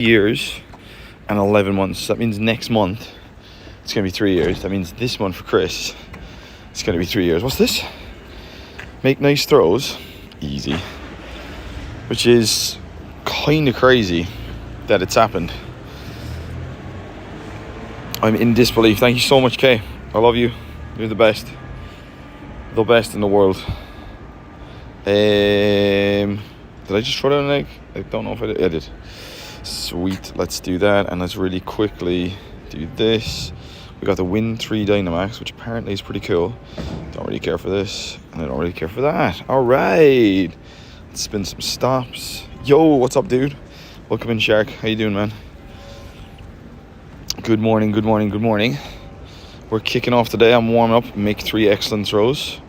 years and 11 months. That means next month it's going to be 3 years. That means this month for Chris, it's going to be 3 years. What's this? Make nice throws. Easy. Which is kind of crazy that it's happened. I'm in disbelief. Thank you so much, Kay. I love you. You're the best. The best in the world. Did I just throw down an egg? I don't know if I did. I did. Sweet. Let's do that. And let's really quickly do this. We got the Win 3 Dynamax, which apparently is pretty cool. Don't really care for this. And I don't really care for that. Alright. Let's spin some stops. Yo, what's up, dude? Welcome in, Shark. How you doing, man? Good morning, good morning, good morning. We're kicking off today. I'm warming up. Make 3 excellent throws.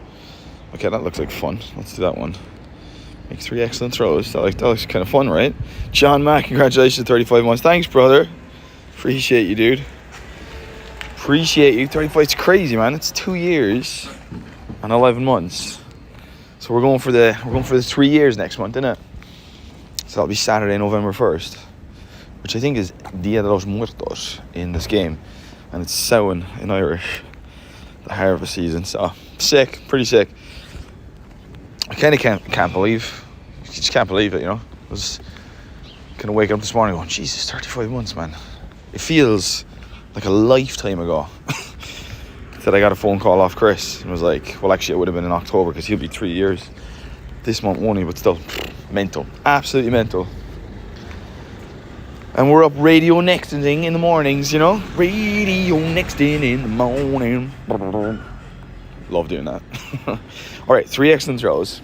Okay, that looks like fun. Let's do that one. Make 3 excellent throws. That looks kind of fun, right? John Mack, congratulations, 35 months. Thanks, brother. Appreciate you, dude. Appreciate you. 35, it's crazy, man. It's 2 years and 11 months. So we're going for the 3 years next month, isn't it? So that'll be Saturday, November 1st, which I think is Dia de los Muertos in this game, and it's Samhain in Irish, the harvest season. So sick, pretty sick. I kind of can't believe, you just can't believe it, you know. I was kind of waking up this morning going, Jesus, 35 months, man. It feels like a lifetime ago that I got a phone call off Chris and was like, well, actually it would have been in October because he'll be 3 years this month, won't he? But still, mental, absolutely mental. And we're up RadioNexton in the mornings, you know. RadioNexton in the morning. Love doing that. All right, 3 excellent throws.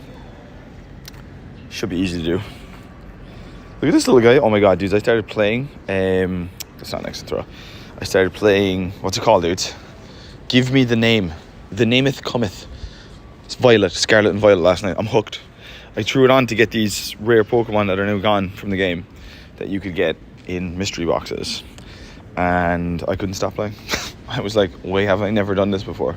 Should be easy to do. Look at this little guy. Oh my God, dudes! I started playing. That's not an excellent throw. I started playing. What's it called, dudes? Give me the name. The nameth cometh. It's Violet, Scarlet and Violet last night. I'm hooked. I threw it on to get these rare Pokemon that are now gone from the game that you could get in mystery boxes, and I couldn't stop playing. I was like, why have I never done this before?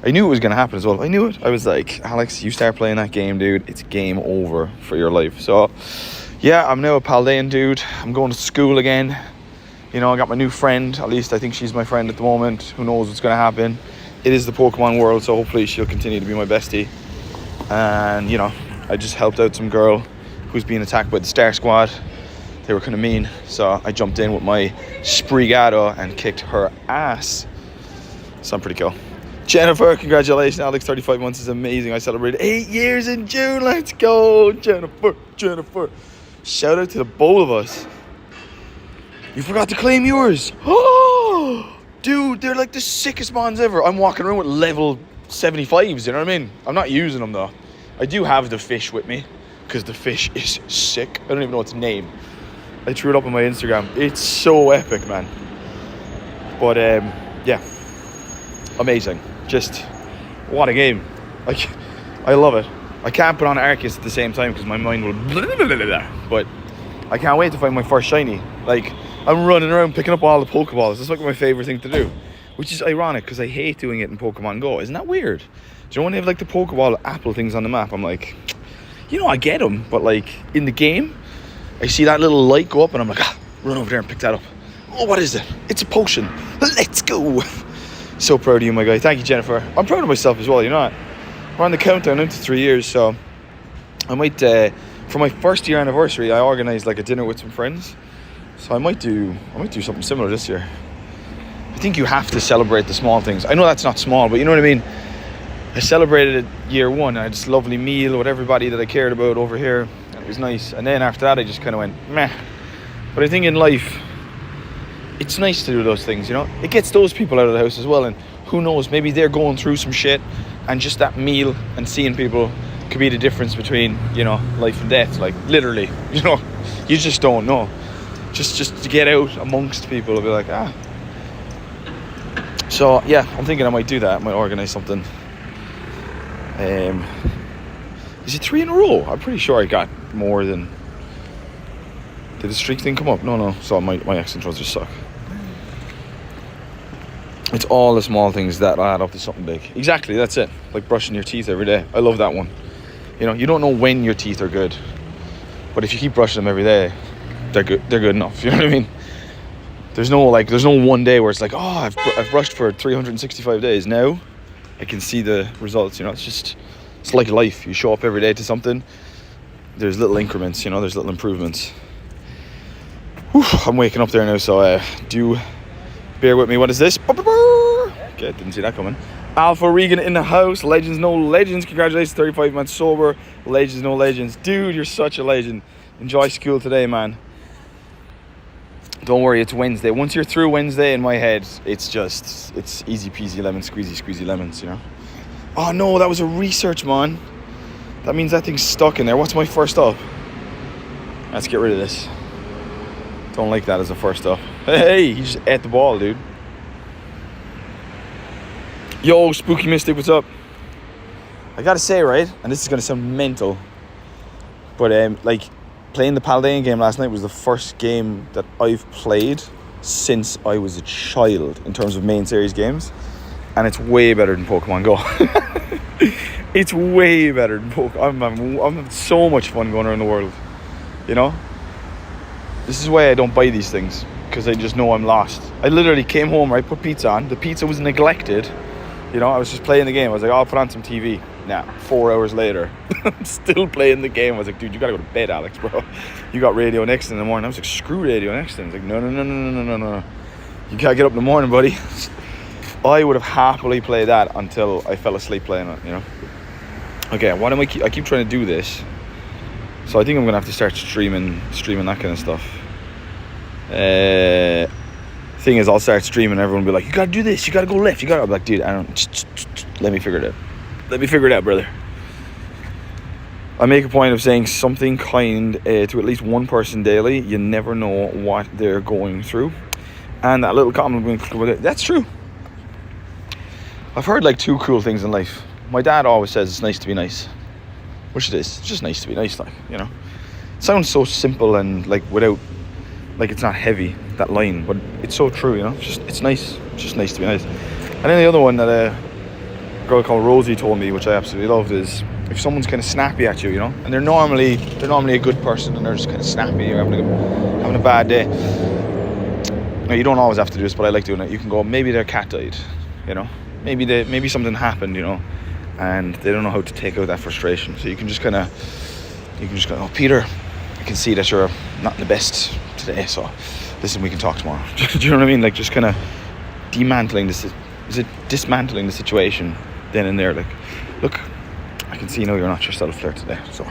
I knew it was going to happen as well. I knew it. I was like, Alex, you start playing that game, dude, it's game over for your life. So yeah, I'm now a Paldean dude. I'm going to school again. You know, I got my new friend. At least I think she's my friend at the moment. Who knows what's going to happen? It is the Pokemon world, so hopefully she'll continue to be my bestie. And, you know, I just helped out some girl who's being attacked by the Star Squad. They were kind of mean, so I jumped in with my Sprigado and kicked her ass. So I'm pretty cool. Jennifer, congratulations. Alex, 35 months is amazing. I celebrated 8 years in June. Let's go, Jennifer. Shout out to the both of us. You forgot to claim yours. Oh, dude, they're like the sickest mons ever. I'm walking around with level 75s, you know what I mean? I'm not using them though. I do have the fish with me because the fish is sick. I don't even know its name. I threw it up on my Instagram. It's so epic, man. But yeah, amazing. Just what a game. Like, I love it. I can't put on Arceus at the same time because my mind will but I can't wait to find my first shiny. Like, I'm running around picking up all the Pokeballs. It's like my favorite thing to do, which is ironic because I hate doing it in Pokemon Go. Isn't that weird? Do you know when they have like the Pokeball apple things on the map? I'm like, you know, I get them, but like in the game, I see that little light go up and I'm like, run over there and pick that up. Oh, what is it? It's a potion. Let's go. So proud of you, my guy. Thank you, Jennifer. I'm proud of myself as well, you know what? We're on the countdown into 3 years, so I might, for my first year anniversary, I organised like a dinner with some friends. So I might do something similar this year. I think you have to celebrate the small things. I know that's not small, but you know what I mean? I celebrated it year one. I had this lovely meal with everybody that I cared about over here. It was nice. And then after that, I just kind of went, meh. But I think in life, it's nice to do those things, you know? It gets those people out of the house as well. And who knows, maybe they're going through some shit. And just that meal and seeing people could be the difference between, you know, life and death. Like, literally, you know? You just don't know. Just to get out amongst people, I'll be like, So, yeah, I'm thinking I might do that. I might organise something. Is it 3 in a row? I'm pretty sure I got more than... Did the streak thing come up? No. So my accent throws just suck. It's all the small things that add up to something big. Exactly, that's it. Like brushing your teeth every day. I love that one. You know, you don't know when your teeth are good. But if you keep brushing them every day, they're good. They're good enough. You know what I mean? There's no one day where it's like, oh, I've brushed for 365 days. Now I can see the results. You know, it's like life. You show up every day to something. There's little increments. You know, there's little improvements. Whew, I'm waking up there now, so do bear with me. What is this? Okay, didn't see that coming. Alpha Regan in the house. Legends, no legends. Congratulations, 35 months sober. Legends, no legends. Dude, you're such a legend. Enjoy school today, man. Don't worry, it's Wednesday. Once you're through Wednesday, in my head, it's easy peasy lemon squeezy lemons, you know. Oh no, that was a research, man. That means that thing's stuck in there. What's my first up? Let's get rid of this. Don't like that as a first up. Hey, he just ate the ball, dude. Yo, Spooky Mystic, what's up? I gotta say, right, and this is gonna sound mental, but like, playing the Paladin game last night was the first game that I've played since I was a child in terms of main series games, and it's way better than Pokemon Go. It's way better than Pokemon. I'm having so much fun going around the world, you know? This is why I don't buy these things, because I just know I'm lost. I literally came home, I put pizza on, the pizza was neglected. You know, I was just playing the game. I was like, I'll put on some TV. Nah, 4 hours later, I'm still playing the game. I was like, dude, you gotta go to bed, Alex, bro. You got RadioNexton in the morning. I was like, screw RadioNexton. I was like, no. You gotta get up in the morning, buddy. I would have happily played that until I fell asleep playing it, you know. Okay, what am I keep trying to do this. So I think I'm gonna have to start streaming that kind of stuff. Thing is, I'll start streaming and everyone will be like, you gotta do this, you gotta go left, I'll be like, dude, I don't, let me figure it out, brother. I make a point of saying something kind to at least one person daily. You never know what they're going through. And that little comment, that's true. I've heard like 2 cool things in life. My dad always says it's nice to be nice, which it is. It's just nice to be nice, like, you know. It sounds so simple and like without, like, it's not heavy, that line, but it's so true, you know. It's nice. It's just nice to be nice. And then the other one that a girl called Rosie told me, which I absolutely loved, is if someone's kind of snappy at you, you know, and they're normally a good person and they're just kind of snappy, you're having a bad day. Now, you don't always have to do this, but I like doing it. You can go, maybe their cat died, you know. Maybe something happened, you know, and they don't know how to take out that frustration. So you can just go, oh, Peter, I can see that you're not the best today, so listen, we can talk tomorrow. Do you know what I mean? Like, just kind of dismantling the situation then and there. Like, look, I can see now you're not yourself there today, so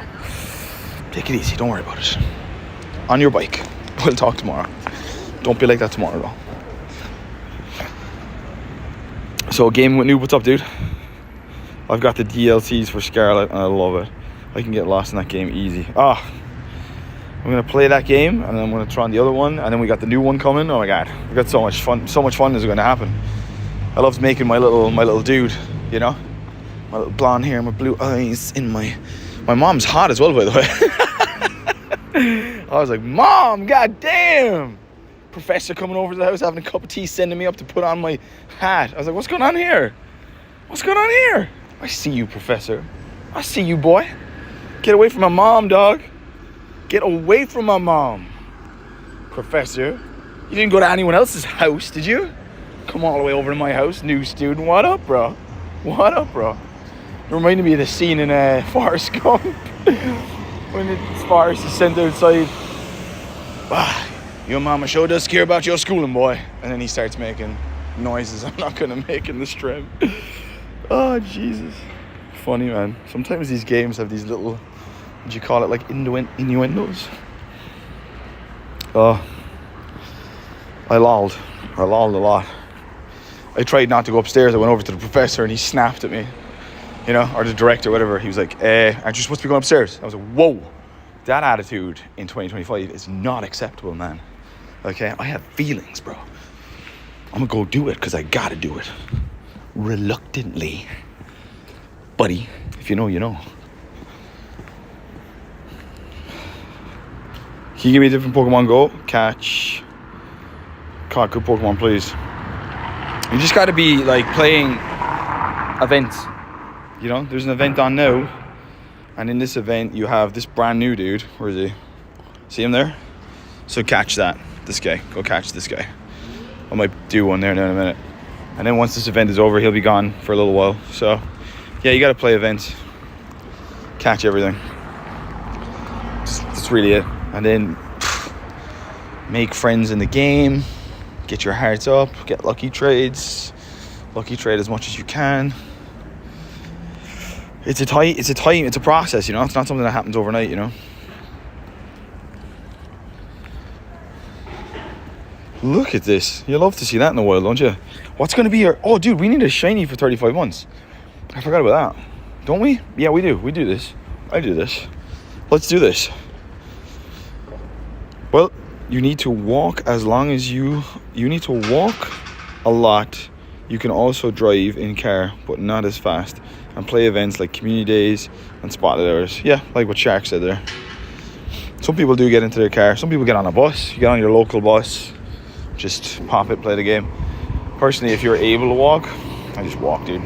take it easy, don't worry about it. On your bike, we'll talk tomorrow. Don't be like that tomorrow, though. So, Game with Noob, what's up, dude? I've got the DLCs for Scarlet and I love it. I can get lost in that game easy. I'm gonna play that game and then I'm gonna try on the other one, and then we got the new one coming. Oh my god, we got so much fun is gonna happen. I loved making my little dude, you know, my little blonde hair, my blue eyes, in my mom's hot as well, by the way. I was like, Mom, god damn, Professor coming over to the house having a cup of tea, sending me up to put on my hat. I was like, what's going on here? I see you, Professor. I see you, boy. Get away from my mom, dog. Get away from my mom, Professor. You didn't go to anyone else's house, did you? Come all the way over to my house, new student. What up, bro? It reminded me of the scene in Forrest Gump when Forrest is sent outside. Your mama sure does care about your schooling, boy. And then he starts making noises I'm not gonna make in the stream. Oh, Jesus. Funny, man. Sometimes these games have these little, what do you call it, like innuendos? I lolled a lot. I tried not to go upstairs. I went over to the professor and he snapped at me, you know, or the director, whatever. He was like, aren't you supposed to be going upstairs? I was like, whoa, that attitude in 2025 is not acceptable, man. Okay, I have feelings, bro. I'm gonna go do it because I gotta do it. Reluctantly. Buddy, if you know, you know. Can you give me a different Pokemon Go? Catch good Pokemon, please. You just gotta be like playing events. You know, there's an event on now, and in this event you have this brand new dude. Where is he? See him there? So catch that. This guy. Go catch this guy. I might do one there now in a minute. And then once this event is over, he'll be gone for a little while. So, yeah, you got to play events. Catch everything. That's really it. And then make friends in the game. Get your hearts up. Get lucky trades. Lucky trade as much as you can. It's a process, you know. It's not something that happens overnight, you know. Look at this. You love to see that in the wild, don't you? What's going to be your... Oh, dude, we need a shiny for 35 months. I forgot about that. Don't we? Yeah, we do. We do this. I do this. Let's do this. Well, you need to walk as long as you need to walk a lot. You can also drive in car, but not as fast. And play events like community days and spotlight hours. Yeah, like what Shark said there. Some people do get into their car. Some people get on a bus. You get on your local bus. Just pop it, play the game. Personally, if you're able to walk, I just walk, dude.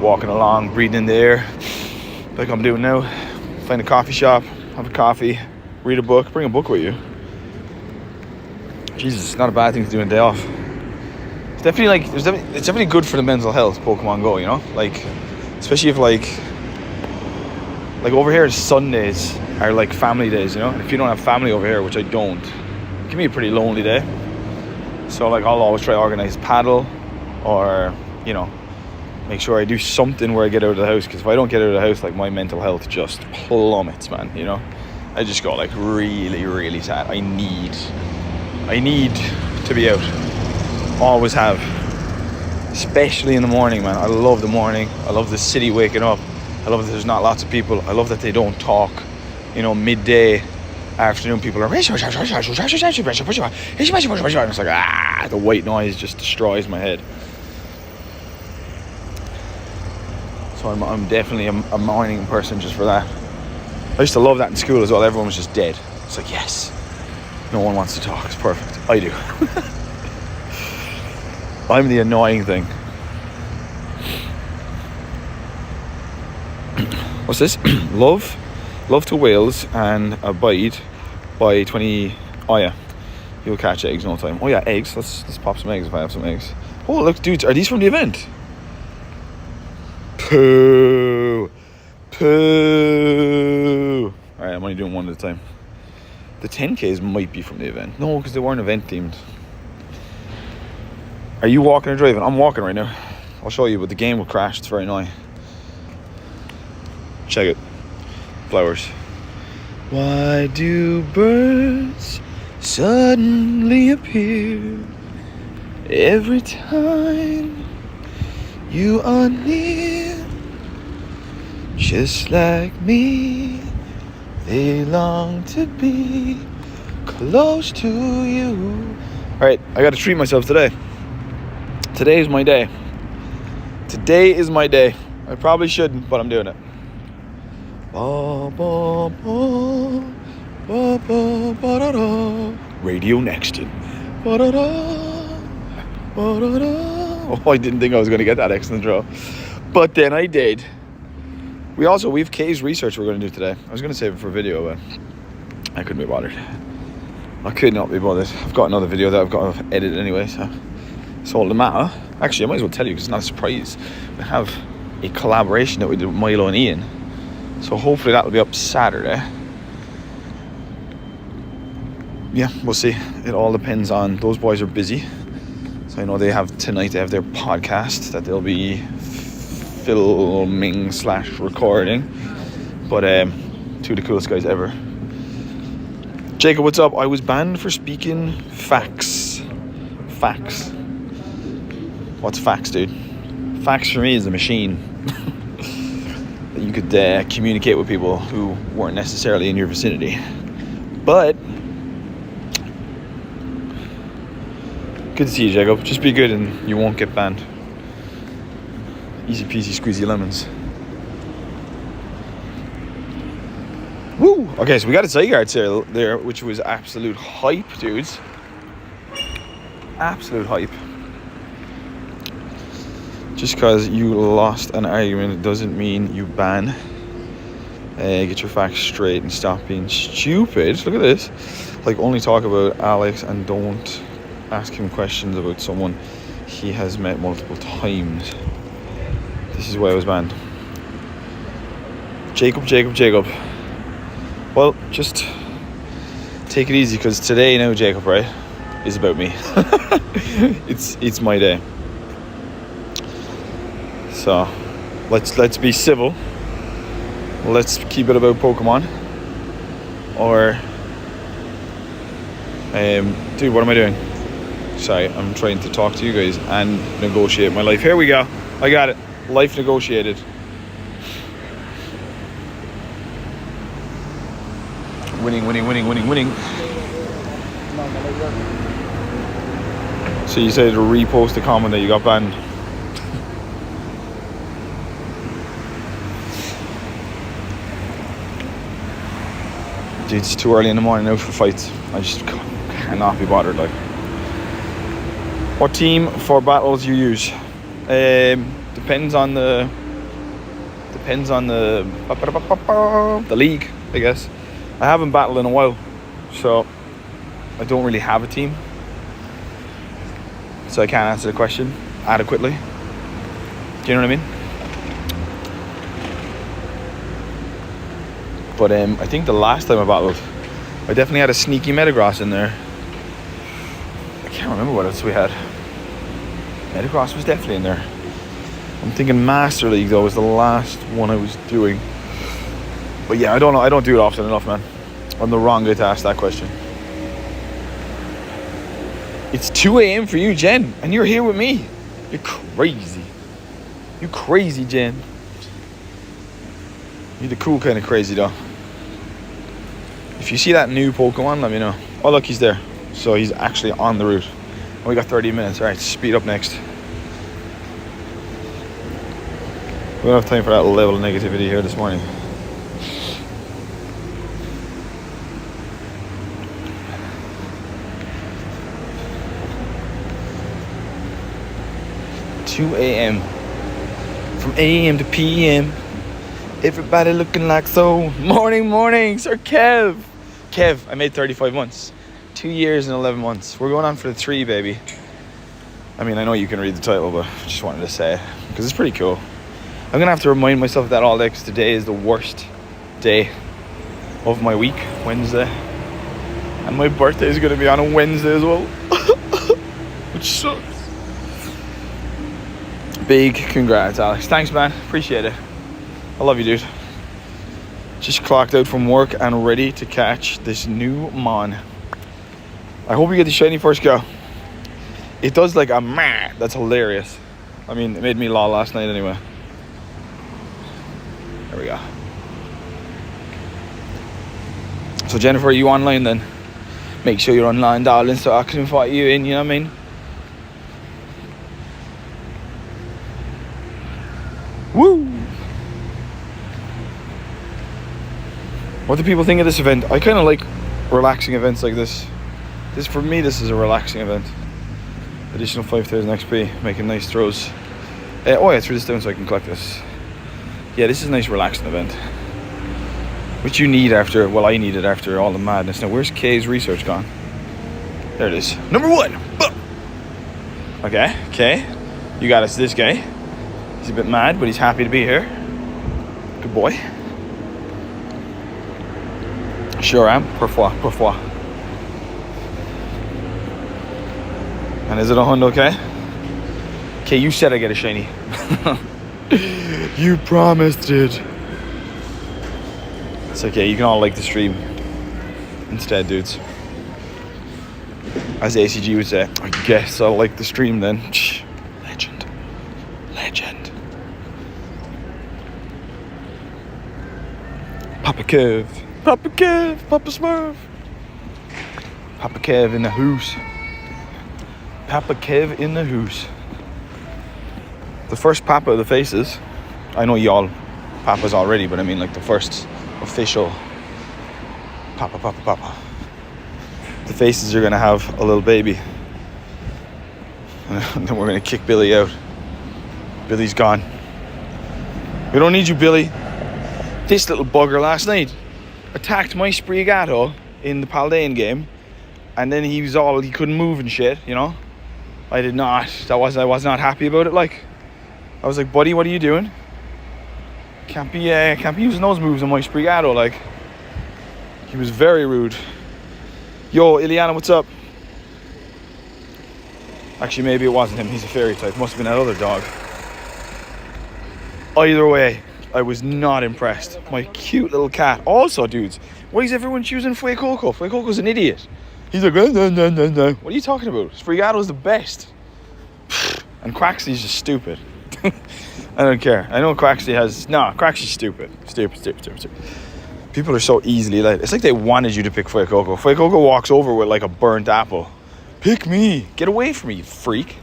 Walking along, breathing in the air, like I'm doing now. Find a coffee shop, have a coffee, read a book, bring a book with you. Jesus, it's not a bad thing to do on a day off. It's definitely it's definitely good for the mental health, Pokemon Go, you know? Like, especially if like over here Sundays are like family days, you know? And if you don't have family over here, which I don't, it can be a pretty lonely day. So like I'll always try to organize paddle, or, you know, make sure I do something where I get out of the house, because if I don't get out of the house, like my mental health just plummets, man, you know. I just got like really, really sad. I need to be out. Always have. Especially in the morning, man. I love the morning. I love the city waking up. I love that there's not lots of people. I love that they don't talk. You know, midday, afternoon, people are... It's like, the white noise just destroys my head. So I'm definitely a morning person just for that. I used to love that in school as well. Everyone was just dead. It's like, yes, no one wants to talk. It's perfect. I do. I'm the annoying thing. What's this? Love to Wales and abide by 20... Oh yeah, you'll catch eggs no time. Oh yeah, eggs. Let's pop some eggs if I have some eggs. Oh look, dudes, are these from the event? Poo. Alright, I'm only doing one at a time. The 10Ks might be from the event. No, because they weren't event themed. Are you walking or driving? I'm walking right now. I'll show you, but the game will crash. It's very annoying. Check it. Flowers. Why do birds suddenly appear every time you are near? Just like me, they long to be close to you. Alright, I gotta treat myself today. Today is my day. Today is my day. I probably shouldn't, but I'm doing it. RadioNexton. Oh, I didn't think I was going to get that excellent draw, but then I did. We have Kay's research we're going to do today. I was going to save it for a video, but I couldn't be bothered. I could not be bothered. I've got another video that I've got to edit anyway, so it's all the matter. Actually, I might as well tell you because it's not a surprise. We have a collaboration that we did with Milo and Ian. So hopefully that'll be up Saturday. Yeah, we'll see. It all depends on... Those boys are busy. So I know they have their podcast that they'll be filming / recording. But two of the coolest guys ever. Jacob, what's up? I was banned for speaking facts. Facts. What's facts, dude? Facts for me is a machine. That you could communicate with people who weren't necessarily in your vicinity. But good to see you, Jacob. Just be good and you won't get banned. Easy peasy squeezy lemons. Woo! Okay, so we got a Zygarde sale there, which was absolute hype, dudes. Absolute hype. Just because you lost an argument doesn't mean you ban. Get your facts straight and stop being stupid. Look at this. Like, only talk about Alex and don't ask him questions about someone he has met multiple times. This is why I was banned. Jacob. Well, just take it easy, because today now, Jacob, right, is about me. It's my day. So let's be civil. Let's keep it about Pokemon. Or dude, what am I doing? Sorry, I'm trying to talk to you guys and negotiate my life. Here we go. I got it. Life negotiated. Winning. So you said to repost the comment that you got banned. Dude, it's too early in the morning now for fights. I just cannot be bothered. Like, what team for battles you use? Depends on the league, I guess. I haven't battled in a while, so I don't really have a team, so I can't answer the question adequately. Do you know what I mean? But I think the last time I battled, I definitely had a sneaky Metagross in there. I can't remember what else we had. Metagross was definitely in there. I'm thinking Master League though was the last one I was doing. But yeah, I don't know. I don't do it often enough, man. I'm the wrong guy to ask that question. It's 2 a.m. for you, Jen, and you're here with me. You're crazy. You crazy, Jen. You're the cool kind of crazy, though. If you see that new Pokemon, let me know. Oh, look, he's there. So he's actually on the route. And we got 30 minutes. All right, speed up next. We don't have time for that level of negativity here this morning. $2 a.m. From AM to PM. Everybody looking like so. Morning, Sir Kev. Kev, I made 35 months. 2 years and 11 months. We're going on for the 3, baby. I mean, I know you can read the title, but I just wanted to say it because it's pretty cool. I'm going to have to remind myself of that all day because today is the worst day of my week, Wednesday. And my birthday is going to be on a Wednesday as well. Which sucks. Big congrats, Alex. Thanks, man. Appreciate it. I love you, dude. Just clocked out from work and ready to catch this new Mon. I hope you get the shiny first go. It does like a meh. That's hilarious. I mean, it made me lol last night anyway. There we go. So Jennifer, are you online then? Make sure you're online, darling, so I can invite you in, you know what I mean? Woo! What do people think of this event? I kind of like relaxing events like this. For me, this is a relaxing event. Additional 5,000 XP, making nice throws. Oh yeah, throw this down so I can collect this. Yeah, this is a nice relaxing event. Which you need after, well, I need it after all the madness. Now, where's Kay's research gone? There it is. Number 1! Okay, Kay. You got us this guy. He's a bit mad, but he's happy to be here. Good boy. Sure am. Parfois. And is it a Honda, okay? Okay, you said I get a shiny. You promised it. It's okay, you can all like the stream instead, dudes. As ACG would say, I guess I'll like the stream then. Legend. Papa Kev, Papa Smurf. Papa Kev in the hoose. Papa Kev in the hoose. The first Papa of the faces. I know y'all Papas already, but I mean like the first official Papa. The faces are gonna have a little baby. And then we're gonna kick Billy out. Billy's gone. We don't need you, Billy. This little bugger last night attacked my Sprigato in the Paldean game And then he couldn't move and shit, you know. I was not happy about it. Like, I was like, buddy, what are you doing? Can't be using those moves on my Sprigato. Like, he was very rude. Yo, Ileana, what's up? Actually, maybe it wasn't him. He's a fairy type. Must have been that other dog. Either way, I was not impressed. My cute little cat. Also, dudes, why is everyone choosing Fuecoco? Fuecoco's an idiot. He's like, no. What are you talking about? Sprigato's the best. And Quaxley's just stupid. I don't care. I know Quaxley's stupid. Stupid. People are so easily led. It's like they wanted you to pick Fuecoco. Fuecoco walks over with like a burnt apple. Pick me. Get away from me, you freak.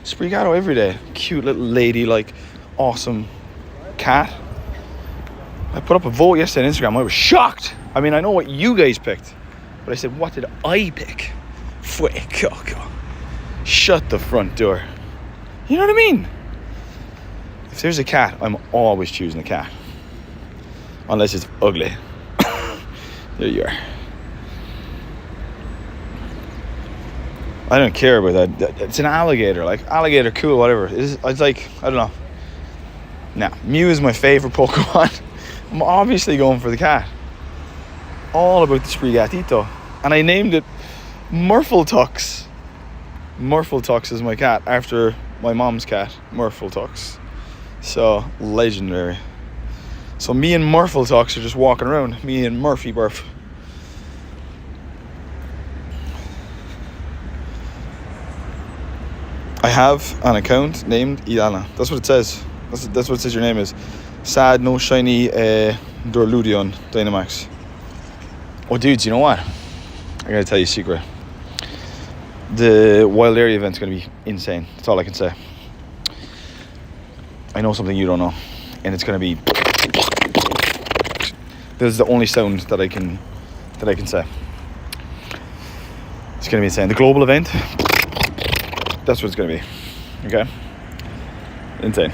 Sprigato every day. Cute little lady, like, awesome cat. I put up a vote yesterday on Instagram. I was shocked. I mean, I know what you guys picked, but I said, what did I pick? Fuecoco. Shut the front door. You know what I mean? If there's a cat, I'm always choosing a cat. Unless it's ugly. There you are. I don't care about that. It's an alligator. Like, alligator, cool, whatever. It's like, I don't know. Now, Mew is my favorite Pokemon. I'm obviously going for the cat. All about the Sprigatito. And I named it Murpletux. Murpletux is my cat, after my mom's cat, Murpletux. So, legendary. So me and Murpletux are just walking around. Me and Murphy Burf. I have an account named Ilana. That's what it says. That's what it says your name is. Sad, no shiny Dorludion Dynamax. Oh, dudes, you know what? I gotta tell you a secret. The Wild Area event's gonna be insane. That's all I can say. I know something you don't know, and it's gonna be. This is the only sound that I can say. It's gonna be insane. The global event. That's what it's gonna be. Okay. Insane.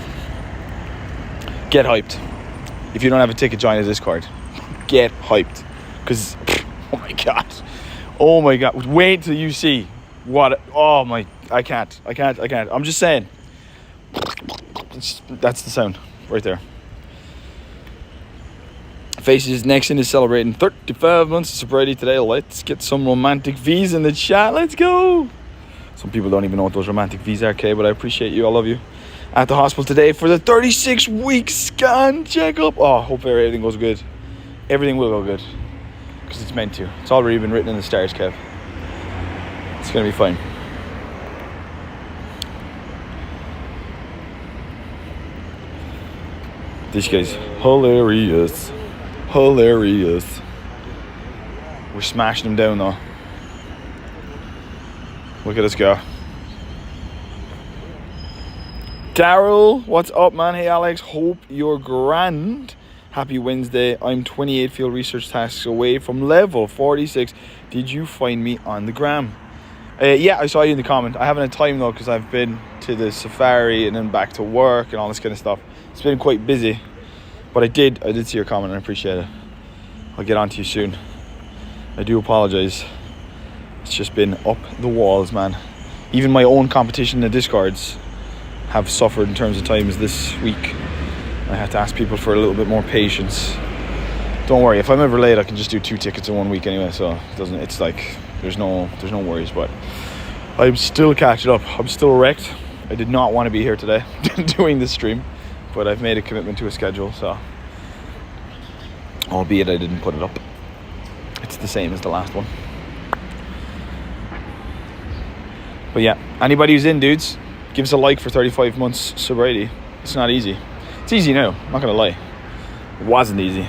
Get hyped. If you don't have a ticket, join a Discord. Get hyped. Because, oh my god. Wait till you see what. I can't. I'm just saying. That's the sound right there. RadioNexton is celebrating 35 months of sobriety today. Let's get some romantic V's in the chat. Let's go. Some people don't even know what those romantic V's are, okay? But I appreciate you. I love you. At the hospital today for the 36-week scan checkup. Oh, hope everything goes good. Everything will go good. Because it's meant to. It's already been written in the stars, Kev. It's going to be fine. This guy's hilarious. Hilarious. We're smashing him down though. Look at us go. Daryl, what's up, man? Hey, Alex. Hope you're grand. Happy Wednesday. I'm 28 field research tasks away from level 46. Did you find me on the gram? Yeah, I saw you in the comment. I haven't had time though because I've been to the safari and then back to work and all this kind of stuff. It's been quite busy. But I did see your comment and I appreciate it. I'll get on to you soon. I do apologize. It's just been up the walls, man. Even my own competition in the Discords have suffered in terms of times this week. I have to ask people for a little bit more patience. Don't worry, if I'm ever late I can just do 2 tickets in 1 week anyway, so it's like there's no worries, but I'm still catching up. I'm still wrecked. I did not want to be here today doing this stream, but I've made a commitment to a schedule, so albeit I didn't put it up. It's the same as the last one. But yeah, anybody who's in, dudes, give us a like for 35 months sobriety. It's not easy. It's easy now, I'm not gonna lie. It wasn't easy.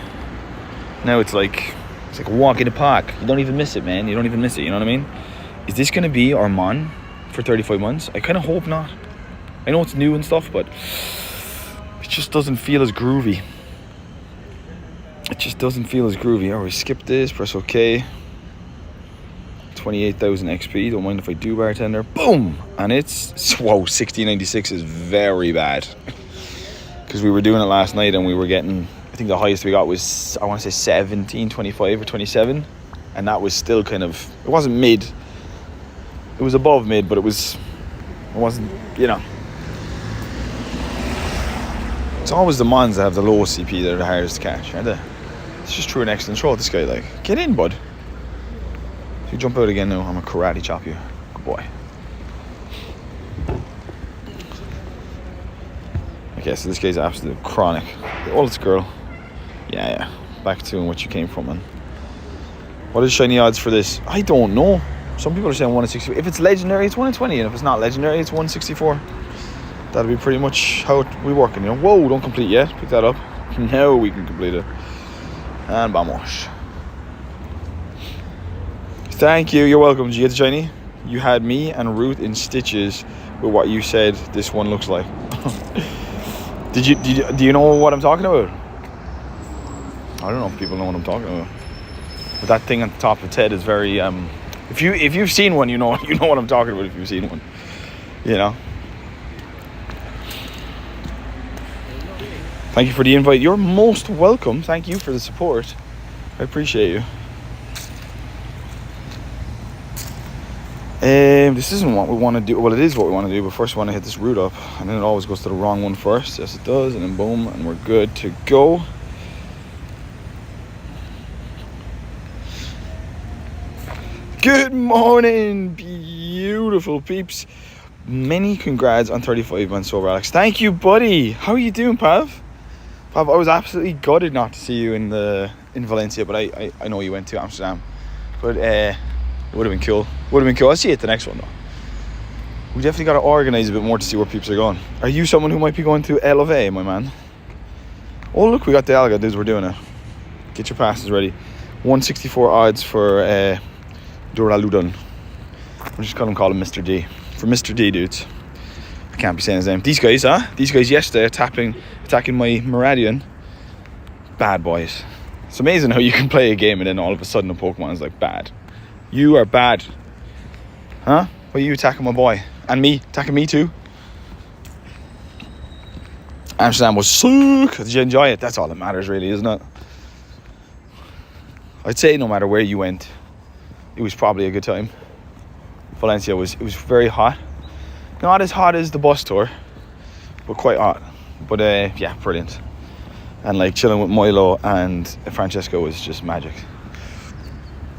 Now it's like a walk in the park. You don't even miss it, man. You don't even miss it, you know what I mean? Is this gonna be our mon for 35 months? I kind of hope not. I know it's new and stuff, but it just doesn't feel as groovy. It just doesn't feel as groovy. Oh, we skip this, press OK. 28,000 XP. Don't mind if I do, bartender. Boom! And it's, whoa, 1696 is very bad. Because we were doing it last night and we were getting, I think the highest we got was, I want to say 17, 25 or 27. And that was still kind of, it wasn't mid, It was above mid, but it wasn't, you know. It's always the mons that have the lowest CP that are the hardest to catch, aren't they? It's just through an excellent throw at this guy, like. Get in, bud. If you jump out again now, I'm a karate chop you. Good boy. Okay, so this guy's absolute chronic. Oh, it's a girl. Yeah. Back to what you came from, man. What is shiny odds for this? I don't know. Some people are saying 1 in 64. If it's legendary, it's 1 in 20. And if it's not legendary, it's 1 in 64. That'll be pretty much how we working, you know. Whoa, don't complete yet. Pick that up. Now we can complete it. And vamos. Thank you. You're welcome. Did you get the shiny? You had me and Ruth in stitches with what you said this one looks like. Do you know what I'm talking about? I don't know if people know what I'm talking about. But that thing on the top of its head is very if you've seen one, you know what I'm talking about. If you've seen one, you know. Thank you for the invite. You're most welcome. Thank you for the support. I appreciate you. This isn't what we want to do. Well, it is what we want to do, but first we want to hit this route up, and then it always goes to the wrong one first. Yes, it does, and then boom, and we're good to go. Good morning, beautiful peeps. Many congrats on 35 months over, Alex. Thank you, buddy. How are you doing, Pav? Pav, I was absolutely gutted not to see you in Valencia, but I know you went to Amsterdam. But it would have been cool. I'll see you at the next one, though. We definitely got to organise a bit more to see where peeps are going. Are you someone who might be going to LV, my man? Oh, look, we got the Alga dudes. We're doing it. Get your passes ready. 164 odds for Duraludon. We're just gonna call him Mr. D. For Mr. D, dudes. I can't be saying his name. These guys, These guys yesterday attacking my Maradian. Bad boys. It's amazing how you can play a game and then all of a sudden a Pokemon is like, bad. You are bad. Huh? Why are you attacking my boy? And me? Attacking me too? Amsterdam was sick. Did you enjoy it? That's all that matters, really, isn't it? I'd say no matter where you went, it was probably a good time. Valencia was very hot. Not as hot as the bus tour, but quite hot. But yeah, brilliant. And like chilling with Milo and Francesco was just magic.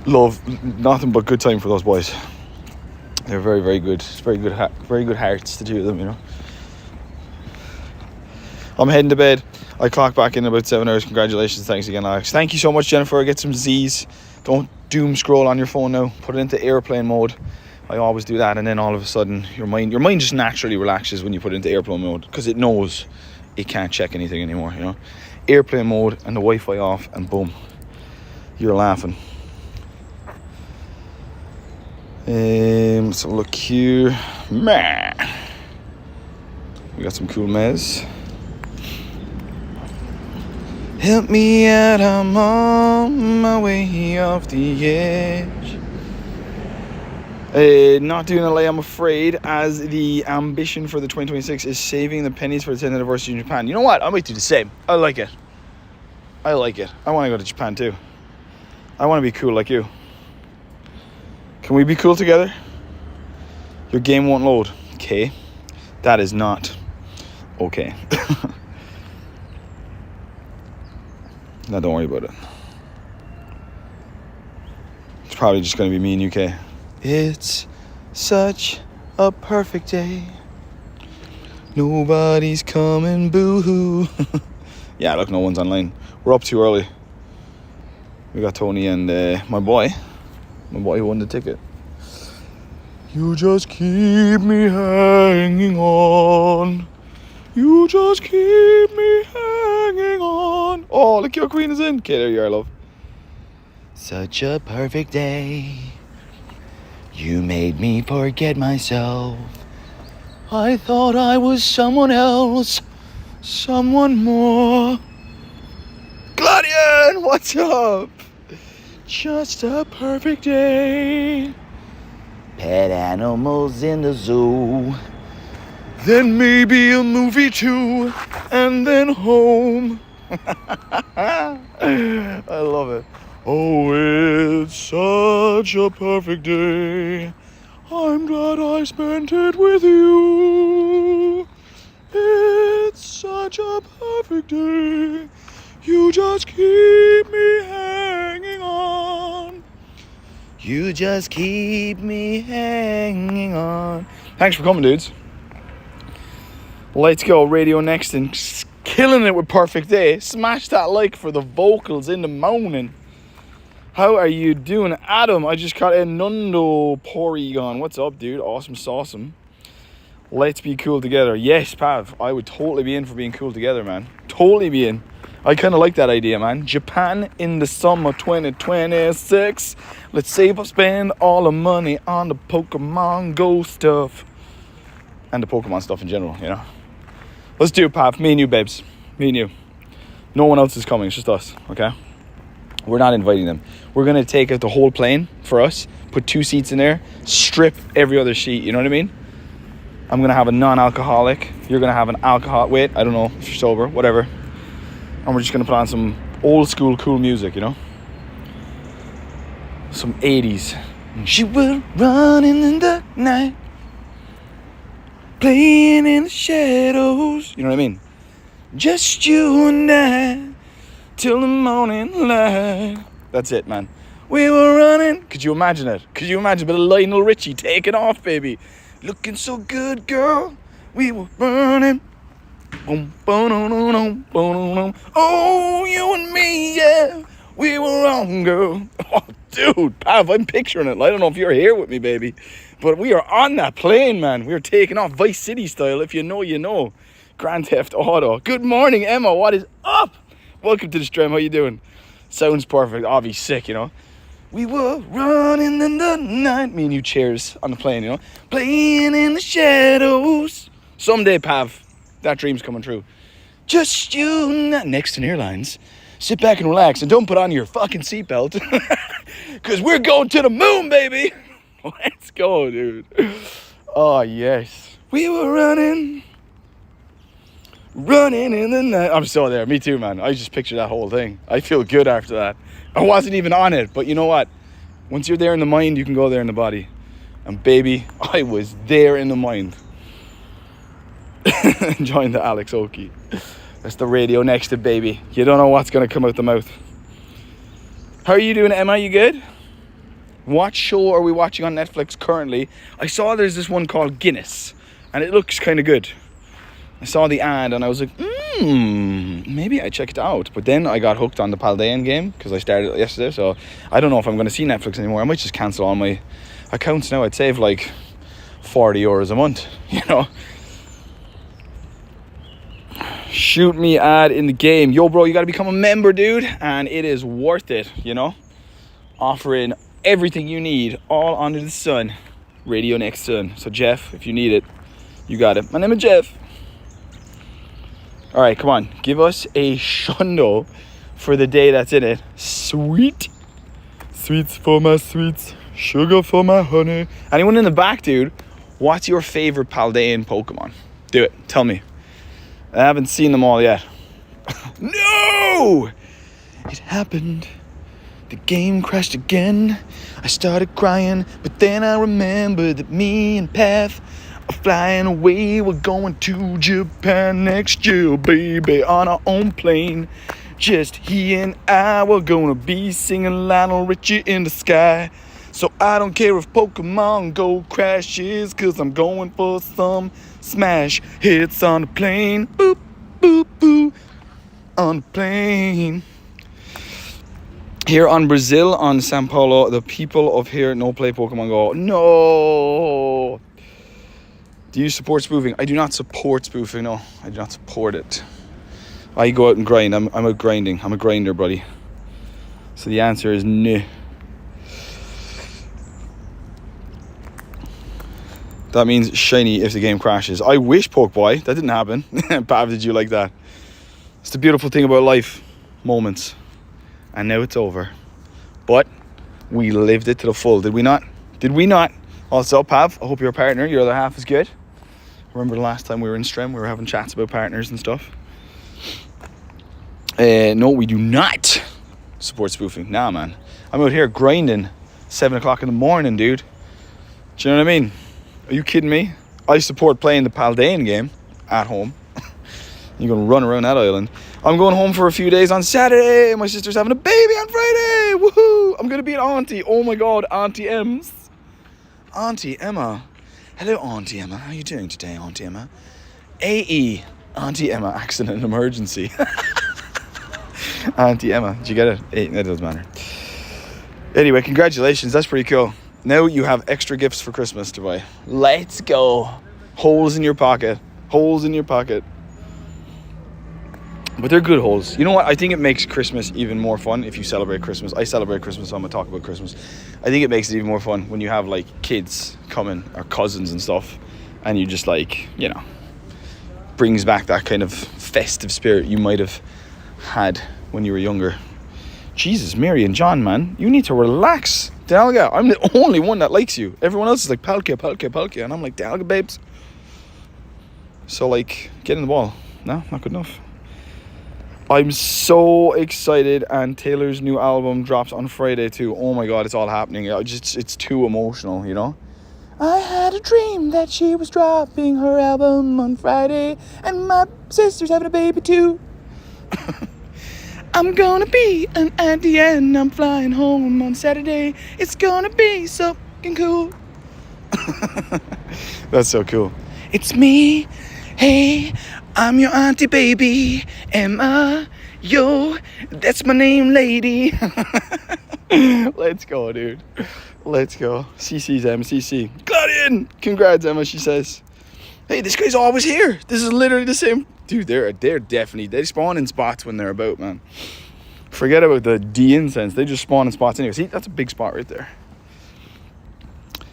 Love, nothing but good time for those boys. They're very, very good. It's very good hearts, the two of them, you know. I'm heading to bed. I clock back in about 7 hours. Congratulations. Thanks again, Alex. Thank you so much, Jennifer. Get some Z's. Don't doom scroll on your phone now. Put it into airplane mode. I always do that, and then all of a sudden your mind just naturally relaxes when you put it into airplane mode, because it knows it can't check anything anymore, you know. Airplane mode and the Wi-Fi off, and boom, you're laughing. Let's have a look here. Meh. We got some cool mez. Help me out, I'm on my way off the edge. Not doing LA, I'm afraid, as the ambition for the 2026 is saving the pennies for the 10th anniversary in Japan. You know what? I might do the same. I like it. I want to go to Japan too. I want to be cool like you. Can we be cool together? Your game won't load. Okay. That is not okay. No, don't worry about it. It's probably just going to be me in UK. It's such a perfect day. Nobody's coming, boo-hoo. Yeah, look, no one's online. We're up too early. We got Tony and my boy who won the ticket. You just keep me hanging on. You just keep me hanging on. Oh, look, your queen is in. Okay, there you are, love. Such a perfect day. You made me forget myself. I thought I was someone else, someone more. Gladian, what's up? Just a perfect day. Pet animals in the zoo. Then maybe a movie too, and then home. I love it. Oh, it's such a perfect day. I'm glad I spent it with you. It's such a perfect day. You just keep me hanging on. You just keep me hanging on. Thanks for coming, dudes. Let's go, RadioNexton. Killing it with Perfect Day. Smash that like for the vocals in the morning. How are you doing, Adam? I just caught a Nundo Porygon. What's up, dude? Awesome sauceum. Let's be cool together. Yes, Pav. I would totally be in for being cool together, man. Totally be in. I kind of like that idea, man. Japan in the summer 2026. Let's save up, spend all the money on the Pokemon Go stuff. And the Pokemon stuff in general, you know. Let's do it, Pav. Me and you, babes. Me and you. No one else is coming. It's just us, okay? We're not inviting them. We're going to take out the whole plane for us, put 2 seats in there, strip every other seat, you know what I mean? I'm going to have a non-alcoholic. You're going to have an alcoholic. Wait, I don't know if you're sober, whatever. And we're just going to put on some old school cool music, you know? Some 80s. She was running in the night, playing in the shadows. You know what I mean? Just you and I. Till the morning light. That's it, man. We were running. Could you imagine it? Could you imagine a bit of Lionel Richie taking off, baby? Looking so good, girl. We were running. Oh, you and me, yeah. We were on, girl. Oh, dude, Pav, I'm picturing it. I don't know if you're here with me, baby. But we are on that plane, man. We are taking off Vice City style. If you know, you know. Grand Theft Auto. Good morning, Emma. What is up? Welcome to the stream. How you doing? Sounds perfect. Obviously sick, you know. We were running in the night. Me and you cheers on the plane, you know. Playing in the shadows. Someday, Pav, that dream's coming true. Just you and I. Nexton Airlines. Sit back and relax and don't put on your fucking seatbelt. Because we're going to the moon, baby. Let's go, dude. Oh, yes. We were running in the night. I'm so there. Me too, man. I just pictured that whole thing. I feel good after that. I wasn't even on it, but you know what? Once you're there in the mind, you can go there in the body. And baby, I was there in the mind. Enjoying the Alex Oki. That's the RadioNexton, baby. You don't know what's going to come out the mouth. How are you doing, Emma? You good? What show are we watching on Netflix currently? I saw there's this one called Guinness, and it looks kind of good. I saw the ad and I was like, maybe I check it out. But then I got hooked on the Paldean game because I started it yesterday. So I don't know if I'm going to see Netflix anymore. I might just cancel all my accounts now. I'd save like €40 a month, you know. Shoot me ad in the game. Yo, bro, you got to become a member, dude. And it is worth it, you know. Offering everything you need, all under the sun. RadioNexton. So Jeff, if you need it, you got it. My name is Jeff. All right, come on. Give us a shundo for the day that's in it. Sweet. Sweets for my sweets. Sugar for my honey. Anyone in the back, dude? What's your favorite Paldean Pokemon? Do it. Tell me. I haven't seen them all yet. No! It happened. The game crashed again. I started crying, but then I remembered that me and Path are flying away. We're going to Japan next year, baby, on our own plane. Just he and I, we're gonna be singing Lionel Richie in the sky. So I don't care if Pokemon Go crashes, cause I'm going for some smash hits on the plane. Boop, boop, boop, on the plane. Here on Brazil, on Sao Paulo, the people of here no play Pokemon Go. No! Do you support spoofing? I do not support spoofing, no. I do not support it. I go out and grind. I'm out grinding. I'm a grinder, buddy. So the answer is no. That means shiny if the game crashes. I wish, Pokeboy. That didn't happen. Pav, did you like that? It's the beautiful thing about life. Moments. And now it's over. But we lived it to the full. Did we not? Did we not? Also, Pav, I hope your partner, your other half, is good. Remember the last time we were in Strem, we were having chats about partners and stuff. No, we do not support spoofing. Nah, man. I'm out here grinding 7 o'clock in the morning, dude. Do you know what I mean? Are you kidding me? I support playing the Paldane game at home. You're going to run around that island. I'm going home for a few days on Saturday. My sister's having a baby on Friday. Woohoo! I'm going to be an auntie. Oh my God, Auntie Ems. Auntie Emma. Hello, Auntie Emma. How are you doing today, Auntie Emma? AE. Auntie Emma, accident emergency. Auntie Emma. Did you get it? That doesn't matter. Anyway, congratulations. That's pretty cool. Now you have extra gifts for Christmas to buy. Let's go. Holes in your pocket. Holes in your pocket. But they're good holes. You know what? I think it makes Christmas even more fun if you celebrate Christmas. I celebrate Christmas, so I'm going to talk about Christmas. I think it makes it even more fun when you have, like, kids coming, or cousins and stuff, and you just, like, you know, brings back that kind of festive spirit you might have had when you were younger. Jesus, Mary and John, man. You need to relax. Dalga, I'm the only one that likes you. Everyone else is like, Palkia, Palkia, Palkia. And I'm like, Dalga, babes. So, like, get in the ball. No, not good enough. I'm so excited, and Taylor's new album drops on Friday too. Oh my God, it's all happening. It's too emotional, you know? I had a dream that she was dropping her album on Friday, and my sister's having a baby too. I'm gonna be an auntie and I'm flying home on Saturday. It's gonna be so fucking cool. That's so cool. It's me. Hey, I'm your auntie baby. Emma, yo, that's my name, lady. Let's go, dude. Let's go. CC's MCC. Got in. Congrats, Emma, she says. Hey, this guy's always here. This is literally the same. Dude, they're definitely, they spawn in spots when they're about, man. Forget about the D incense. They just spawn in spots anyway. See, that's a big spot right there.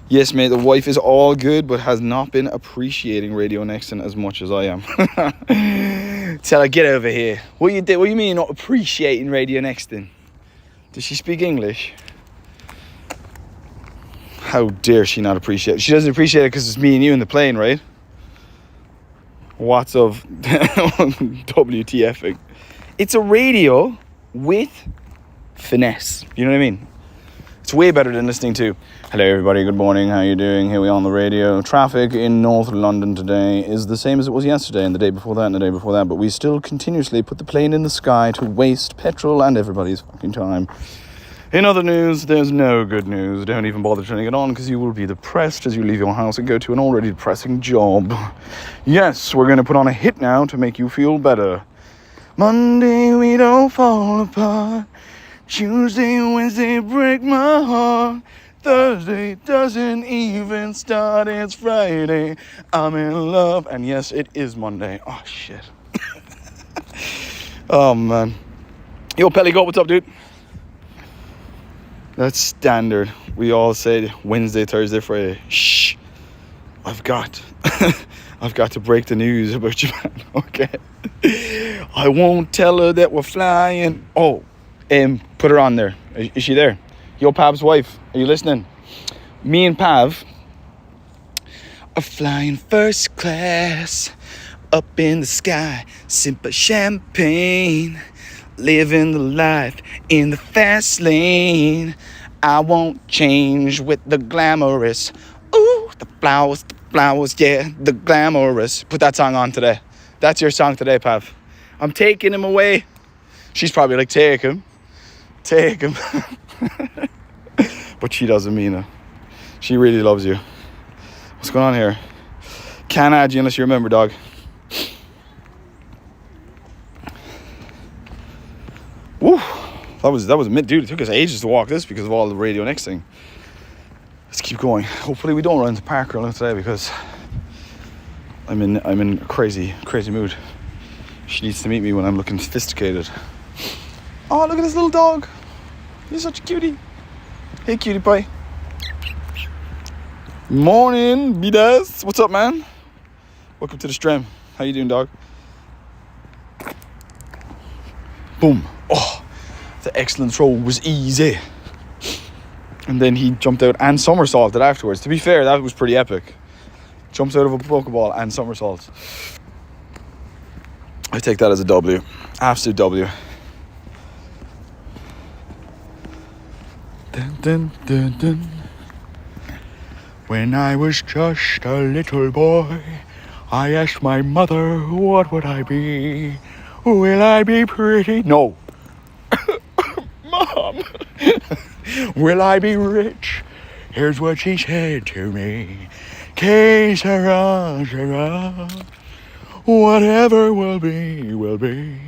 Yes, mate, the wife is all good, but has not been appreciating RadioNexton as much as I am. Tell her, get over here. What you mean you're not appreciating RadioNexton? Does she speak English? How dare she not appreciate it? She doesn't appreciate it because it's me and you in the plane, right? What's of WTFing? It's a radio with finesse. You know what I mean? It's way better than listening to, hello everybody, good morning, how you doing? Here we are on the radio. Traffic in North London today is the same as it was yesterday and the day before that and the day before that, but we still continuously put the plane in the sky to waste petrol and everybody's fucking time. In other news, there's no good news. Don't even bother turning it on because you will be depressed as you leave your house and go to an already depressing job. Yes, we're going to put on a hit now to make you feel better. Monday we don't fall apart. Tuesday, Wednesday break my heart. Thursday doesn't even start. It's Friday. I'm in love. And yes, it is Monday. Oh, shit. Oh, man. Yo, Pelly Goat, what's up, dude? That's standard. We all said Wednesday, Thursday, Friday. Shh. I've got to break the news about Japan. Okay. I won't tell her that we're flying. Oh. Put her on there. Is she there? Yo, Pav's wife, are you listening? Me and Pav are flying first class up in the sky, sipping champagne, living the life in the fast lane. I won't change with the glamorous. Ooh, the flowers, yeah, the glamorous. Put that song on today. That's your song today, Pav. I'm taking him away. She's probably like, take him. But she doesn't mean it. She really loves you. What's going on here? Can't add you unless you remember, dog. Woo. That was a mid, dude. It took us ages to walk this because of all the RadioNexton. Let's keep going. Hopefully we don't run into Parker today because I'm in a crazy mood. She needs to meet me when I'm looking sophisticated. Oh, look at this little dog. He's such a cutie. Hey, cutie pie. Morning, Bidas. What's up, man? Welcome to the stream. How you doing, dog? Boom. Oh, the excellent throw was easy. And then he jumped out and somersaulted afterwards. To be fair, that was pretty epic. Jumps out of a Pokeball and somersaults. I take that as a W. Absolute W. Dun, dun, dun, dun. When I was just a little boy, I asked my mother, what would I be? Will I be pretty? No. Mom. Will I be rich? Here's what she said to me. Que sera, sera. Whatever will be, will be.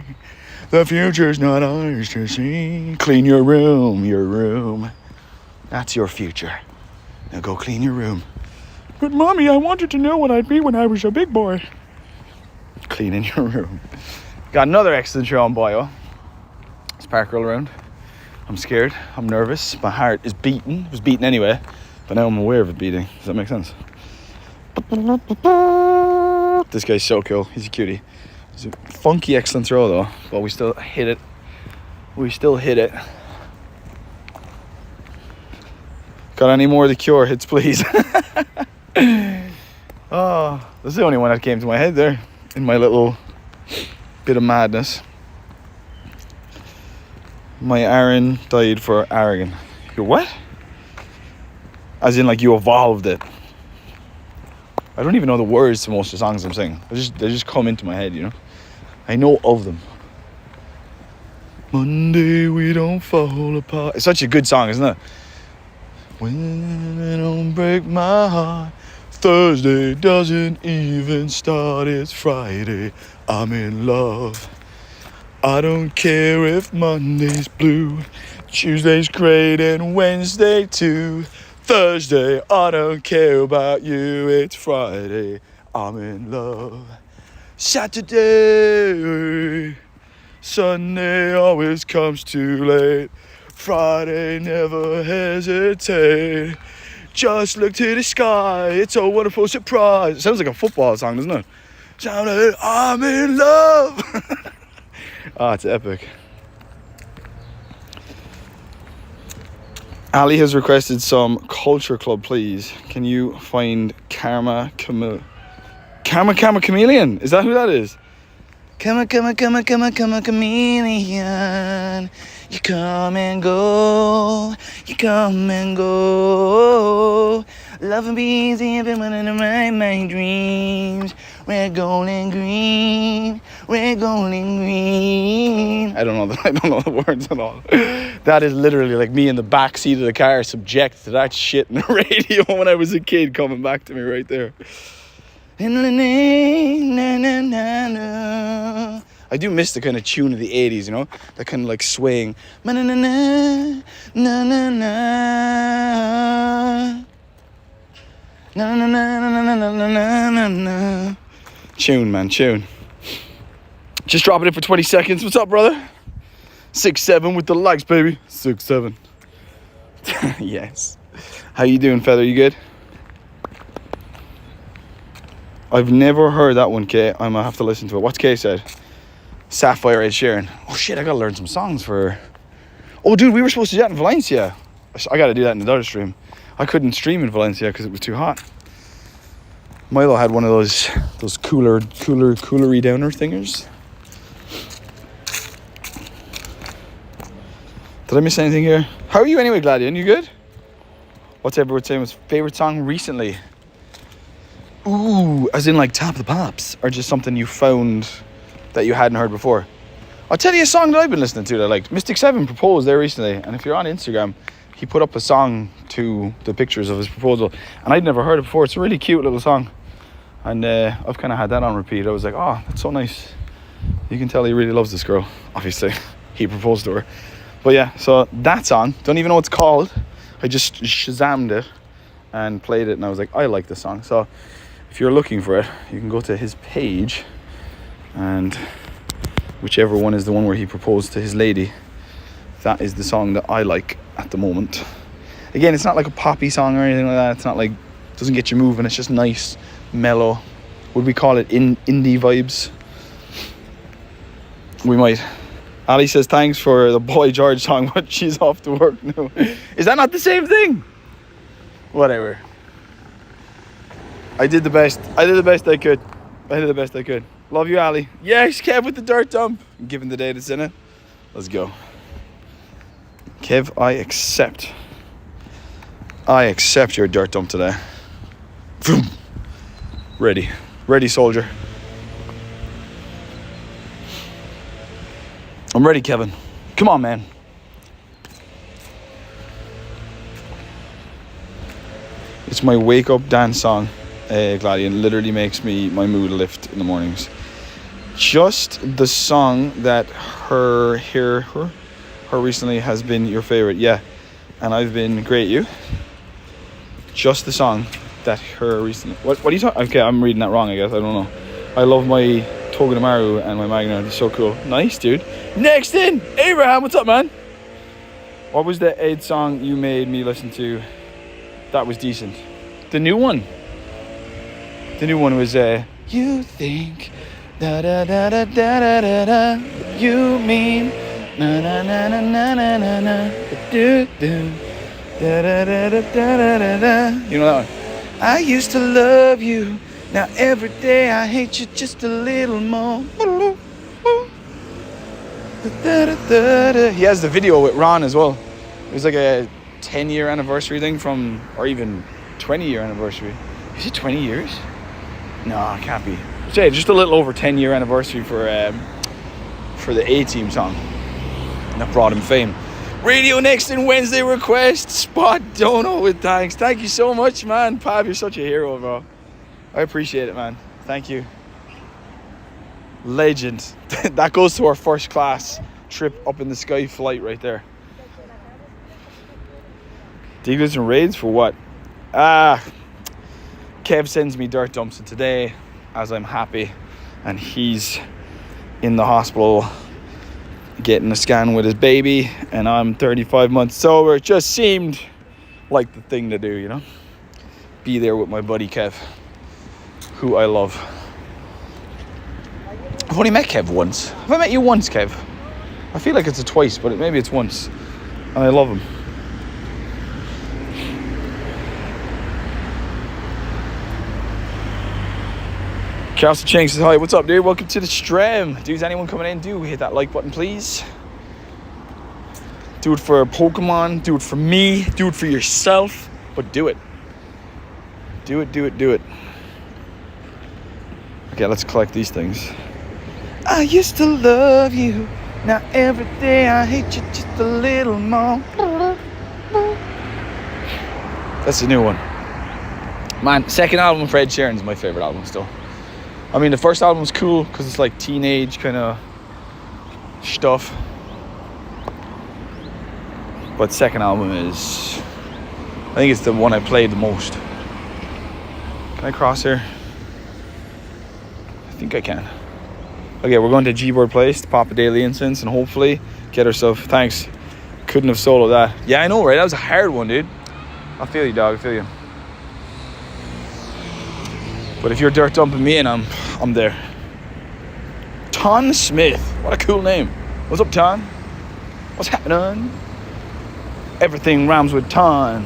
The future's not ours to see. Clean your room, your room. That's your future. Now go clean your room. But Mommy, I wanted to know what I'd be when I was a big boy. Cleaning your room. Got another excellent show on bio. Let's park all around. I'm scared. I'm nervous. My heart is beating. It was beating anyway, but now I'm aware of it beating. Does that make sense? This guy's so cool. He's a cutie. It's a funky, excellent throw though, but we still hit it. We still hit it. Got any more of the Cure hits, please? Oh, that's the only one that came to my head there in my little bit of madness. My Aaron died for arrogant. Your what? As in, like, you evolved it. I don't even know the words to most of the songs I'm singing. They just come into my head, you know. I know of them. Monday we don't fall apart. It's such a good song, isn't it? When it don't break my heart. Thursday doesn't even start. It's Friday. I'm in love. I don't care if Monday's blue, Tuesday's great and Wednesday too. Thursday, I don't care about you. It's Friday, I'm in love. Saturday, Sunday always comes too late. Friday, never hesitate. Just look to the sky, it's a wonderful surprise. It sounds like a football song, doesn't it? Sounded, I'm in love. Ah, it's epic. Ali has requested some Culture Club, please. Can you find Karma Chameleon? Is that who that is? Come, chameleon. You come and go. You come and go. Love and be easy, even when in my dreams. Red, gold, and green. Red, gold, and green. I don't know the words at all. That is literally like me in the back seat of the car, subject to that shit in the radio when I was a kid, coming back to me right there. I do miss the kind of tune of the 80s, you know? That kind of like swaying. Tune, man, tune. Just dropping it for 20 seconds. What's up, brother? 6'7" with the likes, baby. 6'7". Yes. How you doing, Feather? You good? I've never heard that one, Kay. I'm gonna have to listen to it. What's Kay said? Sapphire, Ed Sheeran. Oh shit, I gotta learn some songs for... Oh dude, we were supposed to do that in Valencia. I gotta do that in the other stream. I couldn't stream in Valencia because it was too hot. Milo had one of those coolery downer thingers. Did I miss anything here? How are you anyway, Gladian? You good? What's everyone saying was favorite song recently? Ooh, as in like Top of the Pops, or just something you found that you hadn't heard before? I'll tell you a song that I've been listening to that I liked. Mystic 7 proposed there recently, and if you're on Instagram, he put up a song to the pictures of his proposal, and I'd never heard it before. It's a really cute little song, and I've kind of had that on repeat. I was like, oh, that's so nice. You can tell he really loves this girl. Obviously, he proposed to her. But yeah, so that song, don't even know what it's called. I just Shazammed it and played it, and I was like, I like this song. So if you're looking for it, you can go to his page, and whichever one is the one where he proposed to his lady, that is the song that I like at the moment. Again, it's not like a poppy song or anything like that. It's not like, doesn't get you moving. It's just nice, mellow. Would we call it indie vibes? We might. Ali says thanks for the Boy George song, but she's off to work now. Is that not the same thing? Whatever. I did the best I could. Love you, Ali. Yes, Kev with the dirt dump. Given the day that's in it. Let's go. Kev, I accept your dirt dump today. Boom. Ready, soldier. I'm ready, Kevin. Come on, man. It's my wake up dance song, Gladdy, and literally makes my mood lift in the mornings. Just the song that her recently has been your favorite, yeah, and I've been great. You. Just the song that her recently. What are you talking? Okay, I'm reading that wrong. I guess I don't know. I love my Togedemaru and my Magna. They're so cool. Nice, dude. Next in, Abraham. What's up, man? What was the Ed song you made me listen to? That was decent. The new one. The new one was You think da da da da da da da da. You mean na na na na na na na na. Do do da da da da da da da. You know that one? I used to love you. Now every day I hate you just a little more. He has the video with Ron as well. It was like a 10-year anniversary thing from, or even 20-year anniversary. Is it 20 years? No, it can't be. Say just a little over 10-year anniversary for the A-Team song. And that brought him fame. RadioNexton Wednesday request. Spot Dono with thanks. Thank you so much, man. Pav, you're such a hero, bro. I appreciate it, man. Thank you. Legend. That goes to our first class trip up in the sky flight right there. Deagles and raids for what? Kev sends me dirt dumps today as I'm happy, and he's in the hospital getting a scan with his baby, and I'm 35 months sober. It just seemed like the thing to do, you know? Be there with my buddy Kev, who I love. I've only met Kev once. Have I met you once, Kev? I feel like it's a twice, but maybe it's once. And I love him. Castle Chang says, hi, what's up, dude? Welcome to the stream. Dudes, anyone coming in, do hit that like button, please. Do it for Pokemon, do it for me, do it for yourself, but do it. Do it. Okay, let's collect these things. I used to love you. Now every day I hate you just a little more. That's the new one. Man, second album for Ed Sheeran is my favorite album still. I mean, the first album's cool because it's like teenage kind of stuff. But second album is, I think it's the one I played the most. Can I cross here? I think I can. Okay, we're going to G-Board Place to pop a daily incense and hopefully get ourselves, thanks. Couldn't have soloed that. Yeah, I know, right? That was a hard one, dude. I feel you, dog. I feel you. But if you're dirt dumping me and I'm there. Ton Smith. What a cool name. What's up, Ton? What's happening? Everything rhymes with ton.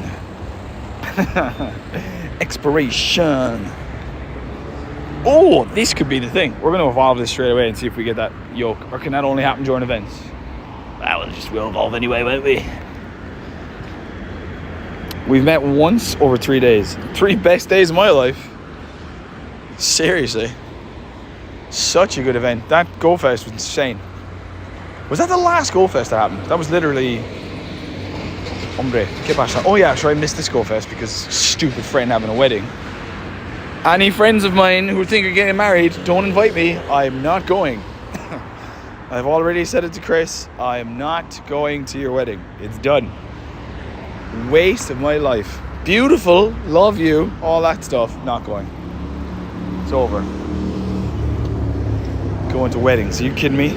Expiration. Oh, this could be the thing. We're going to evolve this straight away and see if we get that yoke. Or can that only happen during events? We'll evolve anyway, won't we? We've met once over 3 days. 3 best days of my life. Seriously. Such a good event. That Go Fest was insane. Was that the last Go Fest that happened? That was literally... Hombre, ¿qué pasa? Oh yeah, sure, I missed this Go Fest because stupid friend having a wedding. Any friends of mine who think of getting married, don't invite me. I'm not going. I've already said it to Chris. I am not going to your wedding. It's done. Waste of my life. Beautiful, love you, all that stuff. Not going. It's over. Going to weddings. Are you kidding me?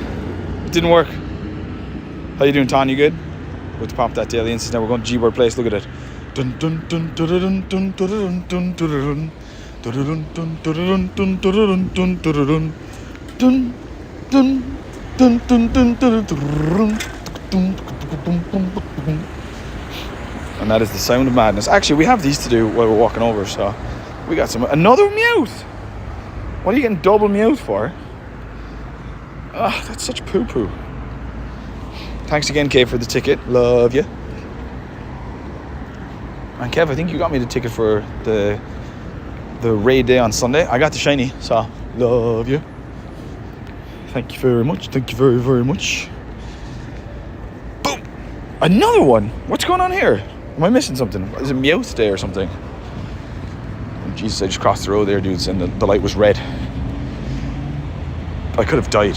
It didn't work. How you doing, Ton? You good? We'll pop that daily instance. Now we're going to G-Board Place. Look at it. Dun dun dun dun dun dun dun dun dun dun. And that is the sound of madness. Actually, we have these to do while we're walking over, so we got some. Another Meowth. What are you getting double Meowth for? Ah, that's such poo-poo. Thanks again, Kev, for the ticket. Love you. And Kev, I think you got me the ticket for the the raid day on Sunday. I got the shiny, so love you. Thank you very much. Thank you very, very much. Boom! Another one. What's going on here? Am I missing something? Is it Meowth Day or something? Oh, Jesus, I just crossed the road there, dudes, and the light was red. I could have died.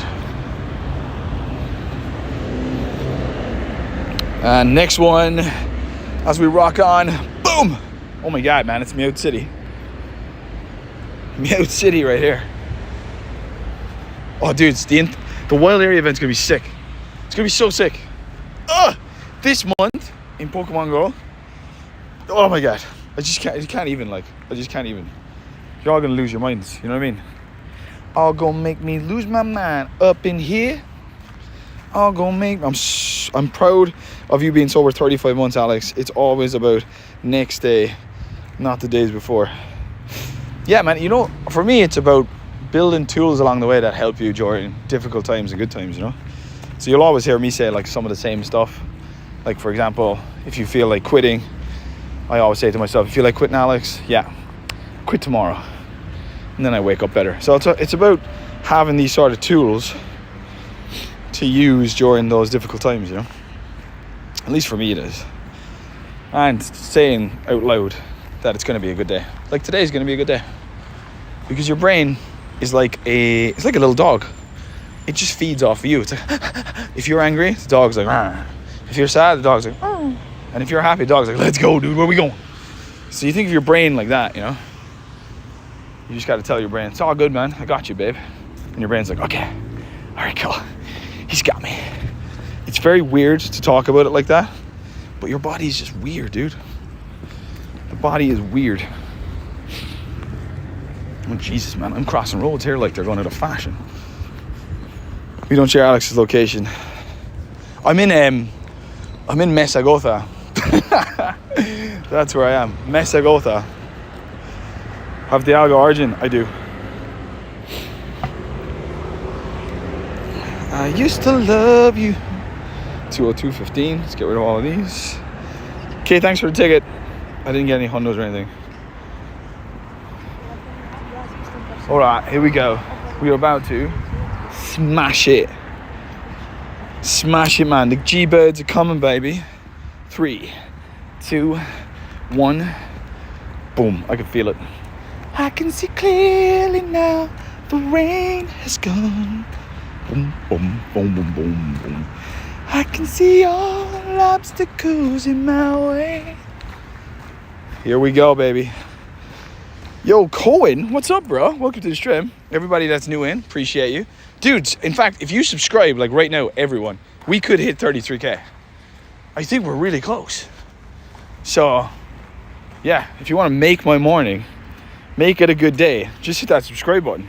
And next one, as we rock on, boom! Oh my God, man, it's Meowth City. Meowth City right here. Oh, dude, the wild area event's gonna be sick. It's gonna be so sick. This month in Pokemon Go. Oh my God, I just can't even. You're all gonna lose your minds. You know what I mean? All gonna make me lose my mind up in here. All gonna make. I'm proud of you being sober 35 months, Alex. It's always about next day, not the days before. Yeah, man. You know, for me, it's about building tools along the way that help you during difficult times and good times, you know? So you'll always hear me say like some of the same stuff. Like, for example, if you feel like quitting, I always say to myself, if you feel like quitting, Alex, yeah, quit tomorrow. And then I wake up better. So it's about having these sort of tools to use during those difficult times, you know? At least for me it is. And saying out loud that it's going to be a good day. Like today's going to be a good day. Because your brain is like it's like a little dog. It just feeds off of you. It's like, if you're angry, the dog's like, "Arr." If you're sad, the dog's like, "Arr." And if you're happy, the dog's like, let's go, dude, where we going? So you think of your brain like that, you know? You just got to tell your brain, it's all good, man. I got you, babe. And your brain's like, okay, all right, cool. He's got me. It's very weird to talk about it like that, but your body's just weird, dude. The body is weird. Oh, Jesus, man, I'm crossing roads here like they're going out of fashion. We don't share Alex's location. I'm in Mesagotha. That's where I am. Mesagotha. Have the Algo Origin? I do. I used to love you. 202.15. Let's get rid of all of these. Okay, thanks for the ticket. I didn't get any hundos or anything. Alright, here we go. We are about to smash it. Smash it, man. The G-Birds are coming, baby. 3, 2, 1. Boom. I can feel it. I can see clearly now. The rain has gone. Boom, boom, boom, boom, boom, boom. I can see all obstacles in my way. Here we go, baby. Yo, Cohen, what's up, bro? Welcome to the stream. Everybody that's new in, appreciate you. Dudes, in fact, if you subscribe, like right now, everyone, we could hit 33K. I think we're really close. So, yeah, if you want to make my morning, make it a good day, just hit that subscribe button.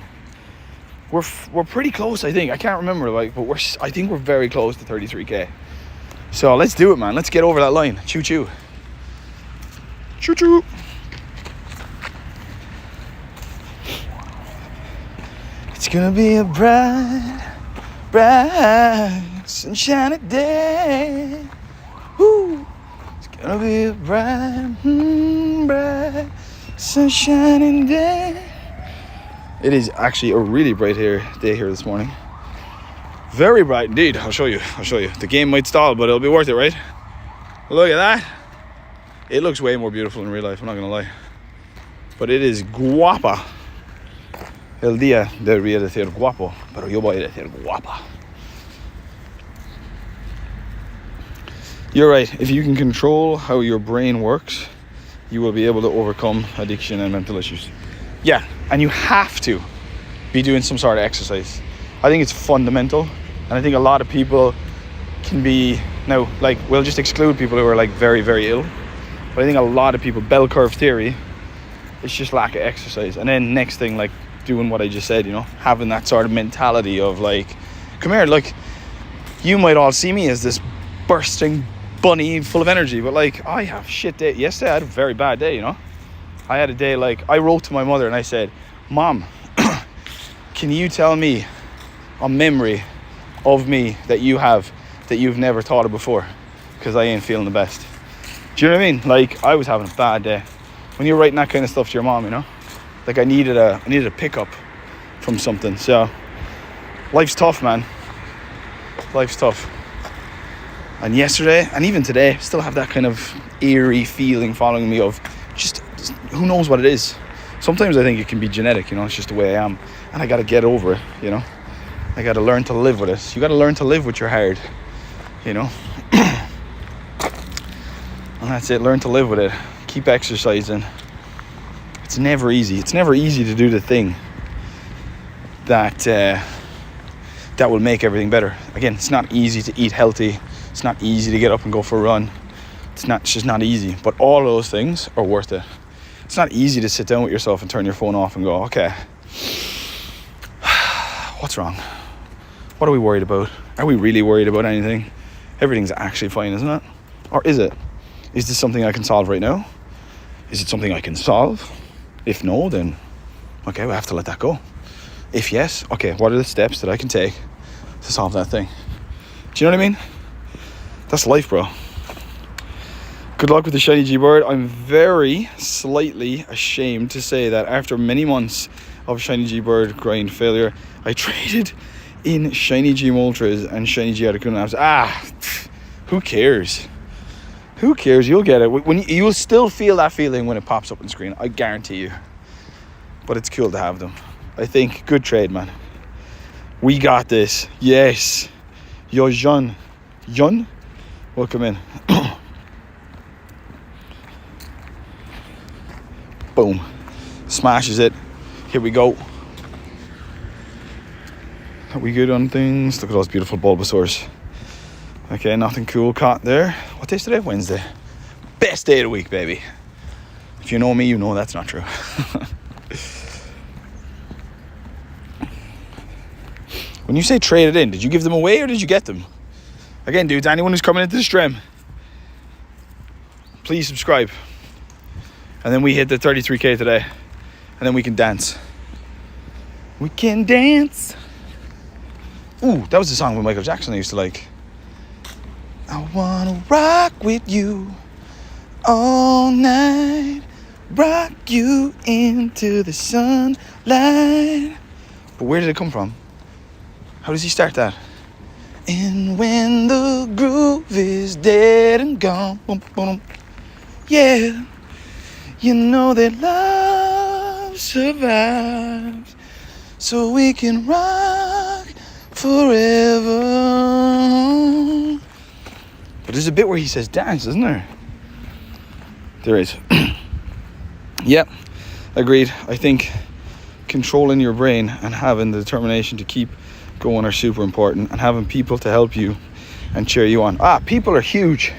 We're pretty close, I think. I can't remember, but I think we're very close to 33K. So let's do it, man. Let's get over that line. Choo choo. Choo choo. It's gonna be a bright, bright, sunshiny day. Woo! It's gonna be a bright, bright, sunshiny day. It is actually a really bright day here this morning. Very bright indeed. I'll show you. The game might stall, but it'll be worth it, right? Look at that. It looks way more beautiful in real life, I'm not gonna lie. But it is guapa. El día debería de ser guapo, pero yo voy a decir guapa. You're right. If you can control how your brain works, you will be able to overcome addiction and mental issues. Yeah, and you have to be doing some sort of exercise. I think it's fundamental, and I think a lot of people can be, now, like, we'll just exclude people who are like very, very ill, but I think a lot of people, bell curve theory, it's just lack of exercise. And then next thing, like, doing what I just said, you know, having that sort of mentality of like, come here, like, you might all see me as this bursting bunny full of energy, but like, I have shit day. Yesterday I had a very bad day, you know. I had a day, like, I wrote to my mother and I said, Mom, can you tell me a memory of me that you have that you've never thought of before? Because I ain't feeling the best. Do you know what I mean? Like, I was having a bad day. When you're writing that kind of stuff to your mom, you know, Like I needed a pickup from something. So life's tough, man. Life's tough. And yesterday, and even today, still have that kind of eerie feeling following me of just who knows what it is. Sometimes I think it can be genetic, it's just the way I am. And I got to get over it, I got to learn to live with it. You got to learn to live with your hard, And that's it, learn to live with it. Keep exercising. It's never easy. It's never easy to do the thing that will make everything better. Again, it's not easy to eat healthy. It's not easy to get up and go for a run. It's just not easy. But all of those things are worth it. It's not easy to sit down with yourself and turn your phone off and go, okay, what's wrong? What are we worried about? Are we really worried about anything? Everything's actually fine, isn't it? Or is it? Is this something I can solve right now? Is it something I can solve? If no, then okay, we have to let that go. If yes, okay, what are the steps that I can take to solve that thing? Do you know what I mean? That's life, bro. Good luck with the shiny G-Bird. I'm very slightly ashamed to say that after many months of shiny G-Bird grind failure, I traded in shiny G Moltres and shiny G Articuno apps. Who cares? Who cares? You'll get it. When you'll still feel that feeling when it pops up on screen. I guarantee you. But it's cool to have them. I think good trade, man. We got this. Yes. Yo, Jun. Jun? Welcome in. Boom. Smashes it. Here we go. Are we good on things? Look at those beautiful Bulbasaurs. Okay, nothing cool caught there. What day is today? Wednesday. Best day of the week, baby. If you know me, you know that's not true. When you say trade it in, did you give them away or did you get them? Again, dudes, anyone who's coming into the stream, please subscribe. And then we hit the 33k today. And then we can dance. We can dance. Ooh, that was the song with Michael Jackson I used to like. I wanna rock with you all night. Rock you into the sunlight. But where did it come from? How does he start that? And when the groove is dead and gone, boom, boom, yeah, you know that love survives, so we can rock forever. But there's a bit where he says dance, isn't there? There is. Yep, agreed. I think controlling your brain and having the determination to keep going are super important, and having people to help you and cheer you on. People are huge.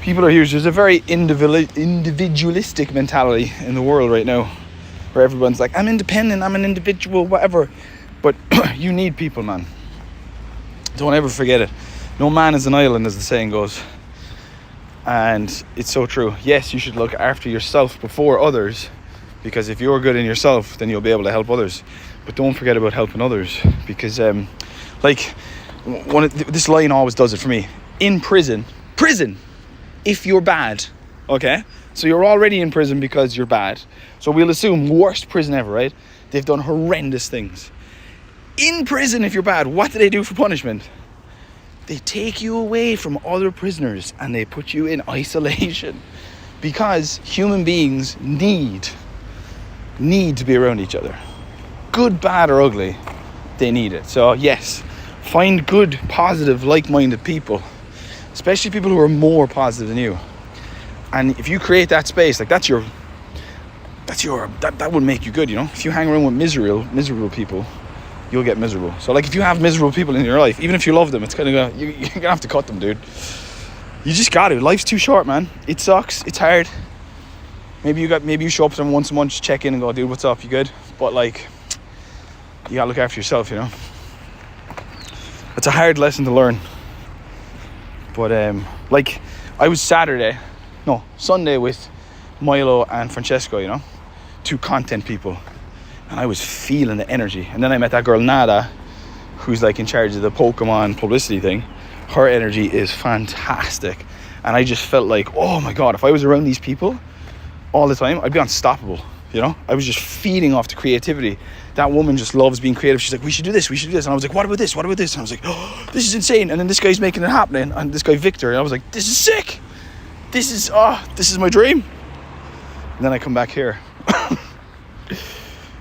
People are huge. There's a very individualistic mentality in the world right now, where everyone's like, I'm independent, I'm an individual, whatever. But you need people, man. Don't ever forget it. No man is an island, as the saying goes. And it's so true. Yes, you should look after yourself before others, because if you're good in yourself, then you'll be able to help others. But don't forget about helping others, because this line always does it for me. In prison, if you're bad, okay? So you're already in prison because you're bad. So we'll assume worst prison ever, right? They've done horrendous things. In prison, if you're bad, what do they do for punishment? They take you away from other prisoners and they put you in isolation, because human beings need to be around each other. Good, bad, or ugly, they need it. So yes, find good, positive, like-minded people, especially people who are more positive than you. And if you create that space, like that would make you good, If you hang around with miserable people, you'll get miserable. So like if you have miserable people in your life, even if you love them, it's kind of you're gonna have to cut them, dude. You just got to. Life's too short, man. It sucks. It's hard. Maybe you show up to them once a month, just check in and go, dude, what's up? You good? But like, you gotta look after yourself, It's a hard lesson to learn. But I was Sunday with Milo and Francesco, two content people, and I was feeling the energy. And then I met that girl Nada, who's like in charge of the Pokemon publicity thing. Her energy is fantastic, and I just felt like, oh my god, if I was around these people all the time, I'd be unstoppable. You know, I was just feeding off the creativity. That woman just loves being creative. She's like, we should do this. And I was like, what about this? And I was like, oh, this is insane. And then this guy's making it happen. And this guy, Victor, and I was like, this is sick. This is my dream. And then I come back here.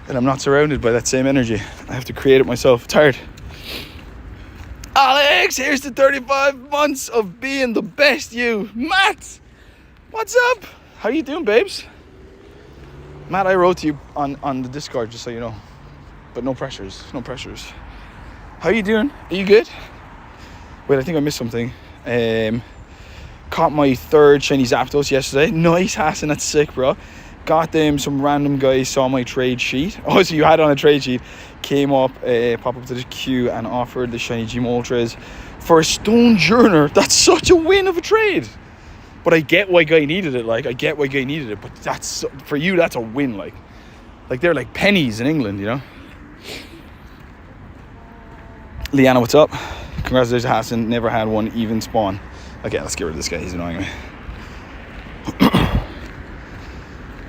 And I'm not surrounded by that same energy. I have to create it myself. It's hard. Alex, here's the 35 months of being the best you. Matt, what's up? How you doing, babes? Matt, I wrote to you on the Discord, just so you know. But no pressures. How you doing? Are you good? Wait, I think I missed something. Caught my third shiny Zapdos yesterday. Nice, Hassan, that's sick, bro. Got them, some random guy saw my trade sheet. Oh, so you had it on a trade sheet. Came up, pop up to the queue and offered the shiny Gym Ultras for a Stone Journer. That's such a win of a trade. But I get why guy needed it, but that's, for you, that's a win, like they're like pennies in England, you know. Leanna, what's up? Congratulations, Hassan, never had one even spawn. Okay, let's get rid of this guy, he's annoying me.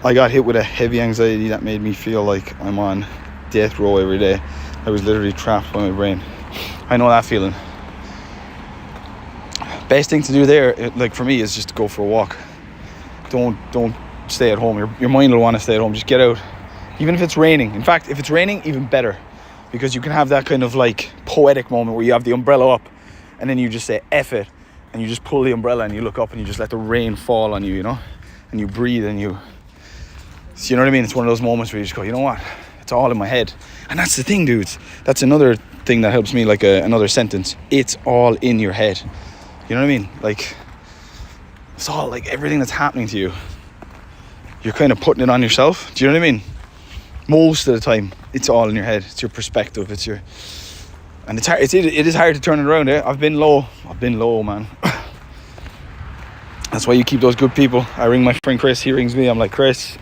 I got hit with a heavy anxiety that made me feel like I'm on death row every day. I was literally trapped by my brain. I know that feeling. Best thing to do there, like for me, is just to go for a walk. Don't stay at home. Your mind will want to stay at home. Just get out, even if it's raining. In fact, if it's raining, even better, because you can have that kind of like poetic moment where you have the umbrella up, and then you just say F it, and you just pull the umbrella and you look up and you just let the rain fall on you, you know, and you breathe and you know what I mean. It's one of those moments where you just go, you know what? It's all in my head, and that's the thing, dudes. That's another thing that helps me, like another sentence. It's all in your head. You know what I mean? Like, it's all, like, everything that's happening to you, you're kind of putting it on yourself. Do you know what I mean? Most of the time, it's all in your head. It's your perspective. And it's hard. It is hard to turn it around. I've been low, man. That's why you keep those good people. I ring my friend Chris. He rings me. I'm like, Chris,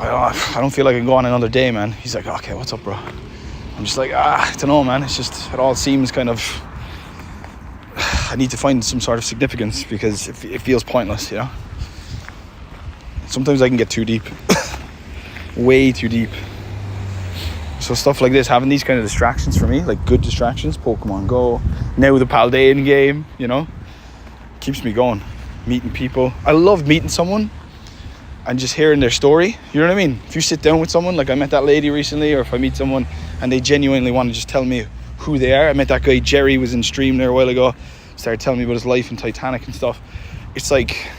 I don't feel like I can go on another day, man. He's like, okay, what's up, bro? I'm just like, I don't know, man. It's just, it all seems kind of, I need to find some sort of significance because it feels pointless, you know. Sometimes I can get too deep. Way too deep. So stuff like this, having these kind of distractions for me, like good distractions, Pokemon Go, now the Paldean game, you know, keeps me going. Meeting people. I love meeting someone and just hearing their story. You know what I mean? If you sit down with someone, like I met that lady recently, or if I meet someone and they genuinely want to just tell me who they are. I met that guy, Jerry, was in stream there a while ago. Started telling me about his life in Titanic and stuff. It's like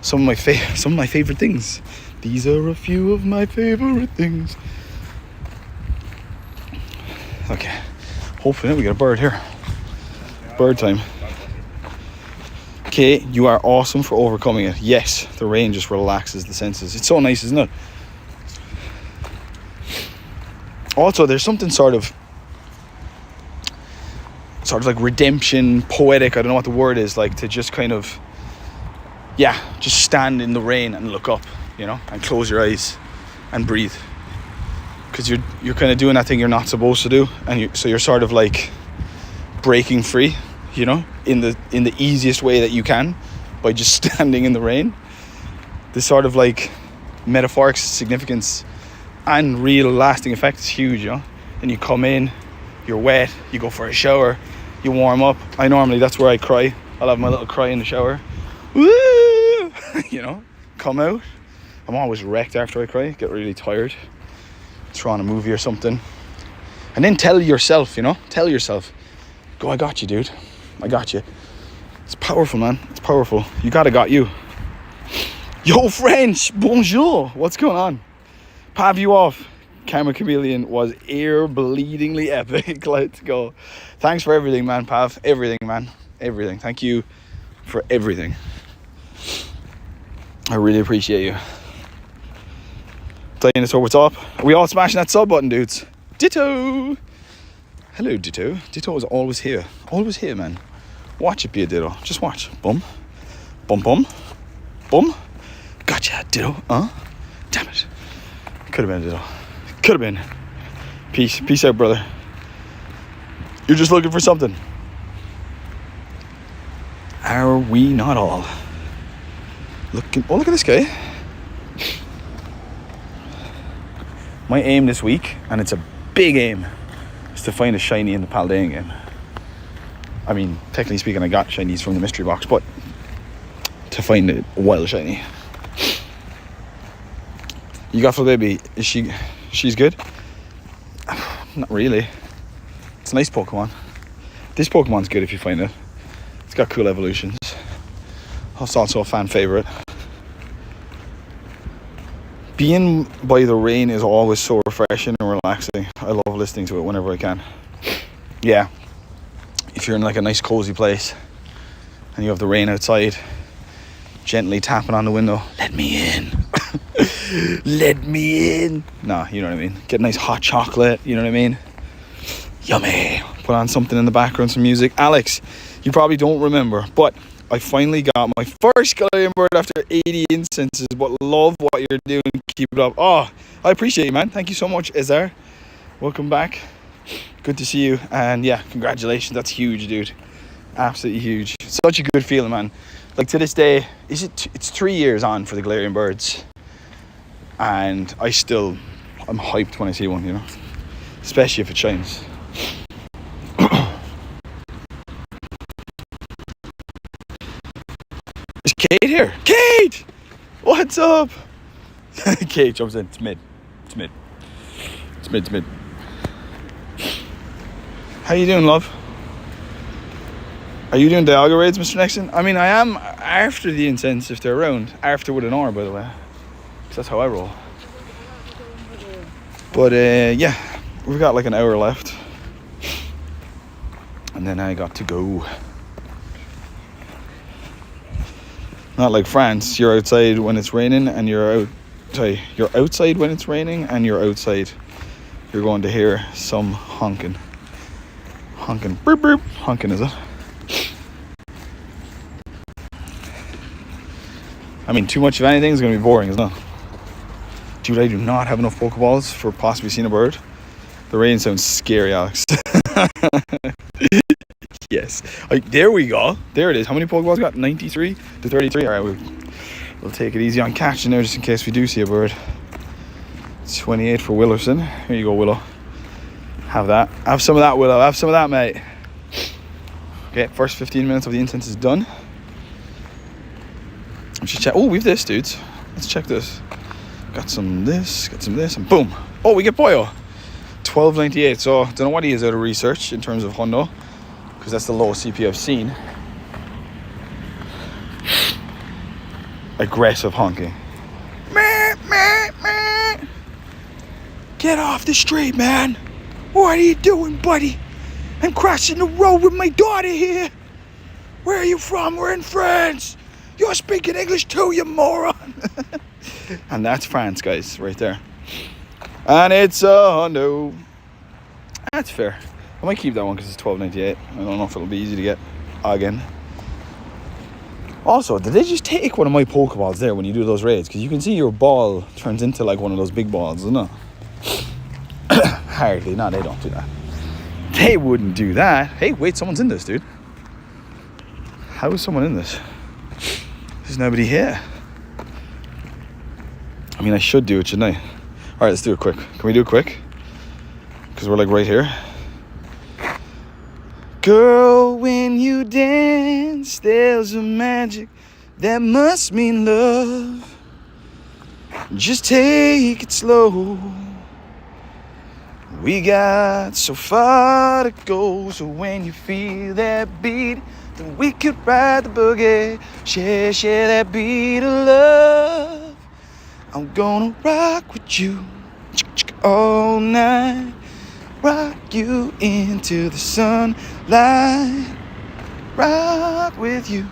some of my favorite things. These are a few of my favorite things. Okay, hopefully we got a bird here. Bird time. Okay, you are awesome for overcoming it. Yes, the rain just relaxes the senses. It's so nice, isn't it? Also, there's something sort of like redemption, poetic, I don't know what the word is, like to just kind of, just stand in the rain and look up, you know, and close your eyes and breathe. Because you're kind of doing that thing you're not supposed to do, and so you're sort of like breaking free, you know, in the easiest way that you can, by just standing in the rain. This sort of like metaphoric significance and real lasting effect is huge, you know. And you come in, you're wet, you go for a shower, you warm up. That's where I cry. I'll have my little cry in the shower. Woo! You know, come out. I'm always wrecked after I cry, get really tired. Throw on a movie or something. And then tell yourself, go, I got you, dude. I got you. It's powerful, man. It's powerful. You got you. Yo, French, bonjour. What's going on? Pav you off. Karma Chameleon was ear-bleedingly epic. Let's go. Thanks for everything, man, Pav. Everything, man. Everything. Thank you for everything. I really appreciate you. Dinosaur, what's up? Are we all smashing that sub button, dudes? Ditto. Hello, Ditto. Ditto is always here. Always here, man. Watch it be a Ditto. Just watch. Boom. Boom, boom. Boom. Gotcha, Ditto. Damn it. Could have been a Ditto. Could have been. Peace out, brother. You're just looking for something. Are we not all? Look at this guy. My aim this week, and it's a big aim, is to find a shiny in the Paldean game. I mean, technically speaking, I got shinies from the mystery box, but to find a wild shiny. You got for the baby. She's good? Not really. It's a nice Pokemon. This Pokemon's good if you find it. It's got cool evolutions. It's also a fan favorite. Being by the rain is always so refreshing and relaxing. I love listening to it whenever I can. Yeah. If you're in like a nice cozy place and you have the rain outside, gently tapping on the window, let me in. Let me in. Nah, you know what I mean. Get a nice hot chocolate, you know what I mean. Yummy. Put on something in the background, some music. Alex, you probably don't remember, but I finally got my first Galarian bird after 80 instances, but love what you're doing. Keep it up. Oh, I appreciate you, man. Thank you so much, Ezar. Welcome back. Good to see you. And yeah, congratulations. That's huge, dude. Absolutely huge. Such a good feeling, man. Like to this day, it's 3 years on for the Galarian birds. And I'm hyped when I see one, you know. Especially if it shines. Is Kate here? Kate! What's up? Kate jumps in. It's mid. How you doing, love? Are you doing Dialga raids, Mr. Nexton? I mean, I am after the incense if they're around. After with an R, by the way. Because that's how I roll. But, yeah. We've got like an hour left. And then I got to go. Not like France. You're outside when it's raining and you're outside when it's raining and you're outside. You're going to hear some honking. Honking. Burp, burp. Honking, is it? I mean, too much of anything is going to be boring, isn't it? Dude, I do not have enough Pokeballs for possibly seeing a bird. The rain sounds scary, Alex. Yes. There we go. There it is. How many Pokeballs got? 93 to 33. All right, we'll take it easy on catching there just in case we do see a bird. 28 for Willerson. Here you go, Willow. Have that. Have some of that, Willow. Have some of that, mate. Okay, first 15 minutes of the incense is done. Let's just check. Oh, we've this, dudes. Let's check this. Got some this, and boom. Oh, we get Boyo. 12.98. So, don't know what he is out of research in terms of Hundo, because that's the lowest CP I've seen. Aggressive honking. Get off the street, man. What are you doing, buddy? I'm crossing the road with my daughter here. Where are you from? We're in France. You're speaking English too, you moron. And that's France, guys, right there. And it's a Hundo. That's fair. I might keep that one because it's 12.98. I don't know if it'll be easy to get again. Also, did they just take one of my Pokeballs there when you do those raids? Because you can see your ball turns into like one of those big balls, isn't it? Hardly. No, they don't do that. They wouldn't do that. Hey, wait, someone's in this, dude. How is someone in this? There's nobody here. I mean, I should do it, shouldn't I? Alright, let's do it quick. Can we do it quick? Because we're like right here. Girl, when you dance, there's a magic that must mean love. Just take it slow. We got so far to go, so when you feel that beat, then we could ride the boogie. Share that beat of love. I'm gonna rock with you all night. Rock you into the sunlight. Rock with you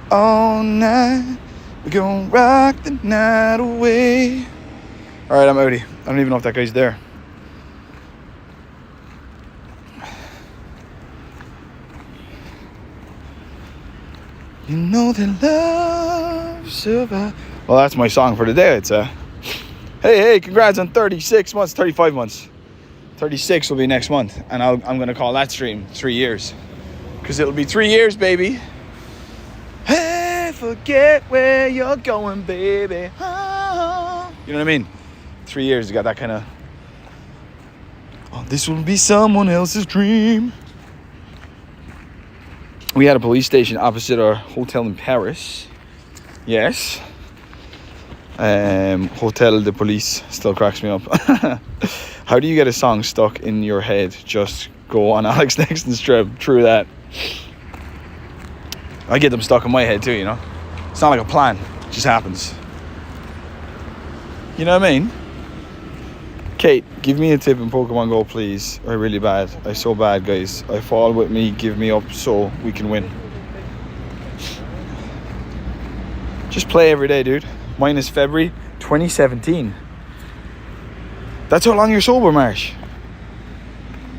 all night. We're gonna rock the night away. Alright, I'm outie. I don't even know if that guy's there. You know that love survives. Well, that's my song for the day, I'd say. Hey, congrats on 36 months, 35 months. 36 will be next month, and I'm going to call that stream 3 years. Because it'll be 3 years, baby. Hey, forget where you're going, baby. Oh. You know what I mean? 3 years, you got that kind of, oh, this will be someone else's dream. We had a police station opposite our hotel in Paris. Yes. Hotel de Police still cracks me up. How do you get a song stuck in your head? Just go on Alex Nexton's trip. True that. I get them stuck in my head too, you know. It's not like a plan. It just happens. You know what I mean? Kate, give me a tip in Pokemon Go, please. I'm really bad. I'm so bad, guys. I fall with me. Give me up so we can win. Just play every day, dude. Mine is February 2017. That's how long you're sober, Marsh.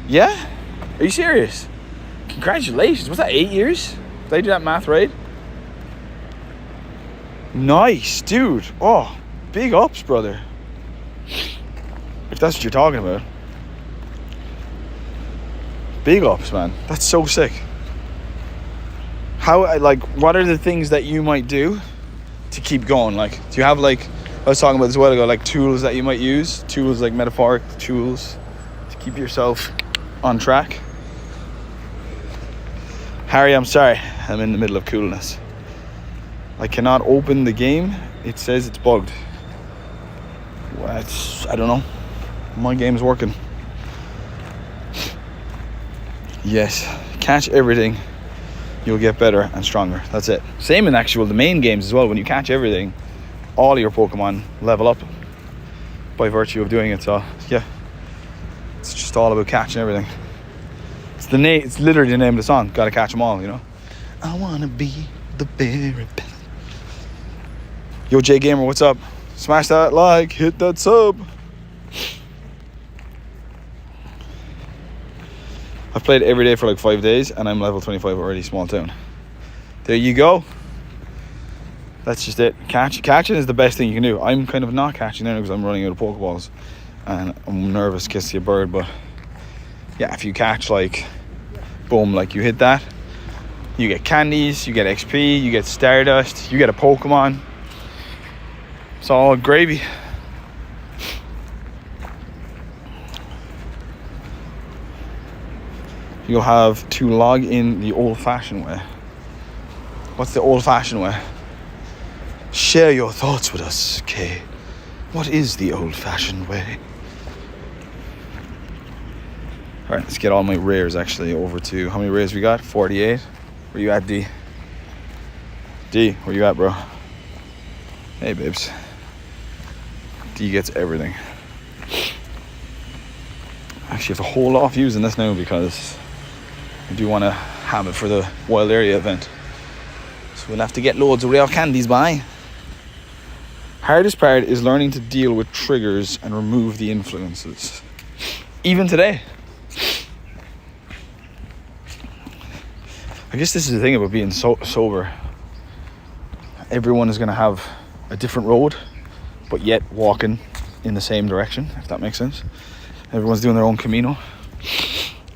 Yeah? Are you serious? Congratulations. What's that, 8 years? Did I do that math right? Nice, dude. Oh, big ups, brother. If that's what you're talking about. Big ups, man. That's so sick. How, like, what are the things that you might do to keep going? Like, do you have, like, I was talking about this a while ago, like tools that you might use, tools, like metaphoric tools to keep yourself on track? Harry, I'm sorry, I'm in the middle of coolness. I cannot open the game. It says it's bugged. What? I don't know. My game's working. Yes, catch everything, you'll get better and stronger. That's it. Same in the main games as well. When you catch everything, all of your Pokemon level up by virtue of doing it. So yeah, it's just all about catching everything. It's literally the name of the song. Gotta catch them all, you know. I wanna be the very best. Yo, J Gamer, what's up? Smash that like, hit that sub. I've played every day for like 5 days and I'm level 25 already, small town. There you go. That's just it. Catching is the best thing you can do. I'm kind of not catching now because I'm running out of Pokeballs and I'm nervous to see a bird, but yeah, if you catch, like, boom, like you hit that, you get candies, you get XP, you get Stardust, you get a Pokemon. It's all gravy. You'll have to log in the old-fashioned way. What's the old-fashioned way? Share your thoughts with us, Kay. What is the old-fashioned way? Alright, let's get all my rares actually over to... How many rares we got? 48. Where you at, D? D, where you at, bro? Hey, babes. D gets everything. Actually, have to hold off using this now because I do want to have it for the Wild Area event. So we'll have to get loads of rare candies by. Hardest part is learning to deal with triggers and remove the influences. Even today. I guess this is the thing about being sober. Everyone is going to have a different road, but yet walking in the same direction, if that makes sense. Everyone's doing their own Camino.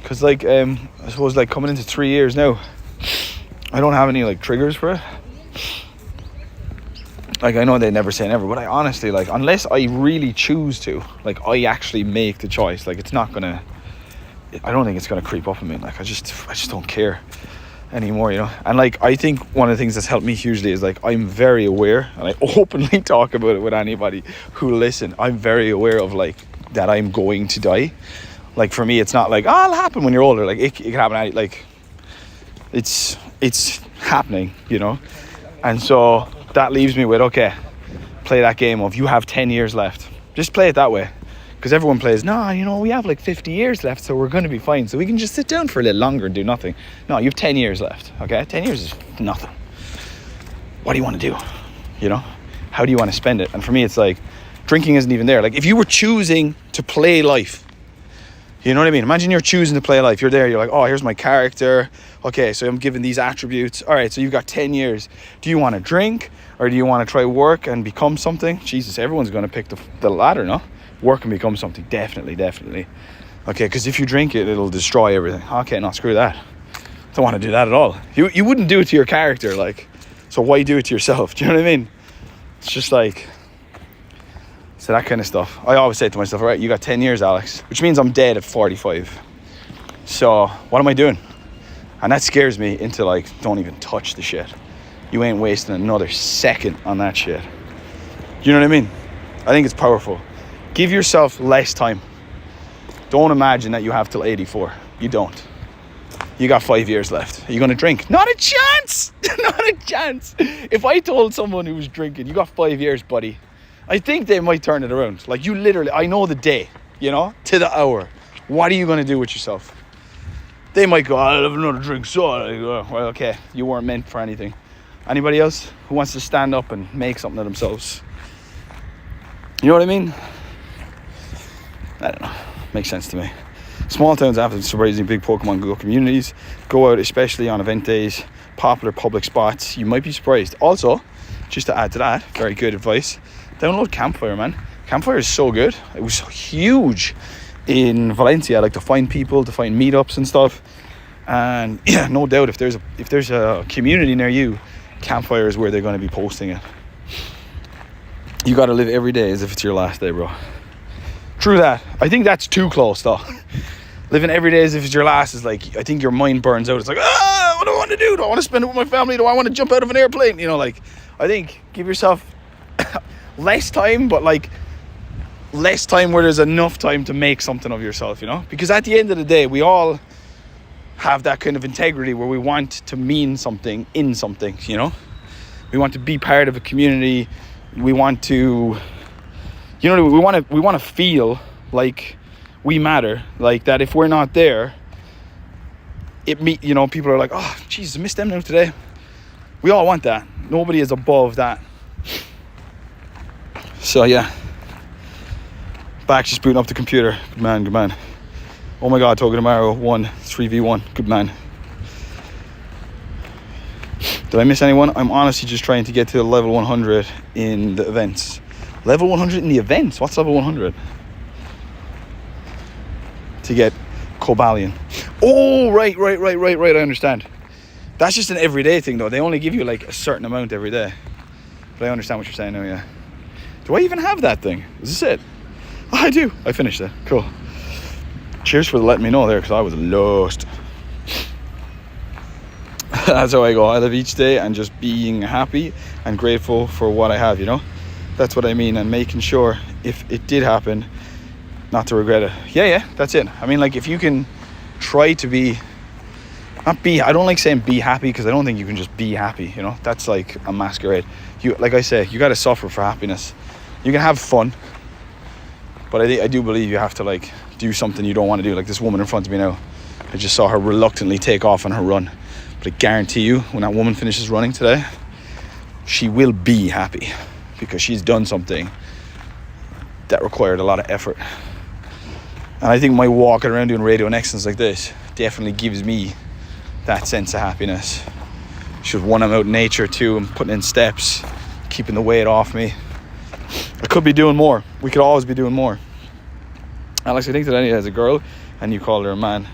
Because, like, I suppose, like, coming into 3 years now, I don't have any, like, triggers for it. Like, I know they never say never, but I honestly, like, unless I really choose to, like, I actually make the choice, like, it's not gonna, I don't think it's gonna creep up on me. Like, I just don't care anymore, you know. And, like, I think one of the things that's helped me hugely is, like, I'm very aware, and I openly talk about it with anybody who listen. I'm very aware of, like, that I'm going to die. Like, for me, it's not like, oh, it'll happen when you're older. Like, it can happen, like, it's happening, you know. And so that leaves me with, okay, play that game of, you have 10 years left. Just play it that way. Because everyone plays, no, you know, we have like 50 years left, so we're going to be fine. So we can just sit down for a little longer and do nothing. No, you have 10 years left, okay? 10 years is nothing. What do you want to do? You know? How do you want to spend it? And for me, it's like, drinking isn't even there. Like, if you were choosing to play life, you know what I mean? Imagine you're choosing to play life. You're there, you're like, oh, here's my character. Okay, so I'm given these attributes. All right, so you've got 10 years. Do you want to drink or do you want to try work and become something? Jesus, everyone's going to pick the latter, no? Work and become something. Definitely. Okay, because if you drink it, it'll destroy everything. Okay, no, screw that. Don't want to do that at all. You wouldn't do it to your character, like, so why do it to yourself? Do you know what I mean? It's just like, So that kind of stuff. I always say to myself, all right, you got 10 years, Alex, which means I'm dead at 45. So what am I doing? And that scares me into like, don't even touch the shit. You ain't wasting another second on that shit. You know what I mean? I think it's powerful. Give yourself less time. Don't imagine that you have till 84. You don't. You got 5 years left. Are you going to drink? Not a chance. Not a chance. If I told someone who was drinking, you got 5 years, buddy, I think they might turn it around. Like, you literally, I know the day, you know, to the hour. What are you going to do with yourself? They might go, I'll have another drink. So, well, okay, you weren't meant for anything. Anybody else who wants to stand up and make something of themselves? You know what I mean? I don't know. Makes sense to me. Small towns have surprisingly big Pokemon Go communities. Go out, especially on event days, popular public spots. You might be surprised. Also, just to add to that, very good advice, download Campfire, man. Campfire is so good. It was huge in Valencia, like to find people, to find meetups and stuff. And yeah, no doubt, if there's a community near you, Campfire is where they're going to be posting it. You got to live every day as if it's your last day, bro. True that. I think that's too close, though. Living every day as if it's your last is like, I think your mind burns out. It's like, what do I want to do? Do I want to spend it with my family? Do I want to jump out of an airplane? You know, like, I think give yourself less time, but like less time where there's enough time to make something of yourself, you know? Because at the end of the day, we all have that kind of integrity where we want to mean something in something, you know? We want to be part of a community. We want to, you know, we want to feel like we matter, like that if we're not there, you know, people are like, oh, Jesus, I missed them now today. We all want that. Nobody is above that. So, yeah. Back just booting up the computer. Good man, good man. Oh my God, Toga tomorrow, 3v1. Good man. Did I miss anyone? I'm honestly just trying to get to level 100 in the events. Level 100 in the events? What's level 100? To get Cobalion. Oh, right. I understand. That's just an everyday thing, though. They only give you like a certain amount every day. But I understand what you're saying now, yeah. Do I even have that thing? Is this it? Oh, I do. I finished it. Cool. Cheers for letting me know there, because I was lost. That's how I go. I live each day and just being happy and grateful for what I have, you know? That's what I mean. And making sure if it did happen, not to regret it. Yeah, that's it. I mean, like, if you can try to I don't like saying be happy, because I don't think you can just be happy, you know? That's like a masquerade. Like I say, you got to suffer for happiness. You can have fun, but I do believe you have to like do something you don't want to do. Like this woman in front of me now, I just saw her reluctantly take off on her run, but I guarantee you when that woman finishes running today, she will be happy, because she's done something that required a lot of effort. And I think my walking around doing RadioNextons like this definitely gives me that sense of happiness. Just one, I'm out in nature, two, I'm putting in steps, keeping the weight off me. I could be doing more. We could always be doing more. Alex, I think that Annie has a girl and you called her a man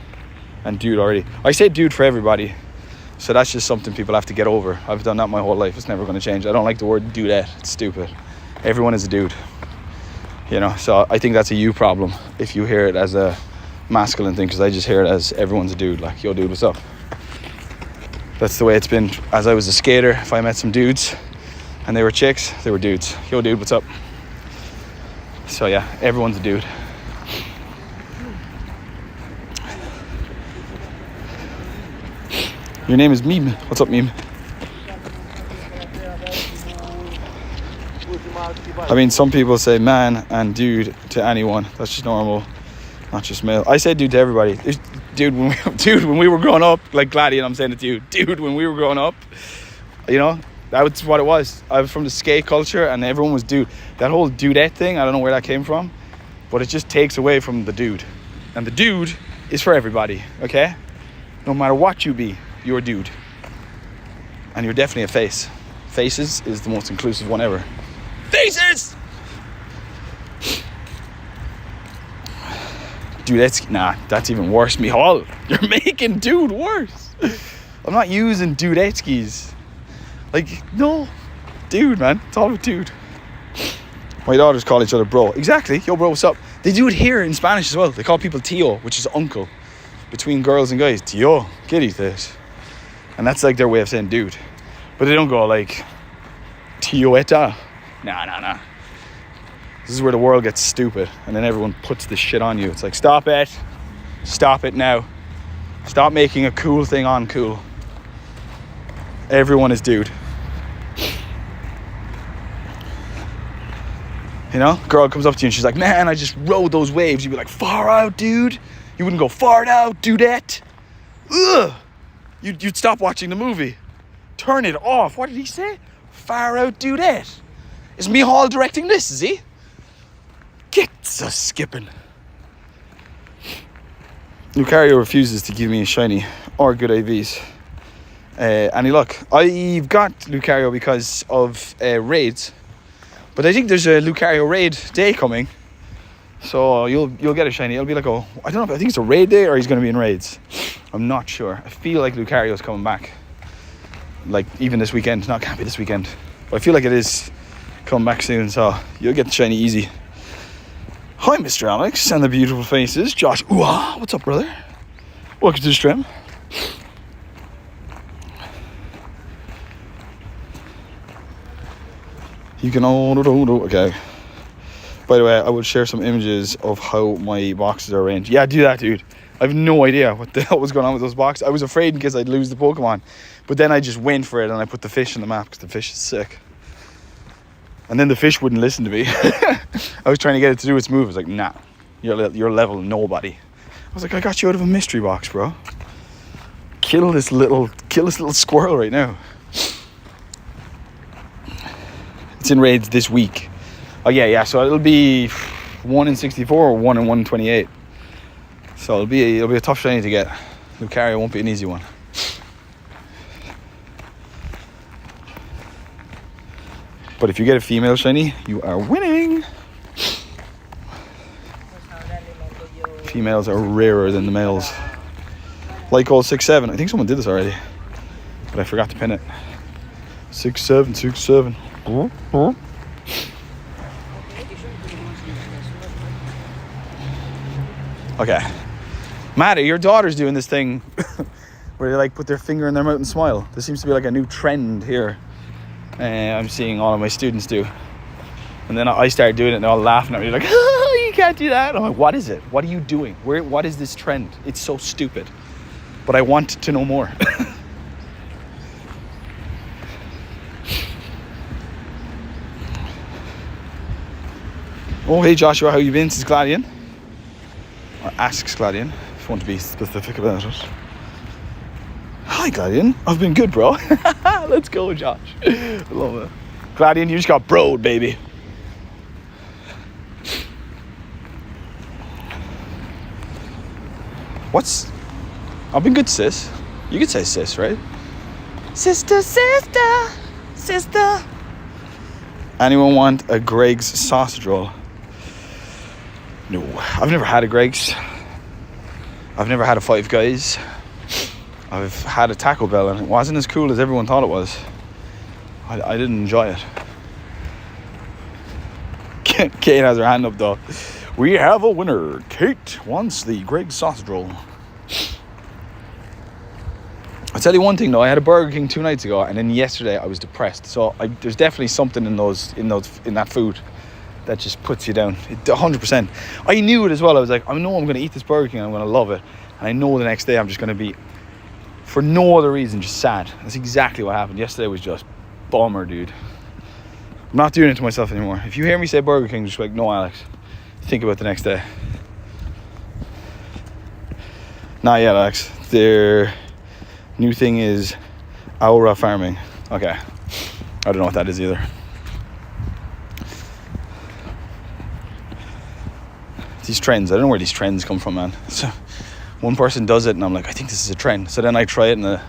and dude already. I say dude for everybody, so that's just something people have to get over. I've done that my whole life. It's never going to change. I don't like the word dudette. It's stupid. Everyone is a dude, you know? So I think that's a you problem if you hear it as a masculine thing, because I just hear it as everyone's a dude. Like, yo dude, what's up? That's the way it's been as I was a skater. If I met some dudes and they were chicks, they were dudes. Yo dude, what's up? So yeah, everyone's a dude. Your name is Meme. What's up, Meme? I mean, some people say man and dude to anyone. That's just normal, not just male. I say dude to everybody. Dude, when we were growing up, like Gladdy, and I'm saying it to you, dude, when we were growing up, you know, that was what it was. I was from the skate culture, and everyone was dude. That whole dudette thing, I don't know where that came from, but it just takes away from the dude. And the dude is for everybody, okay? No matter what you be, you're a dude. And you're definitely a face. Faces is the most inclusive one ever. Faces! Dude, that's even worse, Mihal. You're making dude worse. I'm not using dudetskis. Like, no. Dude, man. It's all about dude. My daughters call each other bro. Exactly. Yo, bro, what's up? They do it here in Spanish as well. They call people tío, which is uncle. Between girls and guys. Tío, ¿qué dices? And that's like their way of saying dude. But they don't go like tíoeta. Nah. This is where the world gets stupid. And then everyone puts this shit on you. It's like, stop it. Stop it now. Stop making a cool thing uncool. Everyone is dude. You know, girl comes up to you and she's like, man, I just rode those waves. You'd be like, far out, dude. You wouldn't go far out, dudette. Ugh. You'd stop watching the movie. Turn it off. What did he say? Far out, dudette. Is Mihal directing this, is he? Gets us skipping. Lucario refuses to give me a shiny or good AVs. Any luck? I've got Lucario because of raids. But I think there's a Lucario raid day coming, so you'll get a shiny. It'll be like I don't know. I think it's a raid day or he's going to be in raids. I'm not sure. I feel like Lucario's coming back, like even this weekend. No, it can't be this weekend, but I feel like it is coming back soon. So you'll get the shiny easy. Hi, Mr. Alex and the beautiful faces. Josh, ooh, what's up, brother? Welcome to the stream. You can okay. By the way, I would share some images of how my boxes are arranged. Yeah, do that, dude. I have no idea what the hell was going on with those boxes. I was afraid in case I'd lose the Pokemon. But then I just went for it and I put the fish in the map because the fish is sick. And then the fish wouldn't listen to me. I was trying to get it to do its move. I was like, nah, you're level nobody. I was like, I got you out of a mystery box, bro. Kill this little squirrel right now. It's in raids this week. Oh yeah. So it'll be 1 in 64 or 1 in 128. So it'll be a tough shiny to get. Lucario won't be an easy one. But if you get a female shiny, you are winning. Females are rarer than the males. Like all 6-7. I think someone did this already, but I forgot to pin it. 6-7. Okay, Maddie, your daughter's doing this thing where they like put their finger in their mouth and smile. This seems to be like a new trend here. I'm seeing all of my students do, and then I started doing it and they're all laughing at me like, oh, you can't do that. I'm like, what is it? What are you doing? What is this trend? It's so stupid, but I want to know more. Oh, hey Joshua, how you been? This is Gladian. Or asks Gladian, if you want to be specific about it. Hi Gladian, I've been good, bro. Let's go, Josh. I love it. Gladian, you just got broed, baby. I've been good, sis. You could say sis, right? Sister. Anyone want a Greg's sausage roll? No, I've never had a Greg's. I've never had a Five Guys. I've had a Taco Bell and it wasn't as cool as everyone thought it was. I didn't enjoy it. Kate has her hand up though. We have a winner. Kate wants the Greg's sausage roll. I'll tell you one thing though, I had a Burger King 2 nights ago and then yesterday I was depressed. So there's definitely something in that food that just puts you down. 100%. I knew it as well. I was like, I know I'm going to eat this Burger King, I'm going to love it. And I know the next day I'm just going to be, for no other reason, just sad. That's exactly what happened. Yesterday was just bummer, dude. I'm not doing it to myself anymore. If you hear me say Burger King, just like, no, Alex. Think about the next day. Not yet, Alex. Their new thing is Aura farming. Okay. I don't know what that is either. These trends, I don't know where these trends come from, man. So one person does it and I'm like, I think this is a trend. So then I try it and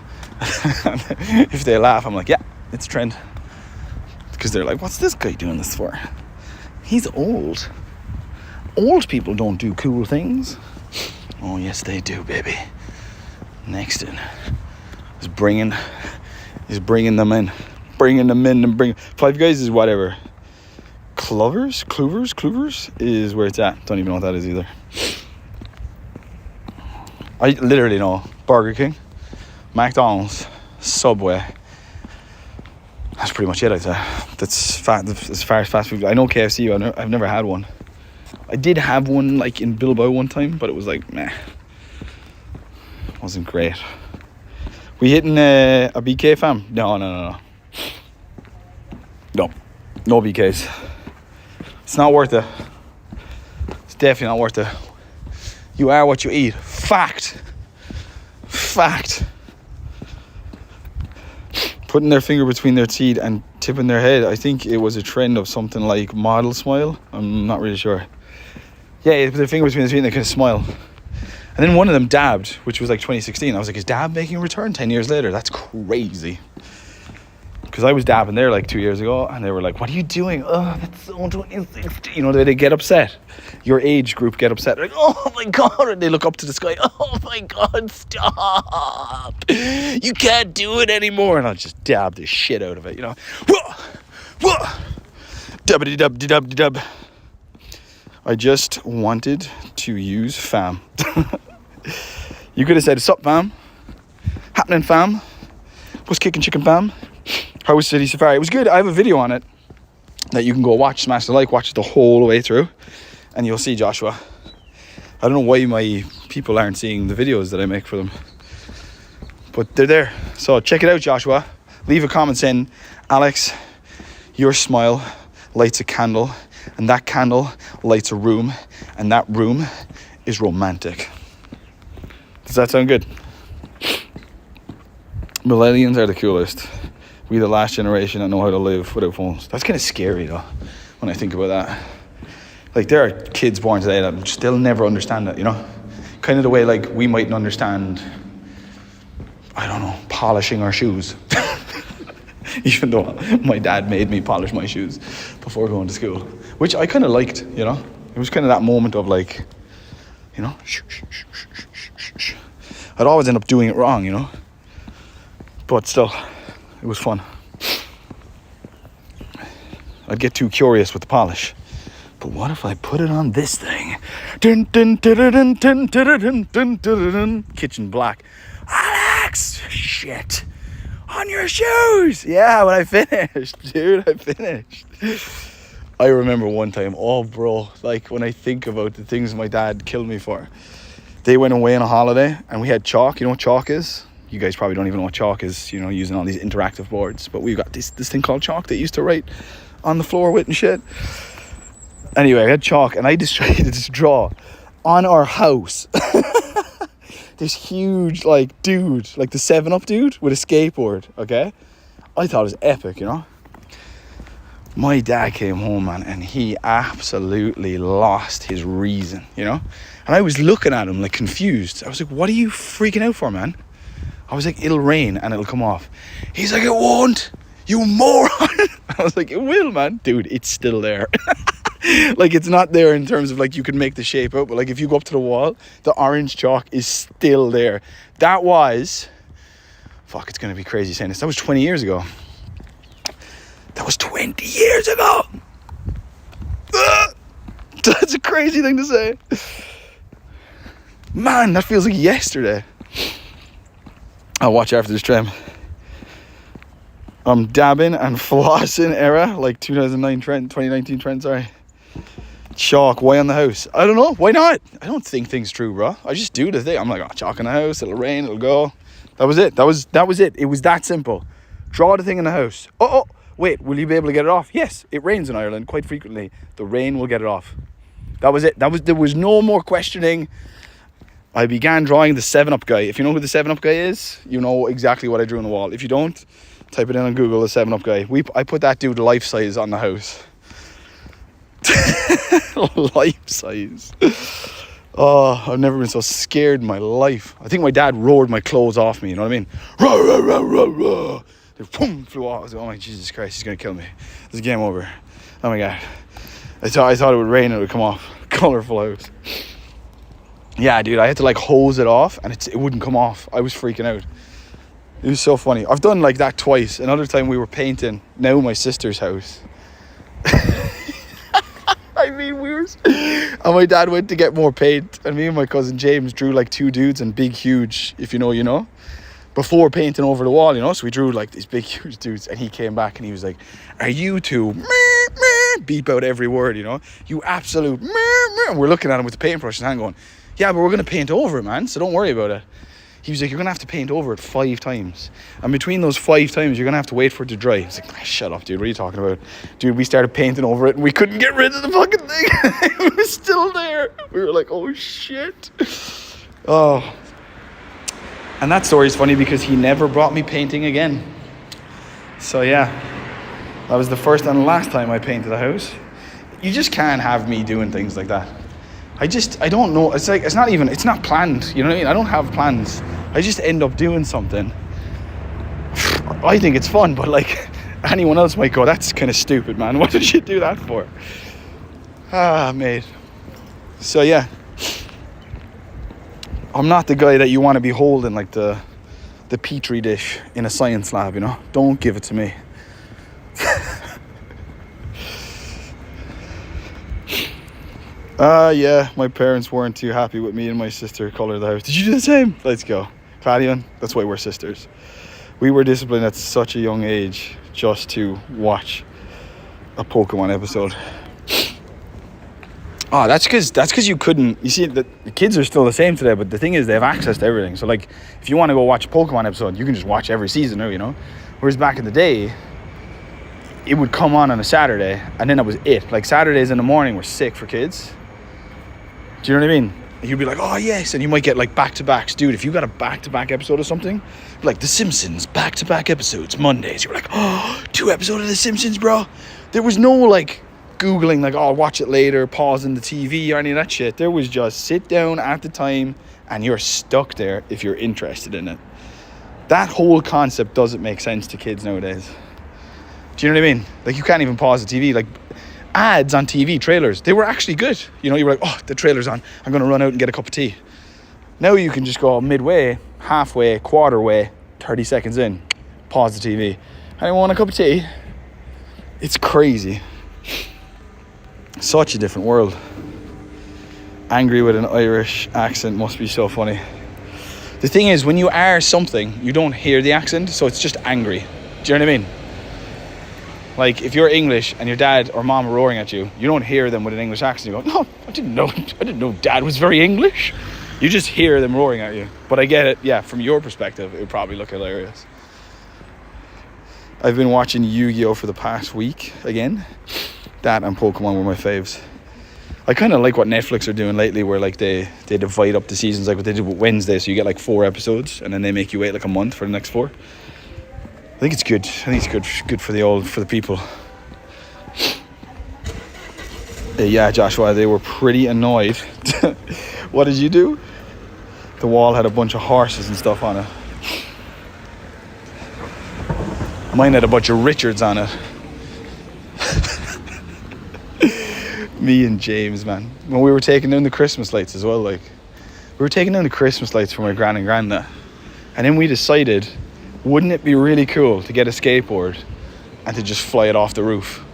if they laugh, I'm like, yeah, it's a trend. Because they're like, what's this guy doing this for? He's old. Old people don't do cool things. Oh yes they do, baby. Nexton is bringing them in. Bringing them in and bringing. Five Guys is whatever. Cloovers is where it's at. Don't even know what that is either. I literally know Burger King, McDonald's, Subway. That's pretty much it, I'd say. That's as far as fast food. I know KFC, I've never had one. I did have one like in Bilbao one time, but it was like, meh. Wasn't great. We hitting a BK, fam? No. No BKs. It's not worth it. It's definitely not worth it. You are what you eat. Fact. Putting their finger between their teeth and tipping their head. I think it was a trend of something like model smile. I'm not really sure. Yeah, they put their finger between their teeth and they kind of smile. And then one of them dabbed, which was like 2016. I was like, is dab making a return 10 years later? That's crazy. Because I was dabbing there like 2 years ago, and they were like, what are you doing? Oh, that's so 2016. You know, they get upset. Your age group get upset. They're like, oh my God. And they look up to the sky. Oh my God, stop. You can't do it anymore. And I'll just dab the shit out of it, you know. Whoa. Dub-a-dee-dub-dee-dub-dee-dub. I just wanted to use fam. You could have said, sup fam? Happening fam? What's kicking chicken fam? How was City Safari? It was good. I have a video on it that you can go watch, smash the like, watch it the whole way through, and you'll see Joshua. I don't know why my people aren't seeing the videos that I make for them, but they're there. So check it out, Joshua. Leave a comment saying, Alex, your smile lights a candle, and that candle lights a room, and that room is romantic. Does that sound good? Millennials are the coolest. We the last generation that know how to live without phones. That's kind of scary though, when I think about that. Like, there are kids born today that still never understand it, you know? Kind of the way like we mightn't understand, I don't know, polishing our shoes. Even though my dad made me polish my shoes before going to school, which I kind of liked, you know? It was kind of that moment of like, you know, I'd always end up doing it wrong, you know? But still, it was fun. I'd get too curious with the polish. But what if I put it on this thing? Dun, dun, dun, dun, dun, dun, dun, dun, dun, dun. Kitchen black. Alex! Shit! On your shoes! Yeah, when I finished, dude, I finished. I remember one time, oh bro, like when I think about the things my dad killed me for. They went away on a holiday and we had chalk. You know what chalk is? You guys probably don't even know what chalk is, you know, using all these interactive boards. But we've got this thing called chalk that used to write on the floor with and shit. Anyway, I had chalk and I decided to draw on our house. This huge, like, dude, like the 7-Up dude with a skateboard, okay? I thought it was epic, you know? My dad came home, man, and he absolutely lost his reason, you know? And I was looking at him, like, confused. I was like, what are you freaking out for, man? I was like, it'll rain and it'll come off. He's like, it won't, you moron. I was like, it will, man. Dude, it's still there. Like, it's not there in terms of, like, you can make the shape out, but, like, if you go up to the wall, the orange chalk is still there. That was, fuck, it's going to be crazy saying this. That was 20 years ago. That was 20 years ago. That's a crazy thing to say. Man, that feels like yesterday. I'll watch after this trim. Dabbing and flossing era, like 2019 trend, sorry. Chalk, why on the house? I don't know, why not? I don't think things through, bro. I just do the thing. I'm like, oh, chalk in the house, it'll rain, it'll go. That was it. That was it. It was that simple. Draw the thing in the house. Oh, wait, will you be able to get it off? Yes, it rains in Ireland quite frequently. The rain will get it off. That was it. There was no more questioning. I began drawing the 7-Up guy. If you know who the 7-Up guy is, you know exactly what I drew on the wall. If you don't, type it in on Google, the 7-Up guy. I put that dude life size on the house. Life size. Oh, I've never been so scared in my life. I think my dad roared my clothes off me, you know what I mean? Rah, rah, rah, rah, rah. They boom, flew off. I was like, oh my Jesus Christ, he's gonna kill me. This is game over. Oh my God. I thought it would rain and it would come off. Colourful house. Yeah, dude, I had to like hose it off and it wouldn't come off. I was freaking out. It was so funny. I've done like that twice. Another time we were painting, now my sister's house. hours. And my dad went to get more paint, and me and my cousin James drew like two dudes and big, huge, if you know, you know, before painting over the wall, you know. So we drew like these big, huge dudes, and he came back and he was like, "Are you two?" Beep out every word, you know. "You absolute." And we're looking at him with the paintbrush in hand going, "Yeah, but we're going to paint over it, man, so don't worry about it." He was like, "You're going to have to paint over it 5 times. And between those 5 times, you're going to have to wait for it to dry." I was like, "Shut up, dude. What are you talking about?" Dude, we started painting over it and we couldn't get rid of the fucking thing. It was still there. We were like, "Oh, shit." Oh. And that story is funny because he never brought me painting again. So, yeah. That was the first and last time I painted a house. You just can't have me doing things like that. I don't know. It's like, it's not planned. You know what I mean? I don't have plans. I just end up doing something. I think it's fun, but like anyone else might go, "That's kind of stupid, man. What did you do that for?" Ah, mate. So yeah. I'm not the guy that you want to be holding like the petri dish in a science lab, you know? Don't give it to me. Yeah, my parents weren't too happy with me and my sister colour the house. Did you do the same? Let's go. Claudian, that's why we're sisters. We were disciplined at such a young age just to watch a Pokemon episode. Oh, that's because you couldn't. You see, the kids are still the same today, but the thing is they have access to everything. So like, if you want to go watch a Pokemon episode, you can just watch every season now, you know? Whereas back in the day, it would come on a Saturday, and then that was it. Like, Saturdays in the morning were sick for kids. Do you know what I mean? You'd be like, "Oh, yes," and you might get like back-to-backs. Dude, if you got a back-to-back episode of something, like The Simpsons, back-to-back episodes, Mondays, you're like, "Oh, 2 episodes of The Simpsons, bro." There was no like Googling, like, "Oh, I'll watch it later," pausing the TV or any of that shit. There was just sit down at the time, and you're stuck there if you're interested in it. That whole concept doesn't make sense to kids nowadays. Do you know what I mean? Like, you can't even pause the TV. Like, ads on TV, trailers, they were actually good. You know, you were like, "Oh, the trailer's on. I'm going to run out and get a cup of tea." Now you can just go midway, halfway, quarter way, 30 seconds in, pause the TV. "Anyone want a cup of tea?" It's crazy. Such a different world. Angry with an Irish accent must be so funny. The thing is, when you are something, you don't hear the accent, so it's just angry. Do you know what I mean? Like, if you're English and your dad or mom are roaring at you, you don't hear them with an English accent. You go, "No, I didn't know Dad was very English." You just hear them roaring at you. But I get it. Yeah, from your perspective, it would probably look hilarious. I've been watching Yu-Gi-Oh! For the past week again. That and Pokemon were my faves. I kind of like what Netflix are doing lately, where like they divide up the seasons, like what they did with Wednesday. So you get like 4 episodes, and then they make you wait like a month for the next 4. I think it's good. I think it's good for the people. Yeah, Joshua, they were pretty annoyed. What did you do? The wall had a bunch of horses and stuff on it. Mine had a bunch of Richards on it. Me and James, man. When we were taking down the Christmas lights as well, like, we were taking down the Christmas lights for my gran and granda. And then we decided, wouldn't it be really cool to get a skateboard and to just fly it off the roof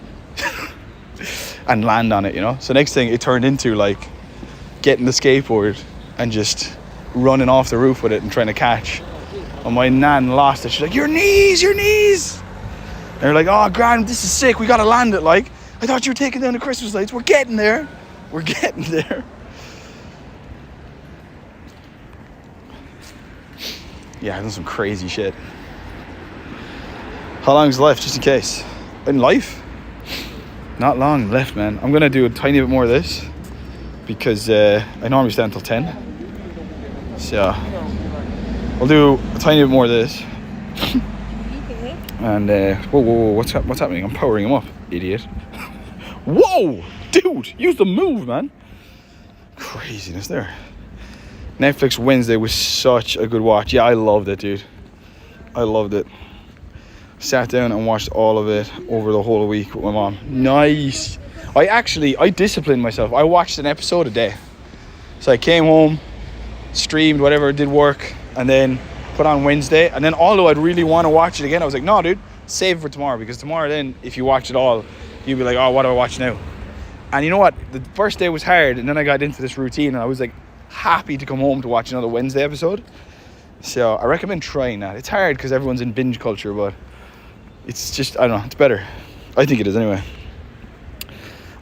and land on it, you know? So next thing, it turned into like getting the skateboard and just running off the roof with it and trying to catch. And my nan lost it. She's like, your knees. And they're like, "Oh, Gran, this is sick. We got to land it. Like, I thought you were taking down the Christmas lights. We're getting there. Yeah, I've done some crazy shit. How long's left, just in case? In life? Not long left, man. I'm going to do a tiny bit more of this because I normally stay until 10. So I'll do a tiny bit more of this. And, whoa, what's happening? I'm powering him up, idiot. Whoa! Dude, use the move, man. Craziness there. Netflix Wednesday was such a good watch. Yeah, I loved it, dude. I loved it. Sat down and watched all of it over the whole week with my mom. Nice. I disciplined myself. I watched an episode a day. So I came home, streamed whatever, did work, and then put on Wednesday. And then although I'd really want to watch it again, I was like, no, dude, save it for tomorrow. Because tomorrow then, if you watch it all, you'll be like, "Oh, what do I watch now?" And you know what? The first day was hard, and then I got into this routine, and I was like happy to come home to watch another Wednesday episode. So I recommend trying that. It's hard because everyone's in binge culture, but it's just, I don't know, it's better. I think it is anyway.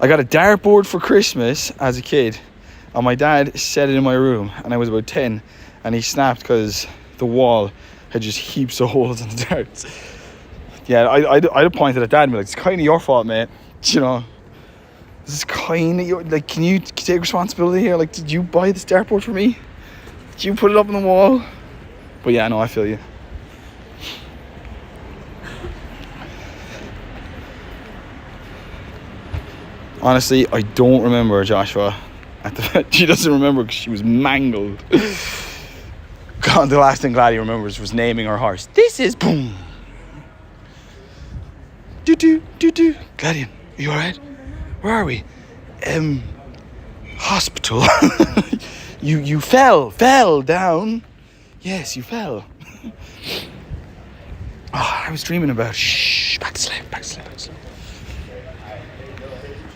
I got a dartboard for Christmas as a kid, and my dad set it in my room, and I was about 10, and he snapped because the wall had just heaps of holes in the darts. Yeah, I'd pointed at Dad and be like, it's kind of your fault, mate. You know, this is kind of your, like, can you take responsibility here? Like, did you buy this dartboard for me? Did you put it up on the wall? But yeah, no, I feel you. Honestly, I don't remember Joshua. She doesn't remember because she was mangled. God, the last thing Gladys remembers was naming her horse. This is boom. Do. Gladian, are you alright? Where are we? Hospital. You fell down. Yes, you fell. Oh, I was dreaming about. Shh, back to sleep.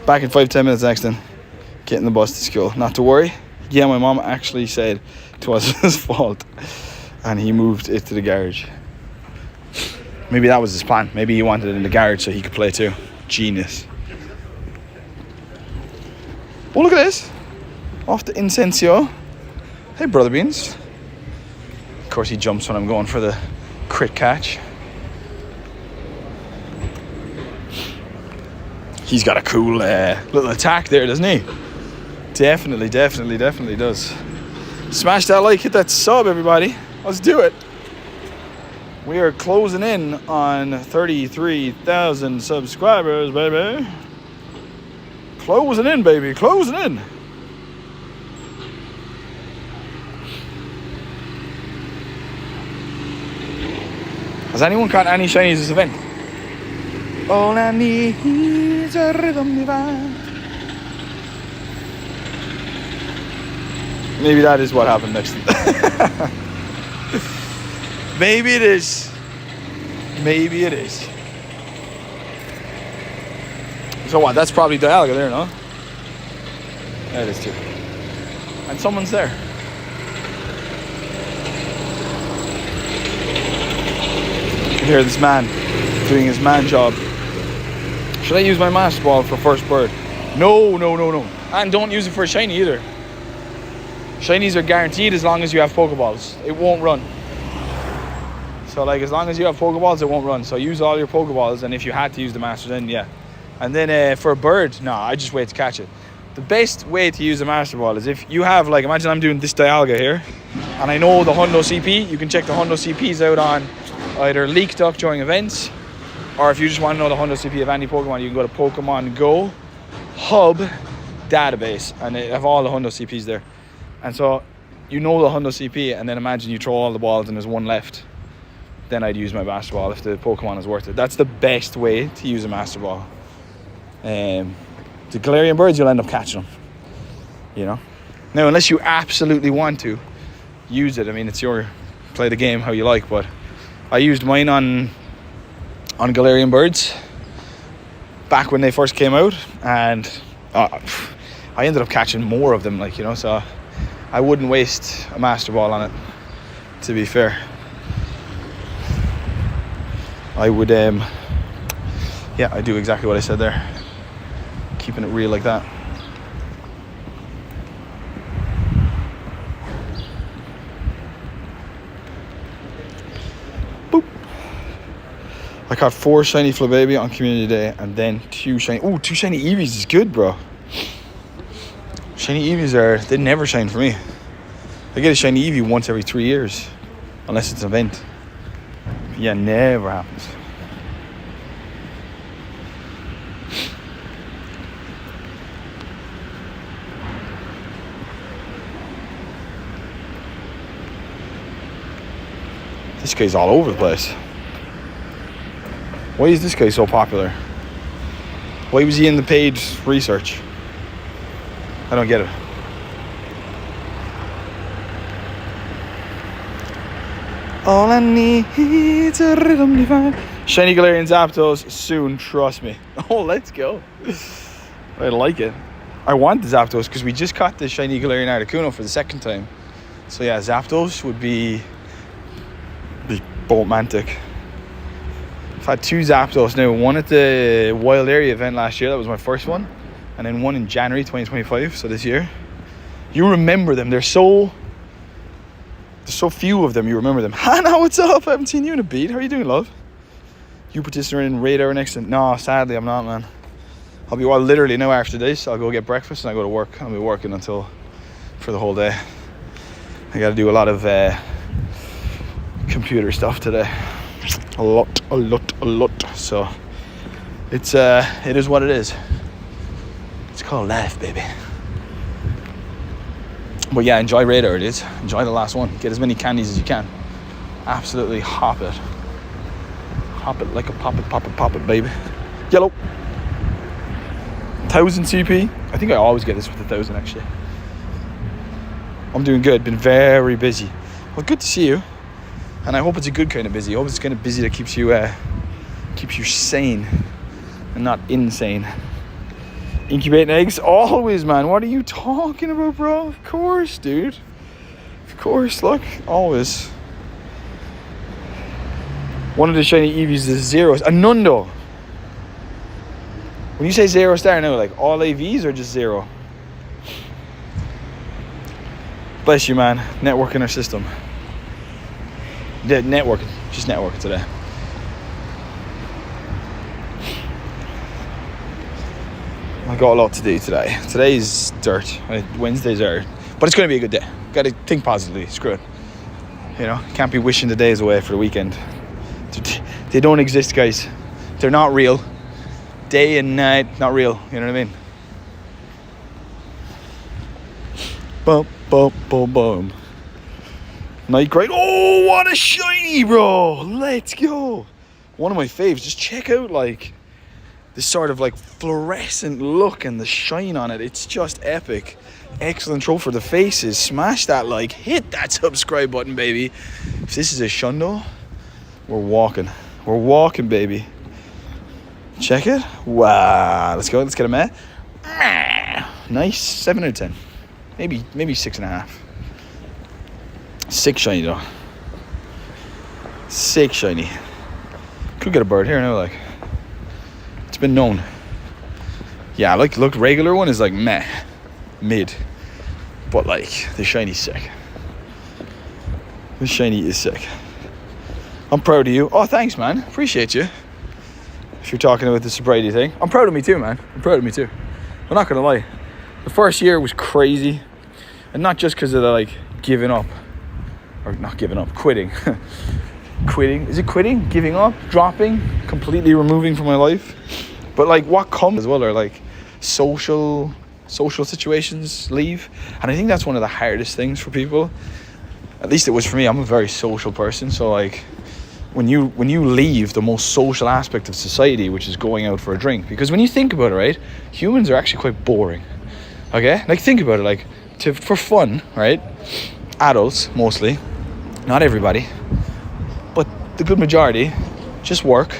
Back in 5-10 minutes, Nexton. Getting the bus to school. Not to worry. Yeah, my mom actually said it was his fault, and he moved it to the garage. Maybe that was his plan. Maybe he wanted it in the garage so he could play too. Genius. Oh, look at this. Off the Incensio. Hey, Brother Beans. Of course, he jumps when I'm going for the crit catch. He's got a cool little attack there, doesn't he? Definitely does. Smash that like, hit that sub, everybody. Let's do it. We are closing in on 33,000 subscribers, baby. Closing in, baby. Closing in. Has anyone caught any shinies this event? All I need is a rhythm divine. Maybe that is what happened next. Maybe it is. So what? That's probably Dialga there, no? Yeah, it is too. And someone's there. You can hear this man doing his man job. Should I use my Master Ball for first bird? No. And don't use it for a shiny either. Shinies are guaranteed as long as you have Pokeballs. It won't run. So like as long as you have Pokeballs, it won't run. So use all your Pokeballs, and if you had to use the Master, then yeah. And then for a bird, no, I just wait to catch it. The best way to use a Master Ball is if you have, like, imagine I'm doing this Dialga here, and I know the Hundo CP. You can check the Hundo CPs out on either Leak Duck during events, or if you just want to know the Hundo CP of any Pokemon, you can go to Pokemon Go Hub database, and they have all the Hundo CPs there. And so you know the Hundo CP, and then imagine you throw all the balls and there's one left. Then I'd use my Master Ball if the Pokemon is worth it. That's the best way to use a Master Ball. The Galarian birds, you'll end up catching them. You know? Now, unless you absolutely want to use it, I mean, it's your play the game how you like, but I used mine on Galarian birds back when they first came out, and I ended up catching more of them, like, you know, so I wouldn't waste a Master Ball on it, to be fair. I would, yeah, I do exactly what I said there. Keeping it real like that. Boop. I caught 4 shiny Flabébé on Community Day, and then 2 shiny... Ooh, 2 shiny Eevees is good, bro. Shiny Eevees they never shine for me. I get a shiny Eevee once every 3 years. Unless it's an event. Yeah, never happens. This guy's all over the place. Why is this guy so popular? Why was he in the paid research? I don't get it. All I need is a rhythm divine. Shiny Galarian Zapdos soon, trust me. Oh, let's go. I like it. I want the Zapdos because we just caught the shiny Galarian Articuno for the second time. So yeah, Zapdos would be Boltmantic. I've had 2 Zapdos now. One at the Wild Area event last year. That was my first one. And then one in January 2025. So this year. You remember them. There's so few of them. You remember them. Hannah, what's up? I haven't seen you in a beat. How are you doing, love? You participate in RadioNexton? No, sadly I'm not, man. I'll be literally now after this. I'll go get breakfast and I go to work. I'll be working for the whole day. I got to do a lot of computer stuff today. A lot. So it is what it is. It's called life, baby. But yeah, enjoy Radar, dudes. Enjoy the last one. Get as many candies as you can. Absolutely hop it. Hop it like a pop it, baby. Yellow. 1000 CP. I think I always get this with 1000 actually. I'm doing good. Been very busy. Well, good to see you. And I hope it's a good kind of busy. I hope it's kind of busy that keeps you sane and not insane. Incubating eggs? Always, man. What are you talking about, bro? Of course, dude. Of course, look. Always. One of the shiny EVs is zeros. A Nundo. When you say 0 star now, like all AVs or just 0? Bless you, man. Networking our system. Networking. Just networking today. I got a lot to do today. Today's dirt. Wednesdays are... But it's going to be a good day. Got to think positively. Screw it. You know, can't be wishing the days away for the weekend. They don't exist, guys. They're not real. Day and night, not real. You know what I mean? Bum, bum, bum, bum. Night great. Oh, what a shiny, bro. Let's go. One of my faves. Just check out, like, this sort of, like, fluorescent look and the shine on it. It's just epic. Excellent throw for the faces. Smash that like. Hit that subscribe button, baby. If this is a shundo, we're walking. We're walking, baby. Check it. Wow. Let's go. Let's get a met. Nice. 7 out of 10. Maybe 6.5. 6 shiny though. 6 shiny. Could get a bird here now, like. It's been known. Yeah, like, look, regular one is like meh. Mid. But like, the shiny's sick. The shiny is sick. I'm proud of you. Oh, thanks, man. Appreciate you. If you're talking about the sobriety thing. I'm proud of me too, man. I'm proud of me too. I'm not gonna lie. The first year was crazy. And not just because of the, like, giving up. Or not giving up, quitting. Quitting. Is it quitting? Giving up? Dropping? Completely removing from my life? But, like, what comes as well are, like, social situations leave. And I think that's one of the hardest things for people. At least it was for me. I'm a very social person. So, like, when you leave the most social aspect of society, which is going out for a drink. Because when you think about it, right, humans are actually quite boring. Okay? Like, think about it, like, for fun, right? Adults, mostly. Not everybody. But the good majority just work,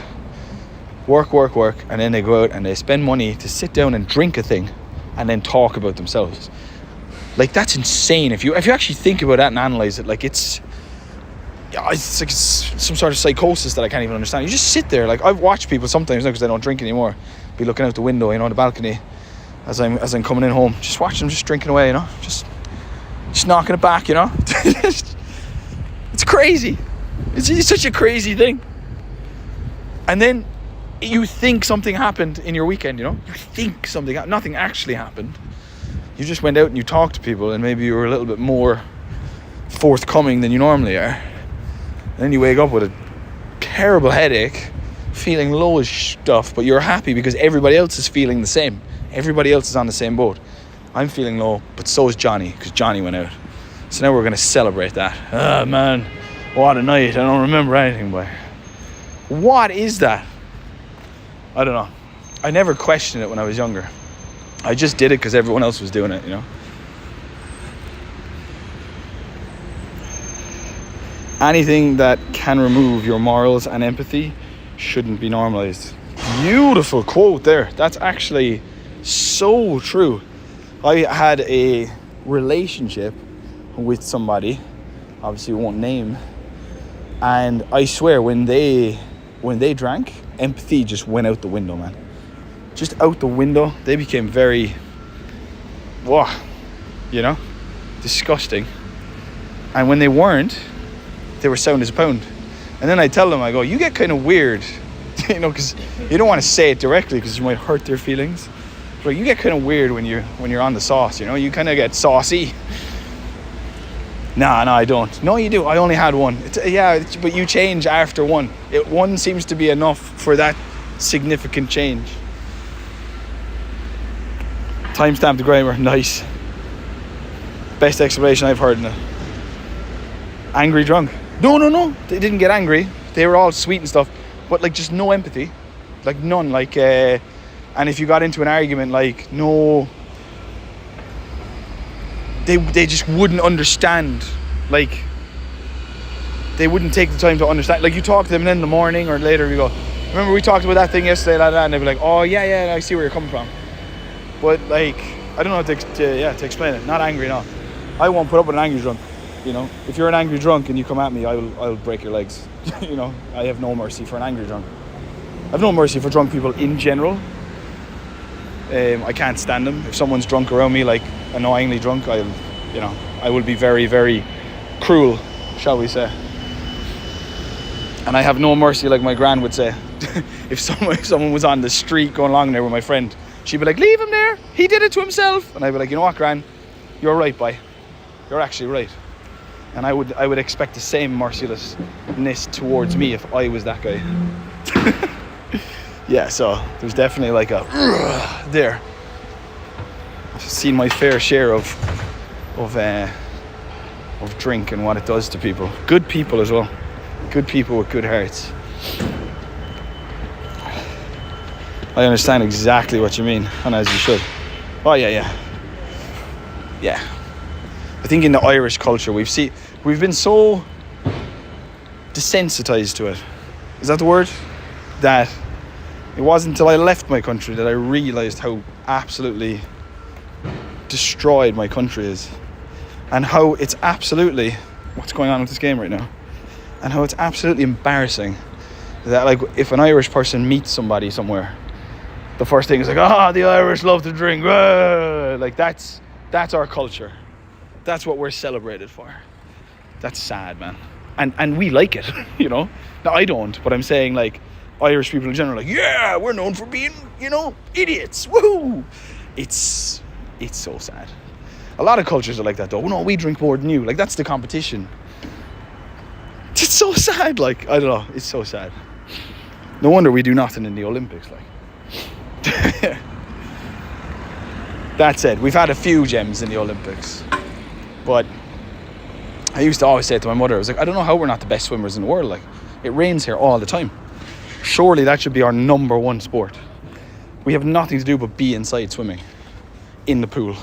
and then they go out and they spend money to sit down and drink a thing and then talk about themselves. Like, that's insane. If you actually think about that and analyze it, like, it's like some sort of psychosis that I can't even understand. You just sit there. Like, I've watched people sometimes now because I don't drink anymore, be looking out the window, you know, on the balcony as I'm coming in home, just watching them just drinking away, you know, just knocking it back, you know. It's crazy. It's such a crazy thing. And then you think something happened in your weekend, you know. You think nothing actually happened. You just went out and you talked to people, and maybe you were a little bit more forthcoming than you normally are. And then you wake up with a terrible headache, feeling low as stuff, but you're happy because everybody else is feeling the same. Everybody else is on the same boat. I'm feeling low, but so is Johnny, because Johnny went out. So now we're going to celebrate that. Oh, man, what a night. I don't remember anything, but what is that? I don't know. I never questioned it when I was younger. I just did it because everyone else was doing it, you know. Anything that can remove your morals and empathy shouldn't be normalized. Beautiful quote there. That's actually So true. I had a relationship with somebody, obviously won't name, and I swear when they drank, empathy just went out the window, man. Just out the window. They became very, disgusting. And when they weren't, they were sound as a pound. And then I tell them, I go, you get kind of weird, because you don't want to say it directly because you might hurt their feelings. But you get kind of weird when you're on the sauce, you kind of get saucy. No, I don't. No, you do. I only had one. But you change after one. One seems to be enough for that significant change. Timestamp the grammar. Nice. Best explanation I've heard in it. Angry drunk. No. They didn't get angry. They were all sweet and stuff. But just no empathy. None. And if you got into an argument, no... They just wouldn't understand. They wouldn't take the time to understand. You talk to them in the morning or later, you go, remember we talked about that thing yesterday, and they'd be like, oh yeah, I see where you're coming from. But I don't know how to explain it. Not angry, no. I won't put up with an angry drunk. If you're an angry drunk and you come at me, I'll break your legs. I have no mercy for an angry drunk. I have no mercy for drunk people in general. I can't stand them. If someone's drunk around me, annoyingly drunk, I will be very, very cruel, shall we say. And I have no mercy, like my gran would say. If someone was on the street going along there with my friend, she'd be like, leave him there, he did it to himself. And I'd be like, you know what, gran, you're right, boy. You're actually right. And I would expect the same mercilessness towards me if I was that guy. Yeah, so there's definitely there. I've seen my fair share of drink and what it does to people. Good people as well. Good people with good hearts. I understand exactly what you mean, and as you should. Oh yeah. I think in the Irish culture we've been so desensitized to it. Is that the word? That it wasn't until I left my country that I realized how absolutely destroyed my country is, and how it's absolutely what's going on with this game right now, and how it's absolutely embarrassing that if an Irish person meets somebody somewhere, the first thing is the Irish love to drink. That's our culture. That's what we're celebrated for. That's sad, man. And we like it, Now I don't, but I'm saying Irish people in general, yeah, we're known for being, idiots. Woohoo! It's so sad. A lot of cultures are like that though. No, we drink more than you. That's the competition. It's so sad. I don't know. It's so sad. No wonder we do nothing in the Olympics. That said, we've had a few gems in the Olympics, but I used to always say to my mother, I was like, I don't know how we're not the best swimmers in the world. It rains here all the time. Surely that should be our number one sport. We have nothing to do but be inside swimming in the pool.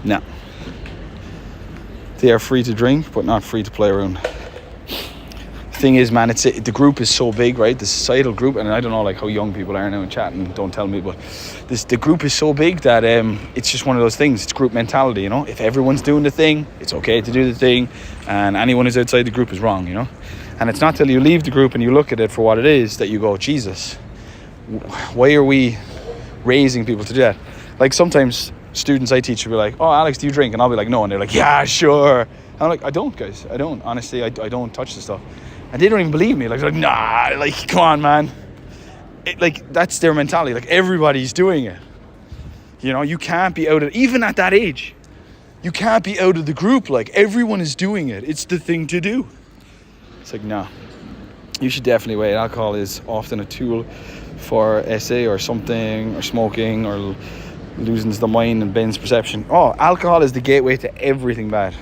No. They are free to drink, but not free to play around. Thing is, man, the group is so big, right? The societal group, and I don't know how young people are now and chatting, don't tell me, but the group is so big that it's just one of those things. It's group mentality, If everyone's doing the thing, it's okay to do the thing, and anyone who's outside the group is wrong, And it's not till you leave the group and you look at it for what it is that you go, Jesus, why are we raising people to do that? Sometimes students I teach will be like, oh, Alex, do you drink? And I'll be like, no. And they're like, yeah, sure. And I'm like, I don't, guys. I don't. Honestly, I don't touch the stuff. And they don't even believe me. They're like, nah, come on, man. That's their mentality. Everybody's doing it. You can't be out of, even at that age, you can't be out of the group. Everyone is doing it. It's the thing to do. It's no. You should definitely wait. Alcohol is often a tool for SA or something, or smoking, or losing the mind and bends perception. Oh, alcohol is the gateway to everything bad.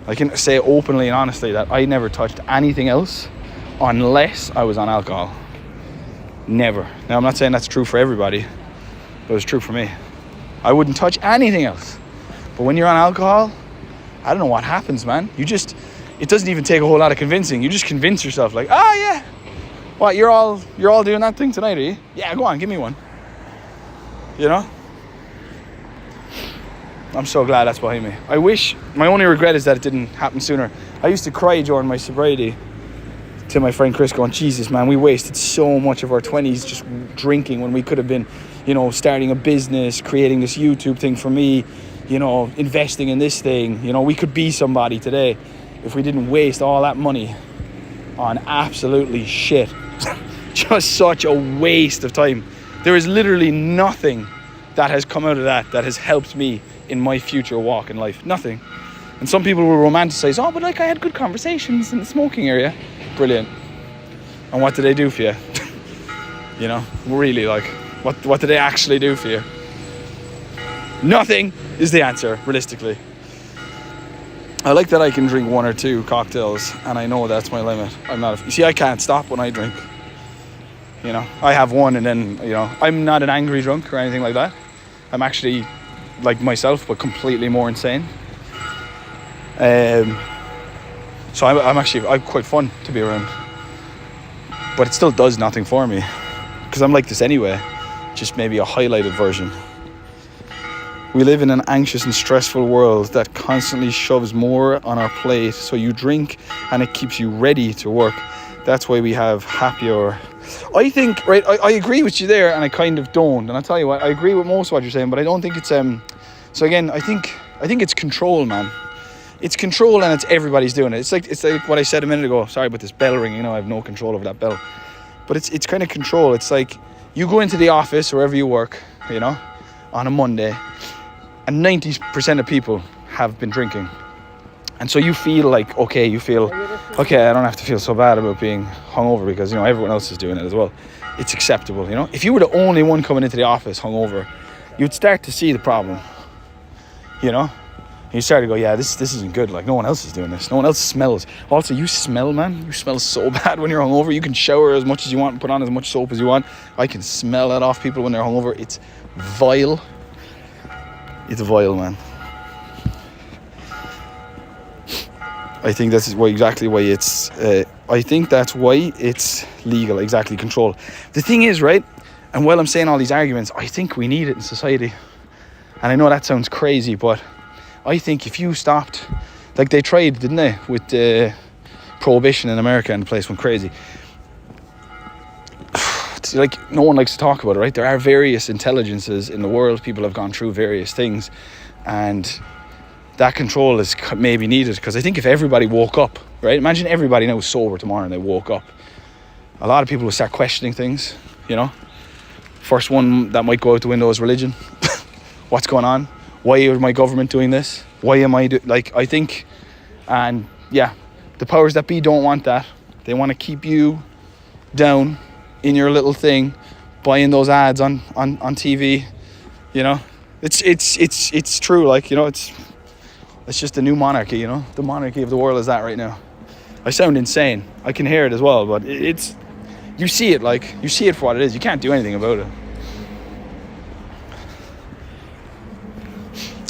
I can say openly and honestly that I never touched anything else unless I was on alcohol. Never. Now, I'm not saying that's true for everybody, but it's true for me. I wouldn't touch anything else. But when you're on alcohol, I don't know what happens, man. It doesn't even take a whole lot of convincing. You just convince yourself yeah. What, you're all doing that thing tonight, are you? Yeah, go on, give me one. you know? I'm so glad that's behind me. I wish, my only regret is that it didn't happen sooner. I used to cry during my sobriety to my friend Chris going, Jesus, man, we wasted so much of our 20s just drinking when we could have been, you know, starting a business, creating this YouTube thing for me, you know, investing in this thing. You know, we could be somebody today if we didn't waste all that money on absolutely shit. Just such a waste of time. There is literally nothing that has come out of that has helped me in my future walk in life. Nothing. And some people will romanticize, oh, but like I had good conversations in the smoking area. Brilliant. And what did they do for you? You know, really, like, what did they actually do for you? Nothing is the answer, realistically. I like that I can drink 1 or 2 cocktails, and I know that's my limit. You see, I can't stop when I drink. You know, I have one, and then, you know, I'm not an angry drunk or anything like that. I'm actually like myself, but completely more insane. So I'm quite fun to be around, but it still does nothing for me because I'm like this anyway, just maybe a highlighted version. We live in an anxious and stressful world that constantly shoves more on our plate, so you drink and it keeps you ready to work. That's why we have happier. I think, right, I agree with you there, and I kind of don't. And I'll tell you what, I agree with most of what you're saying, but I don't think it's so again, I think it's control, man. It's control, and it's everybody's doing it. It's like what I said a minute ago. Sorry about this bell ringing. You know, I have no control over that bell. But it's kind of control. It's like you go into the office, wherever you work, you know, on a Monday, and 90% of people have been drinking. And so you feel like, okay, I don't have to feel so bad about being hungover because, you know, everyone else is doing it as well. It's acceptable, you know. If you were the only one coming into the office hungover, you'd start to see the problem, you know. And you start to go, yeah, this isn't good. Like, no one else is doing this. No one else smells. Also, you smell, man. You smell so bad when you're hungover. You can shower as much as you want and put on as much soap as you want. I can smell that off people when they're hungover. It's vile. It's vile, man. I think that's exactly why it's... I think that's why it's legal. Exactly, control. The thing is, right, and while I'm saying all these arguments, I think we need it in society. And I know that sounds crazy, but I think if you stopped, like they tried, didn't they, with prohibition in America, and the place went crazy. It's like no one likes to talk about it, right? There are various intelligences in the world. People have gone through various things, and that control is maybe needed, because I think if everybody woke up, right? Imagine everybody now was sober tomorrow and they woke up. A lot of people will start questioning things, you know. First one that might go out the window is religion. What's going on? Why is my government doing this? Why am I I think, and yeah, the powers that be don't want that. They want to keep you down in your little thing, buying those ads on TV, you know. It's true, like, you know, it's just a new monarchy, you know. The monarchy of the world is that right now. I sound insane. I can hear it as well, but it's, you see it, like, you see it for what it is. You can't do anything about it.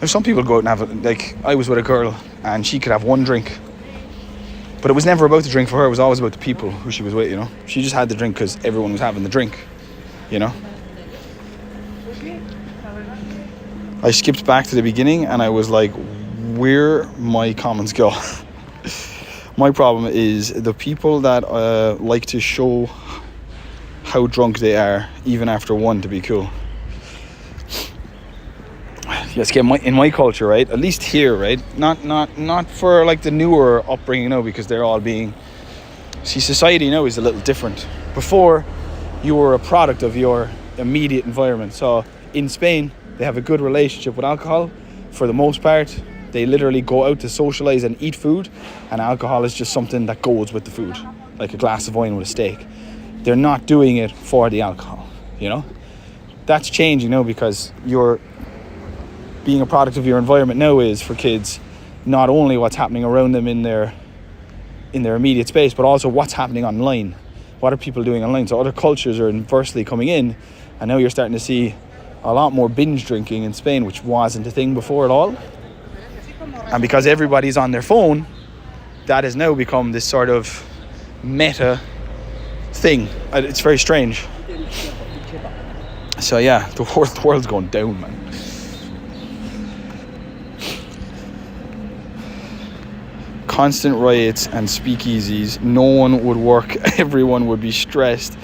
If some people go out and have it, like, I was with a girl and she could have one drink, but it was never about the drink for her. It was always about the people who she was with, you know. She just had the drink because everyone was having the drink, you know. I skipped back to the beginning and I was like, where my comments go. My problem is the people that like to show how drunk they are even after one to be cool. Yes, in my culture, right? At least here, right? Not for like the newer upbringing now, because they're all being... See, society now is a little different. Before, you were a product of your immediate environment. So in Spain, they have a good relationship with alcohol. For the most part, they literally go out to socialize and eat food, and alcohol is just something that goes with the food, like a glass of wine with a steak. They're not doing it for the alcohol, you know? That's changing now, because you're being a product of your environment now is for kids not only what's happening around them in their immediate space, but also what's happening online. What are people doing online? So other cultures are inversely coming in, and now you're starting to see a lot more binge drinking in Spain, which wasn't a thing before at all. And because everybody's on their phone, that has now become this sort of meta thing. It's very strange. So yeah, the world's going down, man. Constant riots and speakeasies. No one would work. Everyone would be stressed,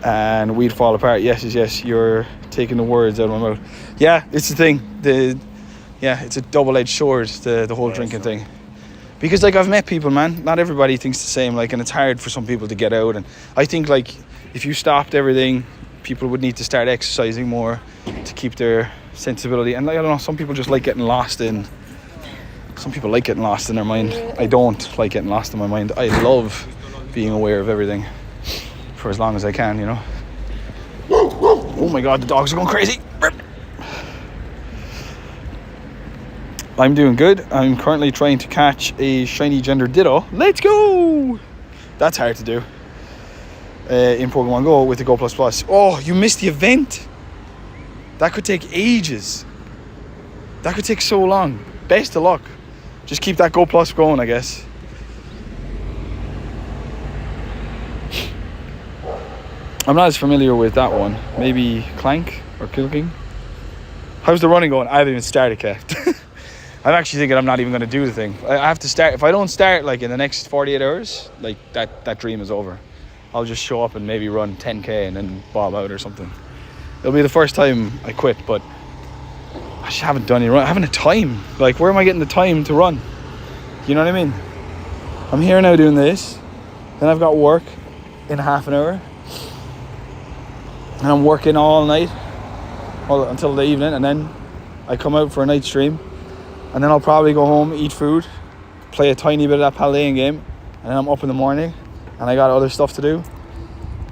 and we'd fall apart. Yes. You're taking the words out of my mouth. Yeah, it's the thing. It's a double-edged sword. The whole drinking thing. Because like I've met people, man. Not everybody thinks the same. Like, and it's hard for some people to get out. And I think like if you stopped everything, people would need to start exercising more to keep their sensibility. And like, I don't know. Some people just like getting lost in. Some people like getting lost in their mind. I don't like getting lost in my mind. I love being aware of everything for as long as I can, you know. Oh my god, the dogs are going crazy. I'm doing good. I'm currently trying to catch a shiny gender ditto. Let's go! That's hard to do in Pokemon Go with the Go++. Oh, you missed the event? That could take ages. That could take so long. Best of luck. Just keep that Go+ going, I guess. I'm not as familiar with that one. Maybe Clank or Kill King. How's the running going? I haven't even started yet. I'm actually thinking I'm not even going to do the thing. I have to start. If I don't start like in the next 48 hours, like that dream is over. I'll just show up and maybe run 10k and then bob out or something. It'll be the first time I quit, but I just haven't done any run. I haven't the time. Like, where am I getting the time to run? You know what I mean? I'm here now doing this. Then I've got work in half an hour. And I'm working all night. Until the evening. And then I come out for a night stream. And then I'll probably go home, eat food. Play a tiny bit of that Paladin game. And then I'm up in the morning. And I got other stuff to do.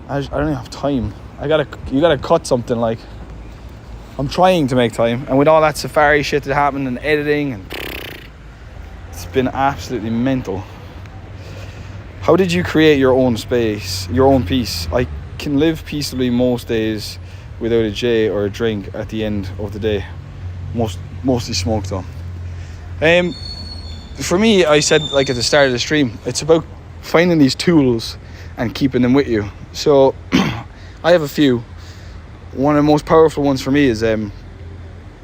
I don't even have time. You gotta cut something like... I'm trying to make time, and with all that Safari shit that happened and editing, and it's been absolutely mental. How did you create your own space, your own peace? I can live peaceably most days without a J or a drink at the end of the day. Mostly smoke though. For me, I said like at the start of the stream, it's about finding these tools and keeping them with you. So I have a few. One of the most powerful ones for me is, and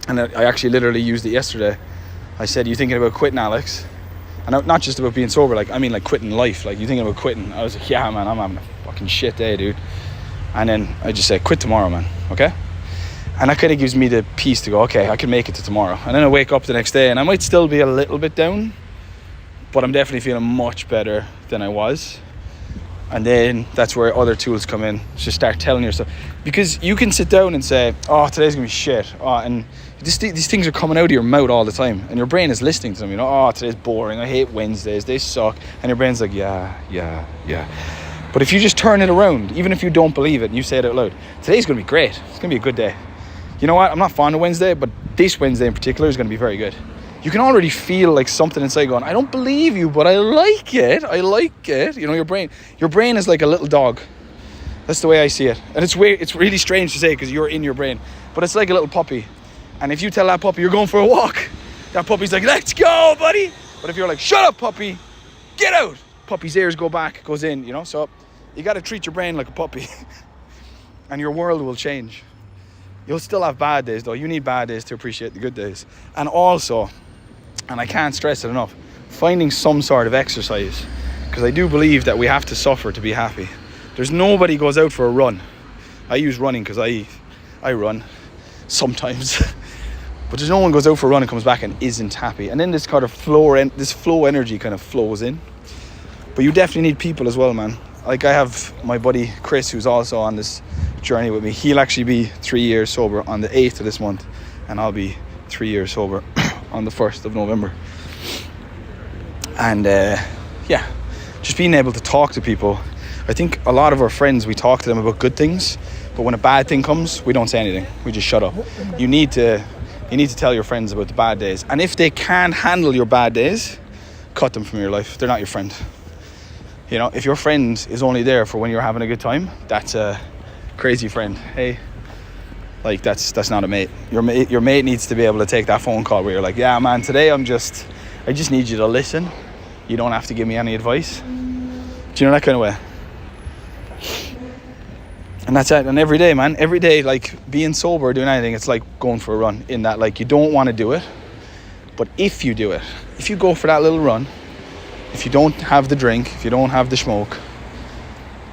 I actually literally used it yesterday. I said, "You thinking about quitting, Alex?" And not just about being sober, like, I mean like quitting life. Like, you thinking about quitting? I was like, yeah, man, I'm having a fucking shit day, dude. And then I just say, quit tomorrow, man, okay? And that kind of gives me the peace to go, okay, I can make it to tomorrow. And then I wake up the next day and I might still be a little bit down, but I'm definitely feeling much better than I was. And then that's where other tools come in. Just start telling yourself, because you can sit down and say, oh, today's gonna be shit. Oh, and these things are coming out of your mouth all the time, and your brain is listening to them. You know, oh, today's boring. I hate Wednesdays. They suck. And your brain's like, yeah. But if you just turn it around, even if you don't believe it, and you say it out loud, today's gonna be great. It's gonna be a good day. You know what? I'm not fond of Wednesday, but this Wednesday in particular is gonna be very good. You can already feel like something inside going, I don't believe you, but I like it. You know, your brain is like a little dog. That's the way I see it. And it's weird, it's really strange to say because you're in your brain, but it's like a little puppy. And if you tell that puppy you're going for a walk, that puppy's like, let's go, buddy. But if you're like, shut up, puppy, get out, puppy's ears go back, goes in, you know. So you got to treat your brain like a puppy and your world will change. You'll still have bad days though. You need bad days to appreciate the good days. And also, and I can't stress it enough, finding some sort of exercise, because I do believe that we have to suffer to be happy. There's nobody goes out for a run. I use running because I run sometimes, but there's no one goes out for a run and comes back and isn't happy. And then this kind of flow energy kind of flows in. But you definitely need people as well, man. Like, I have my buddy Chris, who's also on this journey with me. He'll actually be 3 years sober on the 8th of this month, and I'll be 3 years sober on the 1st of November. And just being able to talk to people. I think a lot of our friends, we talk to them about good things, but when a bad thing comes, we don't say anything. We just shut up. You need to tell your friends about the bad days. And if they can't handle your bad days, cut them from your life. They're not your friend. You know, if your friend is only there for when you're having a good time, that's a crazy friend. Hey, like, that's not a mate. Your mate needs to be able to take that phone call where you're like, yeah, man, today I just need you to listen. You don't have to give me any advice. Do you know, that kind of way? And that's it. And every day, man, every day, like being sober or doing anything, it's like going for a run, in that like you don't want to do it. But if you do it, if you go for that little run, if you don't have the drink, if you don't have the smoke,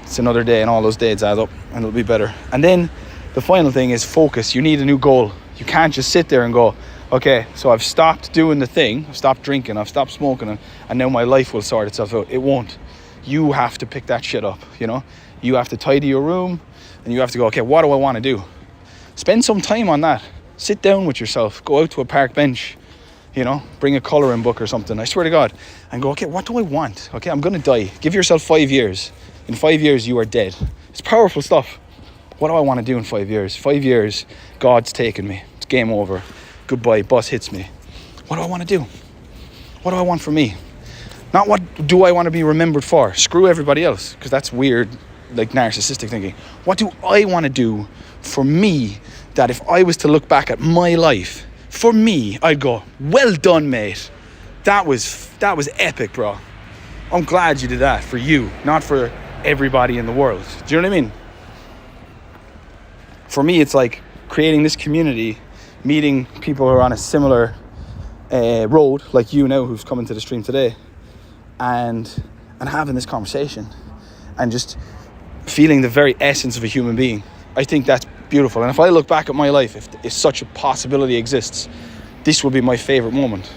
it's another day, and all those days add up and it'll be better. And then the final thing is focus. You need a new goal. You can't just sit there and go, okay, so I've stopped doing the thing, I've stopped drinking, I've stopped smoking, and now my life will sort itself out. It won't. You have to pick that shit up, you know? You have to tidy your room, and you have to go, okay, what do I want to do? Spend some time on that. Sit down with yourself. Go out to a park bench, you know? Bring a colouring book or something, I swear to God. And go, okay, what do I want? Okay, I'm going to die. Give yourself 5 years. In 5 years, you are dead. It's powerful stuff. What do I want to do in 5 years? 5 years, God's taken me. It's game over. Goodbye, bus hits me. What do I want to do? What do I want for me? Not what do I want to be remembered for. Screw everybody else, because that's weird, like narcissistic thinking. What do I want to do for me, that if I was to look back at my life, for me, I'd go, well done, mate. That was epic, bro. I'm glad you did that for you, not for everybody in the world. Do you know what I mean? For me, it's like creating this community, meeting people who are on a similar road, like you now, who's coming to the stream today, and having this conversation, and just feeling the very essence of a human being. I think that's beautiful. And if I look back at my life, if such a possibility exists, this will be my favorite moment.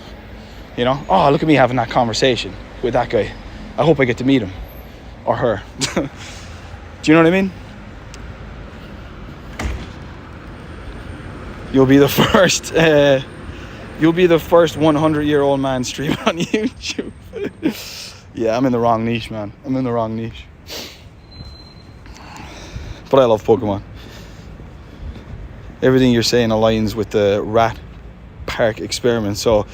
You know, oh, look at me having that conversation with that guy. I hope I get to meet him or her. Do you know what I mean? You'll be the first 100-year-old man stream on YouTube. Yeah, I'm in the wrong niche, man. I'm in the wrong niche. But I love Pokemon. Everything you're saying aligns with the rat park experiment. So,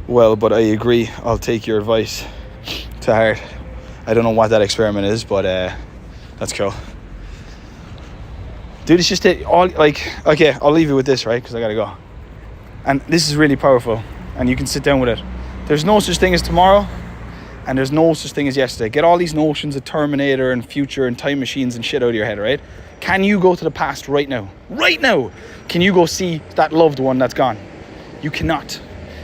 well, but I agree. I'll take your advice to heart. I don't know what that experiment is, but that's cool. Dude, it's just okay, I'll leave you with this, right? Because I gotta go. And this is really powerful, and you can sit down with it. There's no such thing as tomorrow, and there's no such thing as yesterday. Get all these notions of Terminator and future and time machines and shit out of your head, right? Can you go to the past right now? Right now! Can you go see that loved one that's gone? You cannot.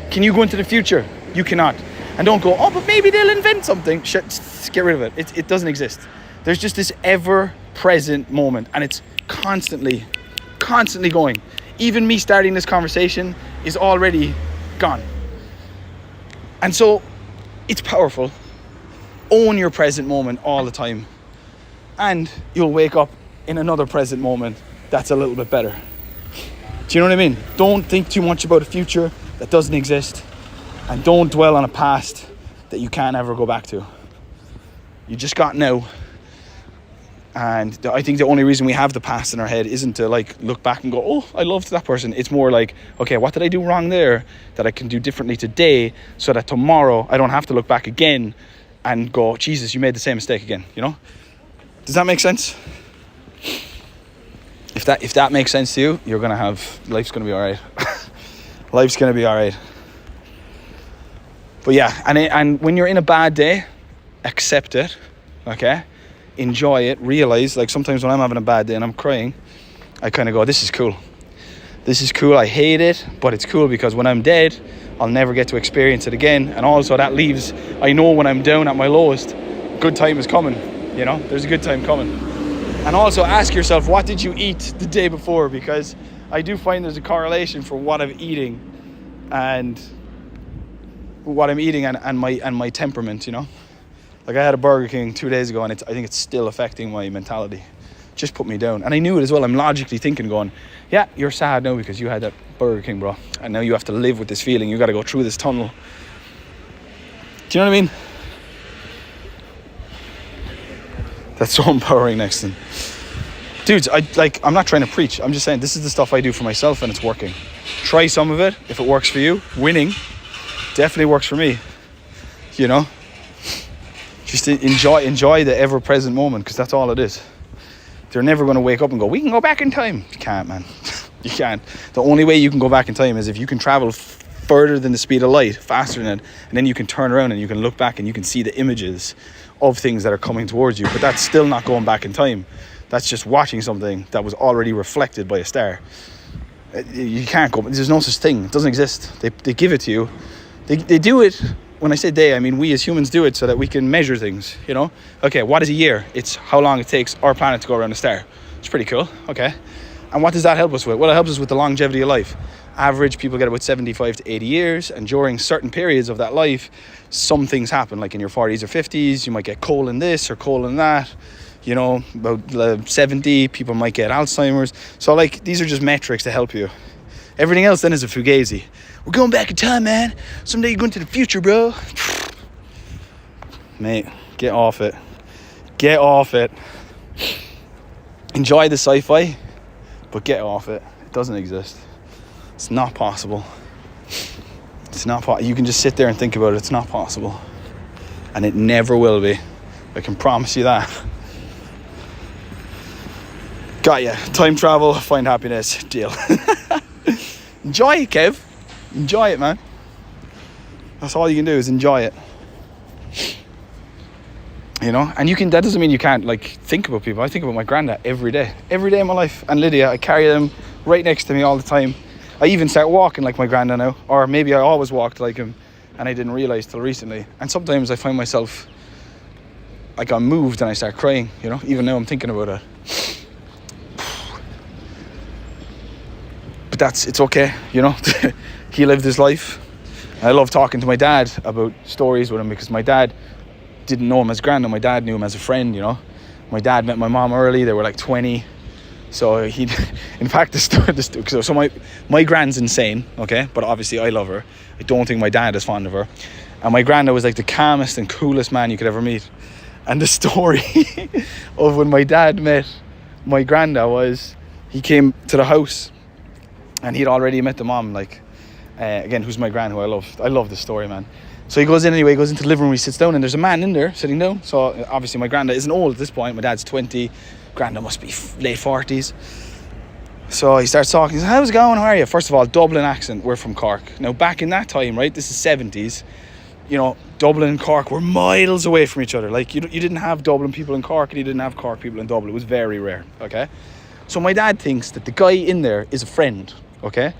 Can you go into the future? You cannot. And don't go, oh, but maybe they'll invent something. Shit, get rid of it. It doesn't exist. There's just this ever-present moment, and it's constantly going. Even me starting this conversation is already gone. And so it's powerful. Own your present moment all the time, and you'll wake up in another present moment that's a little bit better. Do you know what I mean? Don't think too much about a future that doesn't exist, and don't dwell on a past that you can't ever go back to. You just got now. And I think the only reason we have the past in our head isn't to like look back and go, oh, I loved that person. It's more like, okay, what did I do wrong there that I can do differently today, so that tomorrow I don't have to look back again and go, Jesus, you made the same mistake again, you know? Does that make sense? If that makes sense to you, you're gonna have, life's gonna be all right. Life's gonna be all right. But yeah, and when you're in a bad day, accept it, okay? Enjoy it, realize, like sometimes when I'm having a bad day and I'm crying, I kind of go, this is cool. This is cool. I hate it, but it's cool because when I'm dead, I'll never get to experience it again. And also that leaves, I know when I'm down at my lowest, good time is coming, you know? There's a good time coming. And also ask yourself, what did you eat the day before? Because I do find there's a correlation for what I'm eating and my temperament, you know? Like I had a Burger King 2 days ago, and I think it's still affecting my mentality. Just put me down. And I knew it as well. I'm logically thinking, going, yeah, you're sad now because you had that Burger King, bro. And now you have to live with this feeling. You got to go through this tunnel. Do you know what I mean? That's so empowering, Nexton. Dudes, I'm not trying to preach. I'm just saying this is the stuff I do for myself, and it's working. Try some of it. If it works for you, winning definitely works for me. You know? Just enjoy the ever-present moment, because that's all it is. They're never going to wake up and go, we can go back in time. You can't, man. You can't. The only way you can go back in time is if you can travel further than the speed of light, faster than it, and then you can turn around and you can look back and you can see the images of things that are coming towards you. But that's still not going back in time. That's just watching something that was already reflected by a star. You can't go, there's no such thing. It doesn't exist. They give it to you. They do it, when I say they, I mean we as humans do it so that we can measure things, you know? Okay, what is a year? It's how long it takes our planet to go around a star. It's pretty cool, okay? And what does that help us with? Well, it helps us with the longevity of life. Average people get about 75 to 80 years, and during certain periods of that life, some things happen, like in your 40s or 50s, you might get colon this or colon that. You know, about 70, people might get Alzheimer's. So, like, these are just metrics to help you. Everything else then is a fugazi. We're going back in time, man. Someday you're going to the future, bro. Mate, get off it. Get off it. Enjoy the sci-fi, but get off it. It doesn't exist. It's not possible. It's not possible. You can just sit there and think about it. It's not possible. And it never will be. I can promise you that. Got ya. Time travel, find happiness, deal. Enjoy it, Kev. Enjoy it, man. That's all you can do is enjoy it. You know, and that doesn't mean you can't like think about people. I think about my granddad every day in my life, and Lydia. I carry them right next to me all the time. I even start walking like my granddad now, or maybe I always walked like him, and I didn't realize till recently. And sometimes I find myself like I'm moved and I start crying. You know, even now I'm thinking about it. But it's okay. You know, he lived his life. And I love talking to my dad about stories with him because my dad didn't know him as granddad. My dad knew him as a friend, you know. My dad met my mom early. They were like 20. So in fact, so my grand's insane, okay? But obviously I love her. I don't think my dad is fond of her. And my granddad was like the calmest and coolest man you could ever meet. And the story of when my dad met my granddad was, he came to the house and he'd already met the mom, like, again, who's my gran, who I love. I love this story, man. So he goes in anyway, goes into the living room, he sits down, and there's a man in there sitting down. So obviously my granddad isn't old at this point. My dad's 20, granddad must be late 40s. So he starts talking. He says, how's it going? How are you? First of all, Dublin accent. We're from Cork. Now, back in that time, right, this is 70s, you know, Dublin and Cork were miles away from each other. Like, you didn't have Dublin people in Cork, and you didn't have Cork people in Dublin. It was very rare, okay? So my dad thinks that the guy in there is a friend, okay?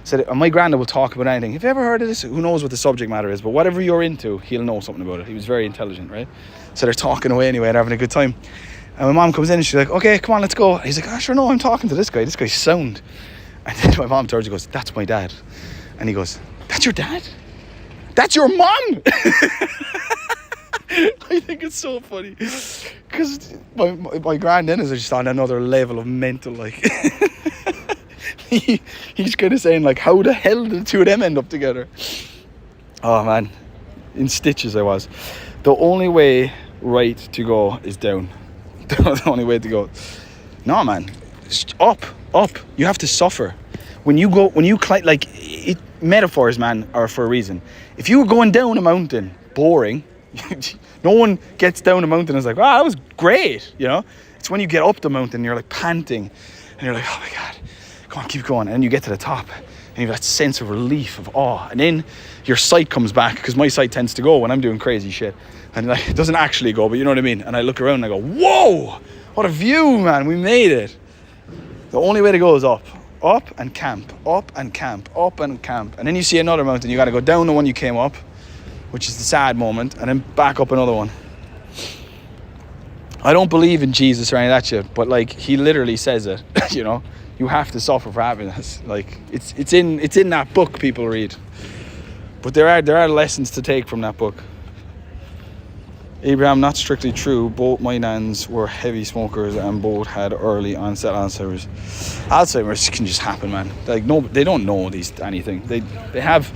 So my granddad will talk about anything. Have you ever heard of this? Who knows what the subject matter is, but whatever you're into, he'll know something about it. He was very intelligent, right? So they're talking away anyway and having a good time. And my mom comes in and she's like, okay, come on, let's go. And he's like, sure, no, I'm talking to this guy. This guy's sound. And then my mom turns and goes, that's my dad. And he goes, that's your dad? That's your mom? I think it's so funny. Because my granddad is just on another level of mental, like... He's kind of saying, like, how the hell did the two of them end up together? Oh, man. In stitches I was. The only way right to go is down. The only way to go. No, man. Up. You have to suffer. When you climb, like, metaphors, man, are for a reason. If you were going down a mountain, boring, no one gets down a mountain and is like, wow, that was great, you know? It's when you get up the mountain, you're like panting, and you're like, oh my God. Come on, keep going. And then you get to the top and you have that sense of relief, of awe. And then your sight comes back, because my sight tends to go when I'm doing crazy shit. And like, it doesn't actually go, but you know what I mean? And I look around and I go, whoa, what a view, man. We made it. The only way to go is up. Up and camp. Up and camp. Up and camp. And then you see another mountain. You got to go down the one you came up, which is the sad moment, and then back up another one. I don't believe in Jesus or any of that shit, but like, he literally says it, you know? You have to suffer for happiness. Like, it's in that book people read. But there are lessons to take from that book. Abraham, not strictly true. Both my nans were heavy smokers and both had early onset Alzheimer's. Alzheimer's can just happen, man. Like, no, they don't know anything. They have.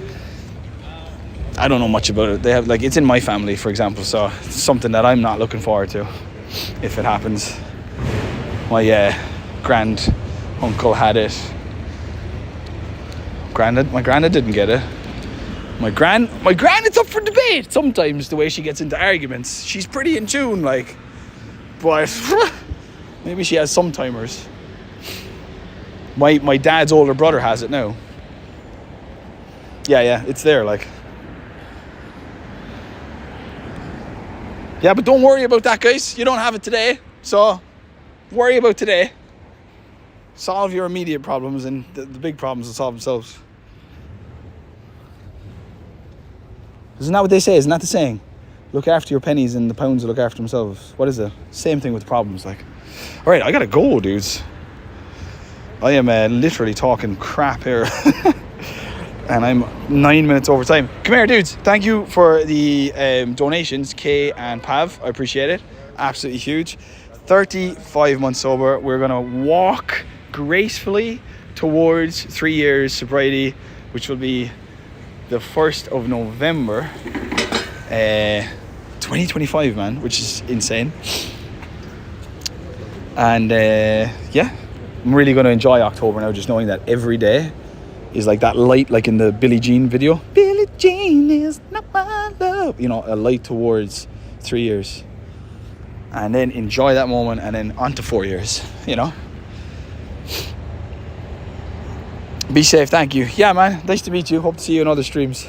I don't know much about it. They have, like, it's in my family, for example. So it's something that I'm not looking forward to if it happens. My grand uncle had it. My granddad didn't get it. My gran, it's up for debate sometimes, the way she gets into arguments. She's pretty in tune, like, but maybe she has some timers. My dad's older brother has it now. Yeah, it's there, like. Yeah, but don't worry about that, guys. You don't have it today, so worry about today. Solve your immediate problems, and the big problems will solve themselves. Isn't that what they say? Isn't that the saying? Look after your pennies and the pounds will look after themselves. What is it? Same thing with problems. Like, all right, I gotta go, dudes. I am literally talking crap here. And I'm 9 minutes over time. Come here, dudes. Thank you for the donations, Kay and Pav. I appreciate it. Absolutely huge. 35 months sober. We're gonna walk gracefully towards 3 years sobriety, which will be the 1st of November 2025, man, which is insane. And yeah, I'm really going to enjoy October now, just knowing that every day is like that light, like in the Billie Jean video. Billie Jean is not my love. You know, a light towards 3 years. And then enjoy that moment, and then on to 4 years, you know. Be safe, thank you. Yeah, man, nice to meet you. Hope to see you in other streams.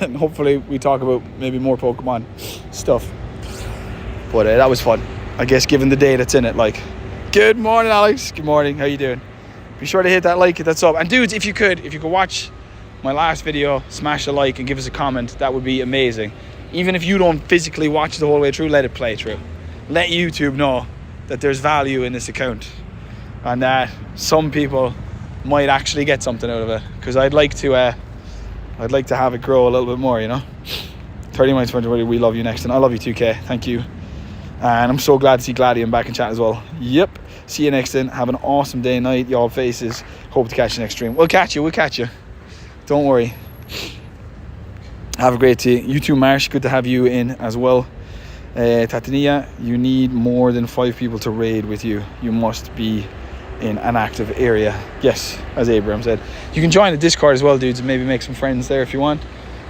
And hopefully we talk about maybe more Pokemon stuff. But that was fun. I guess given the day that's in it, like, good morning, Alex. Good morning, how you doing? Be sure to hit that like, hit that sub. And dudes, if you could watch my last video, smash a like and give us a comment. That would be amazing. Even if you don't physically watch the whole way through, let it play through. Let YouTube know that there's value in this account, and that some people might actually get something out of it, because I'd like to have it grow a little bit more, you know. 30 minutes for everybody. We love you, next, and I love you too, Kay. Thank you. And I'm so glad to see Gladdy back in chat as well. Yep. See you next then. Have an awesome day and night, y'all faces. Hope to catch you next stream. We'll catch you. Don't worry. Have a great day. You too, Marsh. Good to have you in as well. Tatania, you need more than 5 people to raid with you. You must be in an active area. Yes, as Abraham said. You can join the Discord as well, dudes, and maybe make some friends there if you want.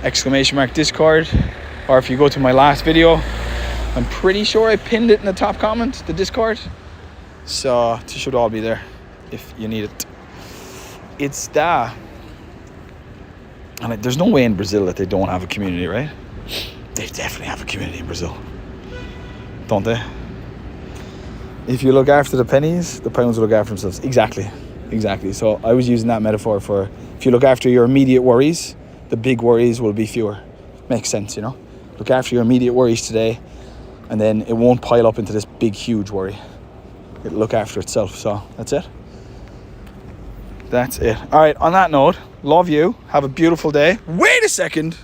!Discord. Or if you go to my last video, I'm pretty sure I pinned it in the top comment, the Discord. So it should all be there if you need it. It's that. And there's no way in Brazil that they don't have a community, right? They definitely have a community in Brazil, don't they? If you look after the pennies, the pounds will look after themselves. Exactly. So I was using that metaphor for, if you look after your immediate worries, the big worries will be fewer. Makes sense, you know? Look after your immediate worries today, and then it won't pile up into this big, huge worry. It'll look after itself. So that's it. All right, on that note, love you. Have a beautiful day. Wait a second.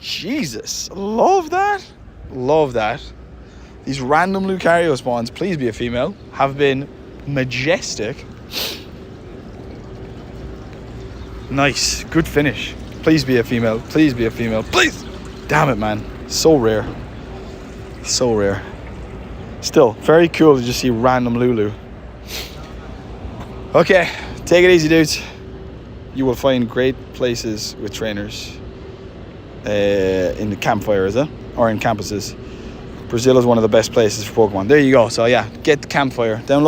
Jesus. Love that. These random Lucario spawns, please be a female, have been majestic. Nice. Good finish. Please be a female. Please. Damn it, man. So rare. Still, very cool to just see random Lulu. Okay, take it easy, dudes. You will find great places with trainers in the campfire, is it? Or in campuses. Brazil is one of the best places for Pokemon. There you go. So yeah, get the campfire. Download